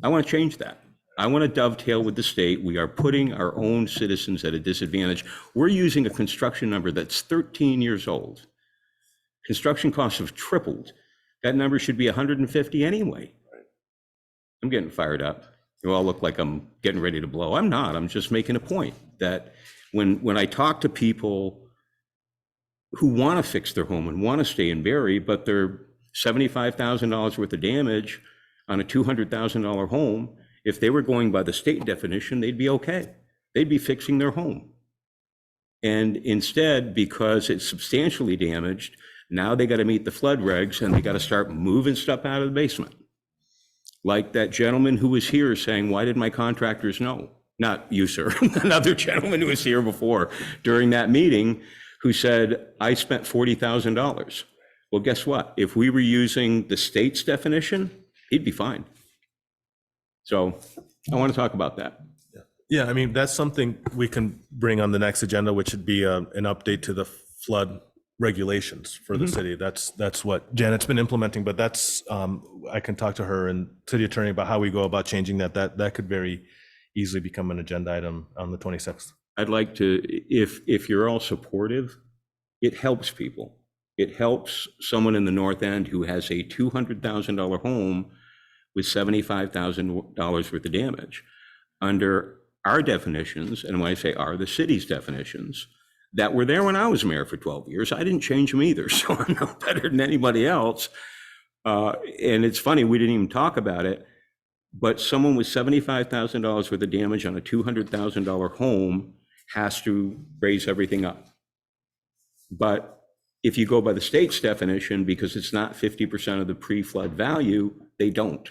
I want to change that. I want to dovetail with the state. We are putting our own citizens at a disadvantage. We're using a construction number that's 13 years old. Construction costs have tripled. That number should be 150 anyway. I'm getting fired up. You all look like I'm getting ready to blow. I'm not. I'm just making a point that when I talk to people who want to fix their home and want to stay in Barre, but they're $75,000 worth of damage on a $200,000 home, if they were going by the state definition, they'd be okay. They'd be fixing their home. And instead, because it's substantially damaged, now they got to meet the flood regs and they got to start moving stuff out of the basement. Like that gentleman who was here saying, why did my contractors know? Not you, sir, another gentleman who was here before during that meeting who said, I spent $40,000. Well, guess what? If we were using the state's definition, he'd be fine. So I want to talk about that. Yeah, I mean, that's something we can bring on the next agenda, which would be an update to the flood regulations for the city. That's what Janet's been implementing, but that's, I can talk to her and city attorney about how we go about changing that. That could very easily become an agenda item on the 26th. I'd like to, if you're all supportive, it helps people. It helps someone in the north end who has a $200,000 home with $75,000 worth of damage. Under our definitions, and when I say our, the city's definitions, that were there when I was mayor for 12 years. I didn't change them either, so I'm no better than anybody else. And it's funny, we didn't even talk about it, but someone with $75,000 worth of damage on a $200,000 home has to raise everything up. But if you go by the state's definition, because it's not 50% of the pre-flood value, they don't.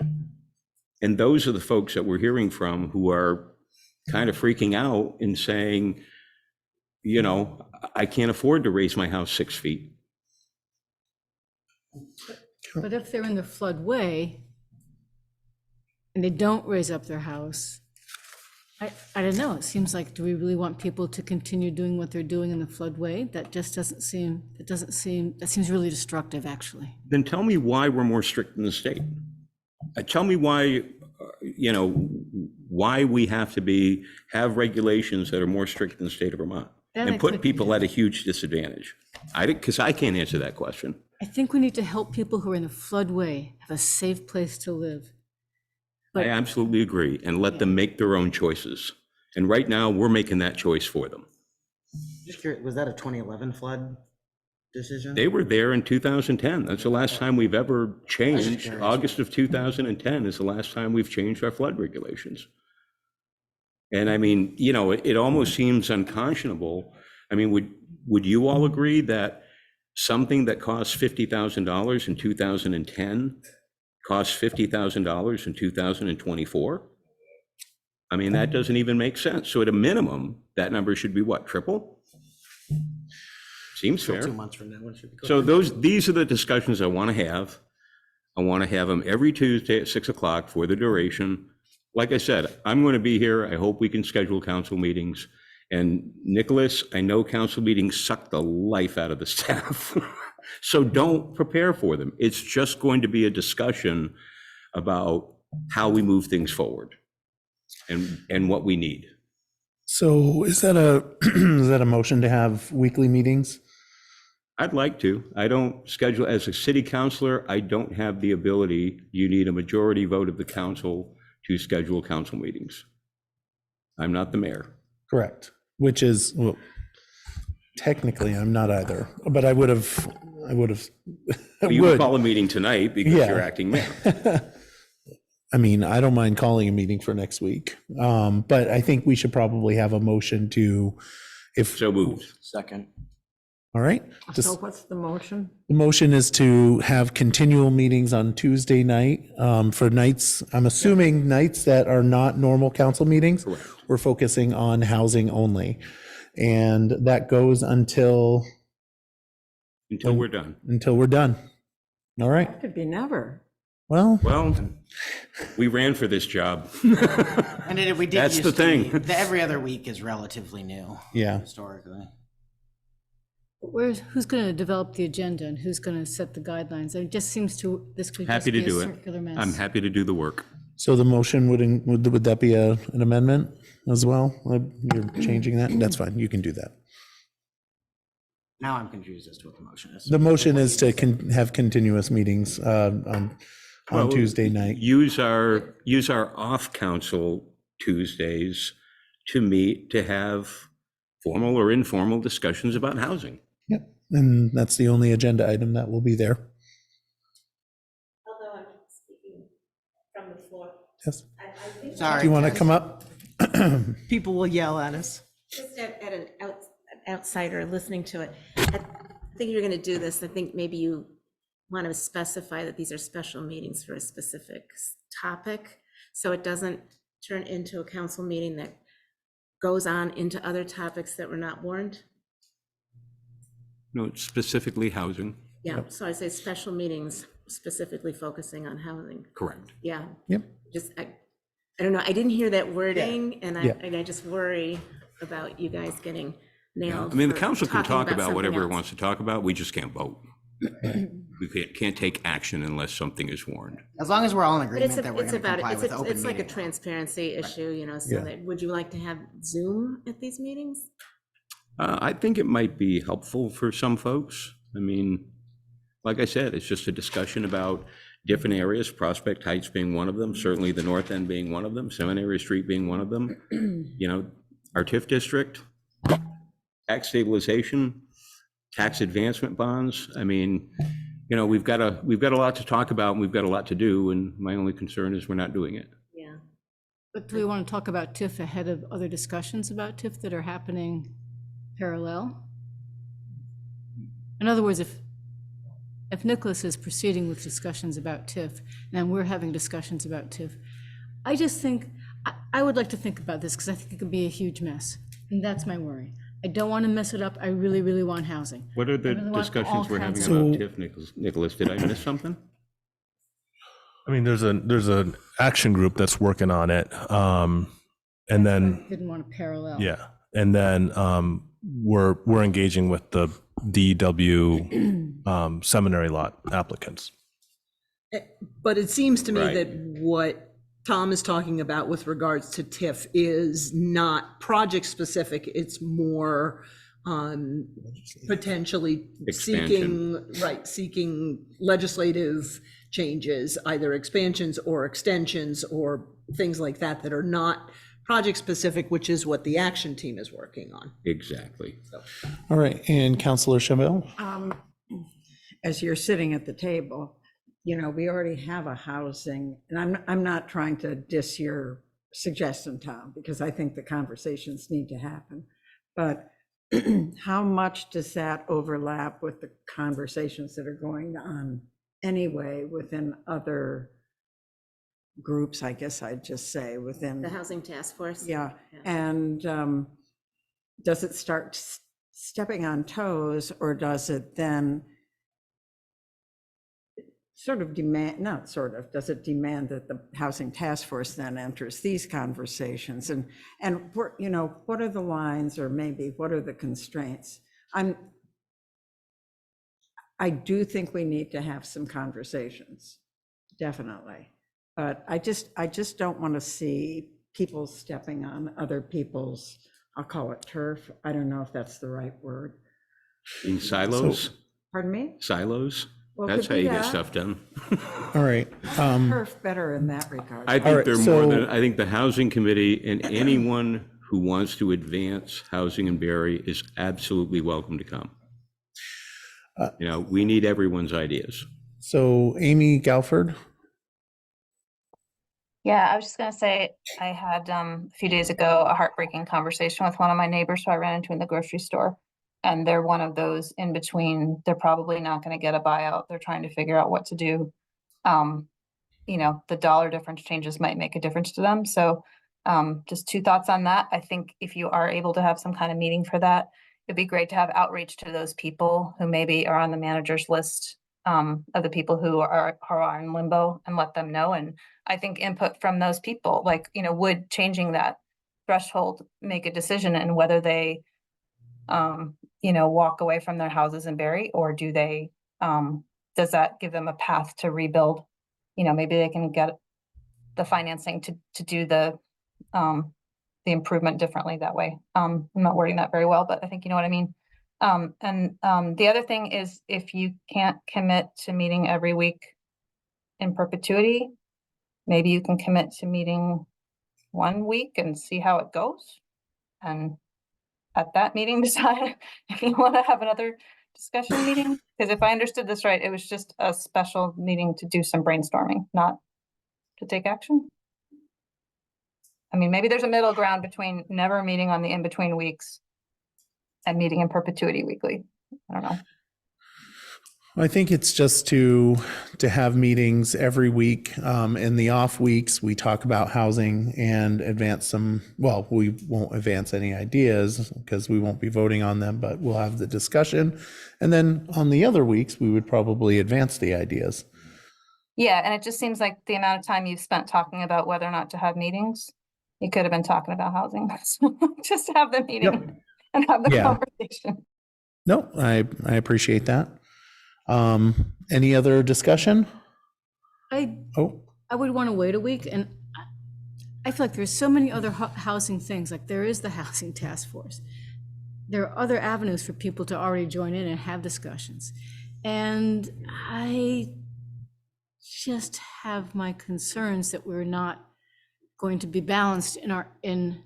And those are the folks that we're hearing from who are kind of freaking out and saying, I can't afford to raise my house 6 feet. But if they're in the floodway and they don't raise up their house, I don't know, it seems like, do we really want people to continue doing what they're doing in the floodway? That just that seems really destructive, actually. Then tell me why we're more strict than the state. Tell me why, why we have to have regulations that are more strict than the state of Vermont and put people at a huge disadvantage. Because I can't answer that question. I think we need to help people who are in the floodway have a safe place to live. I absolutely agree, and let them make their own choices. And right now, we're making that choice for them. Just curious, was that a 2011 flood decision? They were there in 2010. That's the last time we've ever changed. August of 2010 is the last time we've changed our flood regulations. And I mean, you know, it almost seems unconscionable. I mean, would you all agree that something that costs $50,000 in 2010 costs $50,000 in 2024? I mean, that doesn't even make sense. So at a minimum, that number should be what, triple? Seems So fair. 2 months from now, it should be. So these are the discussions I want to have. I want to have them every Tuesday at 6 o'clock for the duration. Like I said, I'm going to be here. I hope we can schedule council meetings. And Nicholas, I know council meetings suck the life out of the staff. So don't prepare for them. It's just going to be a discussion about how we move things forward and what we need. So is that a motion to have weekly meetings? I'd like to. I don't schedule, as a city councilor, I don't have the ability. You need a majority vote of the council to schedule council meetings. I'm not the mayor. Correct. Which is, well, technically, I'm not either, but I would have. You would call a meeting tonight because Yeah. you're acting mayor. I mean, I don't mind calling a meeting for next week, but I think we should probably have a motion to, if. So moved. Second. All right. So what's the motion? The motion is to have continual meetings on Tuesday night for nights, I'm assuming nights that are not normal council meetings. Correct. We're focusing on housing only. And that goes until Until we're done. All right. Could be never. Well, we ran for this job. And we did. That's used the to thing. be- The every other week is relatively new. Yeah. Historically. Who's going to develop the agenda and who's going to set the guidelines? It just seems this could just Happy to be a do it. circular mess. I'm happy to do the work. So the motion would that be an amendment as well? You're changing that? That's fine. You can do that. Now I'm confused as to what the motion is. The motion is to have continuous meetings on Well, Tuesday night. Use our off-council Tuesdays to meet, to have formal or informal discussions about housing. Yep. And that's the only agenda item that will be there. Although I'm speaking from the floor. Yes. I think Sorry. Do you want to come up? People will yell at us. just at an outsider listening to it, I think you're going to do this. I think maybe you want to specify that these are special meetings for a specific topic, so it doesn't turn into a council meeting that goes on into other topics that were not warned. No, it's specifically housing. Yeah, so I say special meetings specifically focusing on housing. Correct. Yeah. Yep. Just, I don't know, I didn't hear that wording, and Yeah. I just worry about you guys getting nailed. I mean, the for council can talking talk about something whatever it else. wants to talk about. We just can't vote. We can't take action unless something is warned. As long as we're all in But it's agreement that we're it's going to about, comply with open it's like a meeting law. transparency issue, you know, so Yeah. that, would you like to have Zoom at these meetings? I think it might be helpful for some folks. I mean, like I said, it's just a discussion about different areas, Prospect Heights being one of them, certainly the North End being one of them, Seminary Street being one of them. You know, our TIF district, tax stabilization, tax advancement bonds. I mean, you know, we've got a lot to talk about and we've got a lot to do. And my only concern is we're not doing it. Yeah. But do we want to talk about TIF ahead of other discussions about TIF that are happening parallel? In other words, if Nicholas is proceeding with discussions about TIF, and we're having discussions about TIF, I just think, I would like to think about this because I think it could be a huge mess. And that's my worry. I don't want to mess it up. I really, really want housing. What are the I really want all discussions we're having kinds about of- TIF, Nicholas? Did I miss something? I mean, there's an action group that's working on it. And then, Didn't want to parallel. yeah, and then we're engaging with the DW seminary lot applicants. But it seems to me Right. that what Tom is talking about with regards to TIF is not project-specific, it's more potentially seeking legislative changes, either expansions or extensions or things like that, that are not project-specific, which is what the action team is working on. Exactly. All right, and Counselor Chabot? As you're sitting at the table, you know, we already have a housing, and I'm not trying to diss your suggestion, Tom, because I think the conversations need to happen. But how much does that overlap with the conversations that are going on anyway within other groups, I guess I'd just say, within. The housing task force? Yeah, and does it start stepping on toes, or does it then sort of demand, not sort of, does it demand that the housing task force then enters these conversations? And you know, what are the lines, or maybe what are the constraints? I do think we need to have some conversations, definitely. But I just don't want to see people stepping on other people's, I'll call it turf. I don't know if that's the right word. In silos? Pardon me? Silos? Well, That's could how be you get that. stuff done. All right. Turf better in that regard. I think they're more than, I think the housing committee and anyone who wants to advance housing in Barre is absolutely welcome to come. You know, we need everyone's ideas. So Amy Galford. Yeah, I was just gonna say, I had a few days ago a heartbreaking conversation with one of my neighbors who I ran into in the grocery store. And they're one of those in between, they're probably not gonna get a buyout. They're trying to figure out what to do. You know, the dollar difference changes might make a difference to them. So just two thoughts on that. I think if you are able to have some kind of meeting for that, it'd be great to have outreach to those people who maybe are on the manager's list of the people who are in limbo, and let them know. And I think input from those people, like, you know, would changing that threshold make a decision in whether they, you know, walk away from their houses in Barre, or do they, does that give them a path to rebuild? You know, maybe they can get the financing to do the improvement differently that way. I'm not wording that very well, but I think you know what I mean. The other thing is, if you can't commit to meeting every week in perpetuity, maybe you can commit to meeting 1 week and see how it goes. And at that meeting, decide if you want to have another discussion meeting. Because if I understood this right, it was just a special meeting to do some brainstorming, not to take action. I mean, maybe there's a middle ground between never meeting on the in-between weeks and meeting in perpetuity weekly. I don't know. I think it's just to have meetings every week. In the off weeks, we talk about housing and advance some, well, we won't advance any ideas because we won't be voting on them, but we'll have the discussion. And then on the other weeks, we would probably advance the ideas. Yeah, and it just seems like the amount of time you've spent talking about whether or not to have meetings, you could have been talking about housing. Just have the meeting and have the conversation. No, I appreciate that. Any other discussion? I would want to wait a week, and I feel like there's so many other housing things, like there is the housing task force. There are other avenues for people to already join in and have discussions. And I just have my concerns that we're not going to be balanced in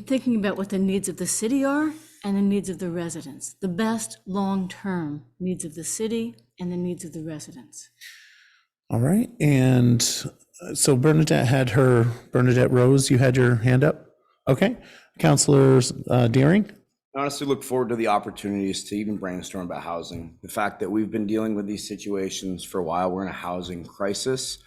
thinking about what the needs of the city are and the needs of the residents, the best long-term needs of the city and the needs of the residents. All right. And so Bernadette Rose, you had your hand up? Okay. Councilor Deering? I honestly look forward to the opportunities to even brainstorm about housing. The fact that we've been dealing with these situations for a while, we're in a housing crisis.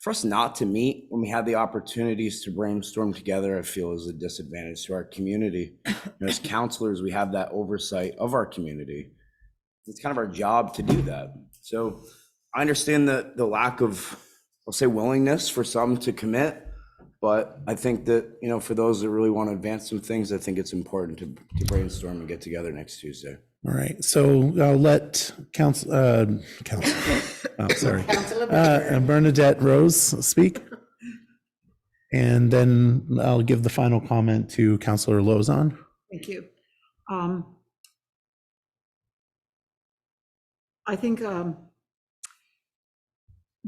For us not to meet when we have the opportunities to brainstorm together, I feel is a disadvantage to our community. As counselors, we have that oversight of our community. It's kind of our job to do that. So I understand the lack of, I'll say, willingness for some to commit, but I think that, you know, for those that really want to advance some things, I think it's important to brainstorm and get together next Tuesday. All right, so I'll let Bernadette Rose speak. And then I'll give the final comment to Councilor Lozon. Thank you. I think the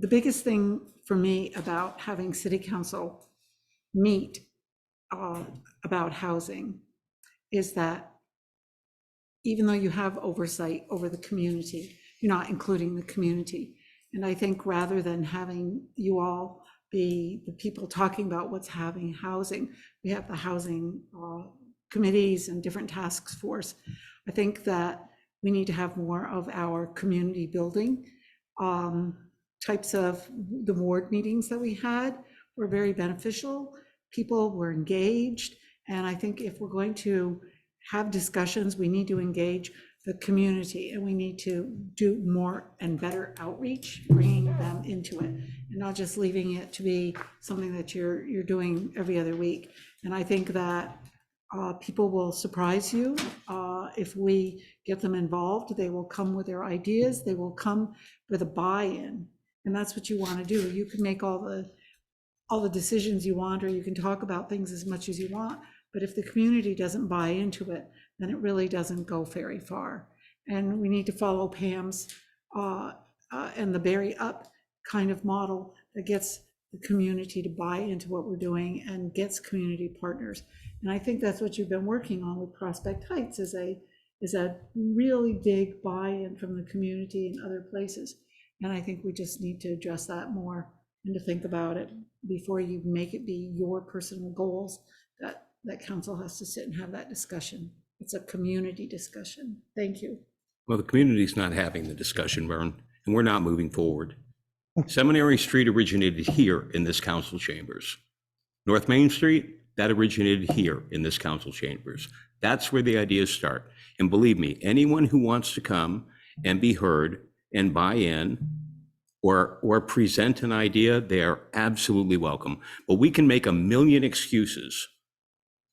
biggest thing for me about having City Council meet about housing is that even though you have oversight over the community, you're not including the community. And I think rather than having you all be the people talking about what's having housing. We have the housing committees and different task force. I think that we need to have more of our community building types of the ward meetings that we had were very beneficial. People were engaged. And I think if we're going to have discussions, we need to engage the community and we need to do more and better outreach, bringing them into it and not just leaving it to be something that you're doing every other week. And I think that people will surprise you if we get them involved. They will come with their ideas. They will come with a buy-in. And that's what you want to do. You can make all the decisions you want, or you can talk about things as much as you want. But if the community doesn't buy into it, then it really doesn't go very far. And we need to follow Pam's and the Barre Up kind of model that gets the community to buy into what we're doing and gets community partners. And I think that's what you've been working on with Prospect Heights is a really big buy-in from the community and other places. And I think we just need to address that more and to think about it before you make it be your personal goals, that council has to sit and have that discussion. It's a community discussion. Thank you. Well, the community's not having the discussion, Vern, and we're not moving forward. Seminary Street originated here in this council chambers. North Main Street, that originated here in this council chambers. That's where the ideas start. And believe me, anyone who wants to come and be heard and buy in or present an idea, they are absolutely welcome. But we can make a million excuses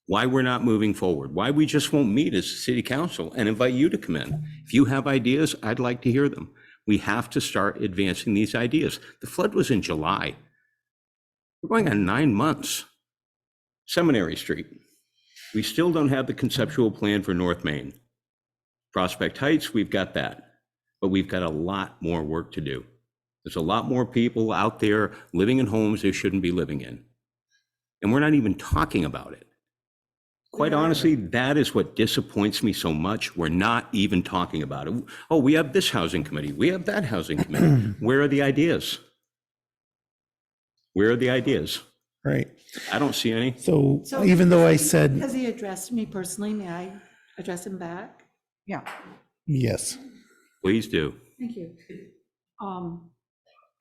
why we're not moving forward, why we just won't meet as a city council and invite you to come in. If you have ideas, I'd like to hear them. We have to start advancing these ideas. The flood was in July. We're going on 9 months. Seminary Street. We still don't have the conceptual plan for North Main. Prospect Heights, we've got that, but we've got a lot more work to do. There's a lot more people out there living in homes they shouldn't be living in. And we're not even talking about it. Quite honestly, that is what disappoints me so much. We're not even talking about it. Oh, we have this housing committee. We have that housing committee. Where are the ideas? Where are the ideas? Right. I don't see any. So even though I said, Has he addressed me personally? May I address him back? Yeah. yes, Please do. Thank you.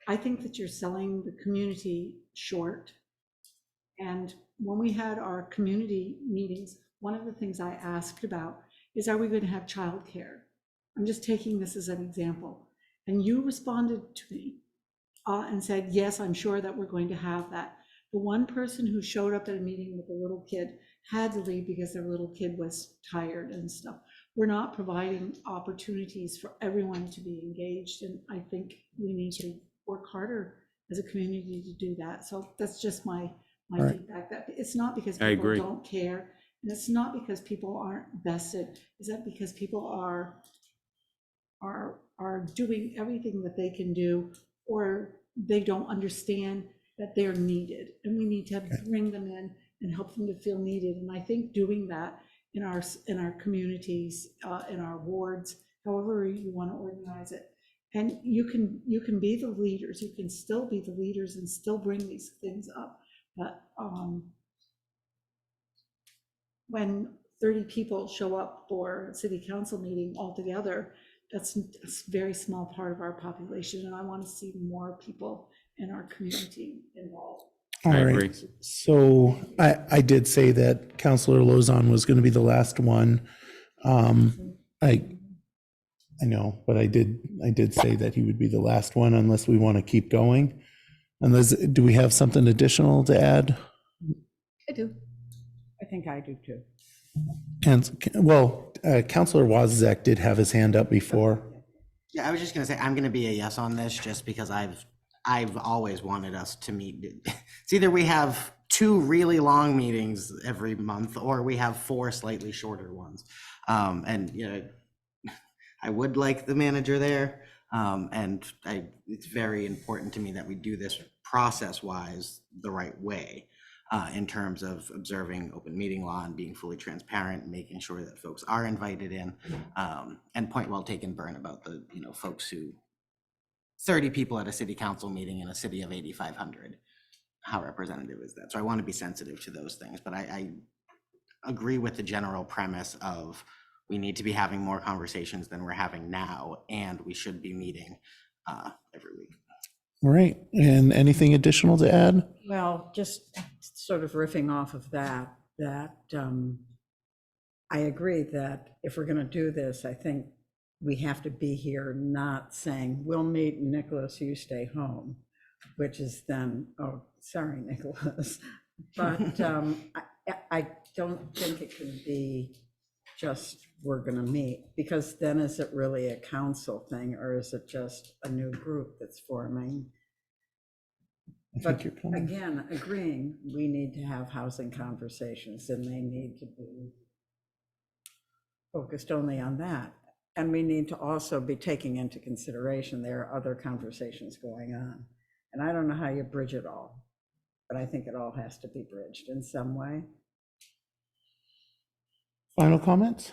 I think that you're selling the community short. And when we had our community meetings, one of the things I asked about is, are we going to have childcare? I'm just taking this as an example. And you responded to me and said, yes, I'm sure that we're going to have that. The one person who showed up at a meeting with a little kid had to leave because their little kid was tired and stuff. We're not providing opportunities for everyone to be engaged. And I think we need to work harder as a community to do that. So that's just my Right. feedback. That it's not because I people agree. don't care, and it's not because people aren't vested. Is that because people are doing everything that they can do, or they don't understand that they're needed, and we need to bring them in and help them to feel needed. And I think doing that in our communities, in our wards, however you want to organize it, and you can be the leaders. You can still be the leaders and still bring these things up. But when 30 people show up for a city council meeting altogether, that's a very small part of our population, and I want to see more people in our community involved. all I right. agree. So I did say that Councilor Lozon was going to be the last one. I know, but I did say that he would be the last one unless we want to keep going. Unless, do we have something additional to add? I do. I think I do too. And, well, Councilor Wozniak did have his hand up before. Yeah, I was just gonna say, I'm gonna be a yes on this just because I've always wanted us to meet. It's either we have 2 really long meetings every month or we have 4 slightly shorter ones. And, you know, I would like the manager there. And it's very important to me that we do this process-wise the right way in terms of observing open meeting law and being fully transparent, making sure that folks are invited in. And point well taken, Bern, about the folks who 30 people at a city council meeting in a city of 8,500. how representative is that? So I want to be sensitive to those things, but I agree with the general premise of we need to be having more conversations than we're having now, and we should be meeting every week. All right, and anything additional to add? Well, just sort of riffing off of that, I agree that if we're going to do this, I think we have to be here not saying, we'll meet, Nicholas, you stay home, which is then, oh, sorry, Nicholas. But I don't think it can be just, we're going to meet, because then is it really a council thing, or is it just a new group that's forming? But again, agreeing, we need to have housing conversations, and they need to be focused only on that. And we need to also be taking into consideration there are other conversations going on. And I don't know how you bridge it all, but I think it all has to be bridged in some way. Final comments?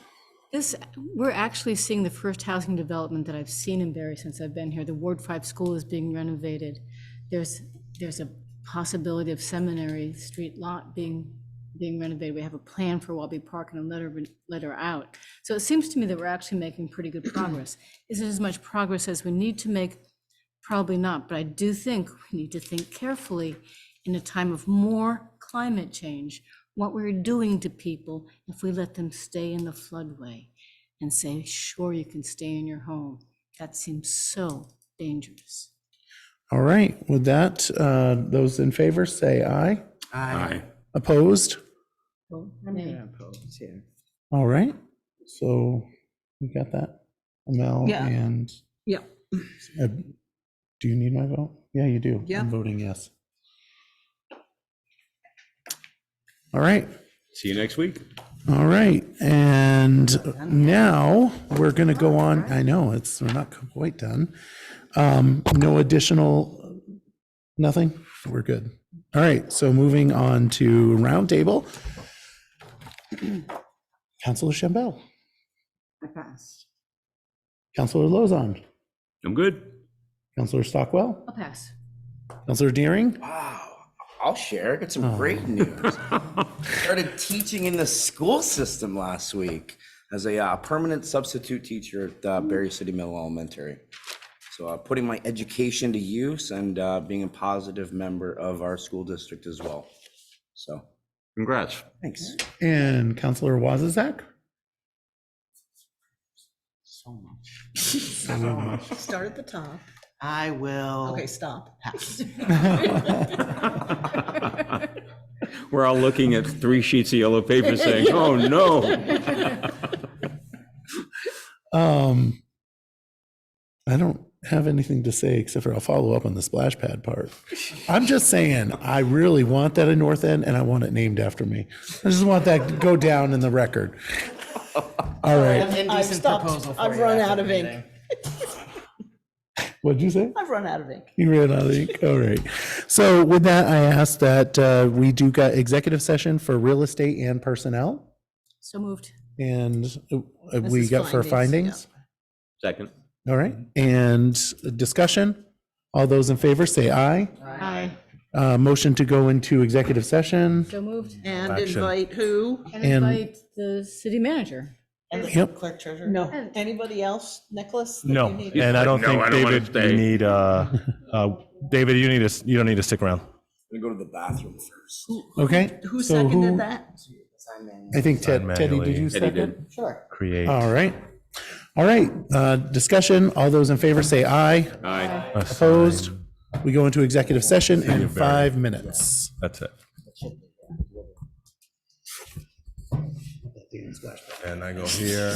We're actually seeing the first housing development that I've seen in Barre since I've been here. The Ward 5 school is being renovated. There's a possibility of Seminary Street lot being renovated. We have a plan for Wabi Park and a letter out. So it seems to me that we're actually making pretty good progress. Is it as much progress as we need to make? Probably not, but I do think we need to think carefully in a time of more climate change, what we're doing to people if we let them stay in the floodway and say, sure, you can stay in your home. That seems so dangerous. All right, with that, those in favor say aye. Aye. Opposed? I'm going to oppose here. All right, so we got that. Mel Yeah. and Yeah. do you need my vote? Yeah, you do. Yeah. I'm voting yes. All right. See you next week. All right, and now we're going to go on. I know we're not quite done. No additional, nothing? We're good. All right, so moving on to roundtable. Councilor Chambel, I passed. Councilor Lozon, I'm good. Councilor Stockwell, I'll pass. Councilor Deering. Wow, I'll share. I got some great news. Started teaching in the school system last week as a permanent substitute teacher at Barre City Middle Elementary. So putting my education to use and being a positive member of our school district as well. So Congrats. thanks. And Councilor Wazazak. So much. Start at the top. I will. Okay, stop. Pass. We're all looking at 3 sheets of yellow paper saying, oh, no. I don't have anything to say except for I'll follow up on the splash pad part. I'm just saying, I really want that in North End and I want it named after me. I just want that to go down in the record. All right. I've stopped. I've run out of ink. What'd you say? I've run out of ink. You ran out of ink? All right. So with that, I ask that we do got executive session for real estate and personnel. So moved. And This we is got for findings, findings. Second. All right. And discussion. All those in favor say aye. Aye. Motion to go into executive session. So moved. And Action. invite who? And And- invite the city manager. And the Yep. clerk treasurer? No. Anybody else? Nicholas? that No, you need? and I don't No, think, I don't wanna David, stay. you need, David, you don't need to stick around. I'm gonna go to the bathroom first. Okay. Who so seconded that? I think Sign Teddy, did manually. you Teddy second? did. Sure. Create. All right. All right. Discussion. All those in favor say aye. Aye. Opposed? We go into executive session City in of Barre. 5 minutes. That's it. And I go here.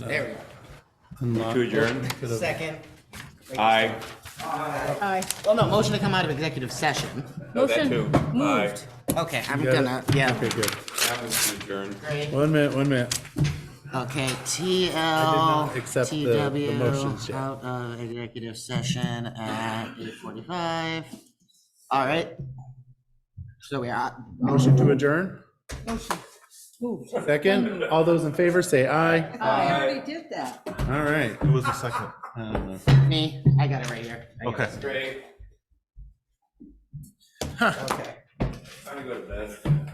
There Unlock- To adjourn? we go. Second. Aye. Aye. Well, no, motion to come out of executive session. No, that too. Aye. Okay, I'm You got it? gonna, yeah. Okay, good. That was to adjourn. Great. 1 minute, 1 minute. Okay, not TL, accept the motions TW, yet. out of executive session at 8:45. All right. So we are, Motion to adjourn? Motion. Move. Second, all those in favor say aye. I already did that. All right. Who was the second? I don't know. me, I got it right here. I got Okay. it. Great. Okay. Time to go to bed.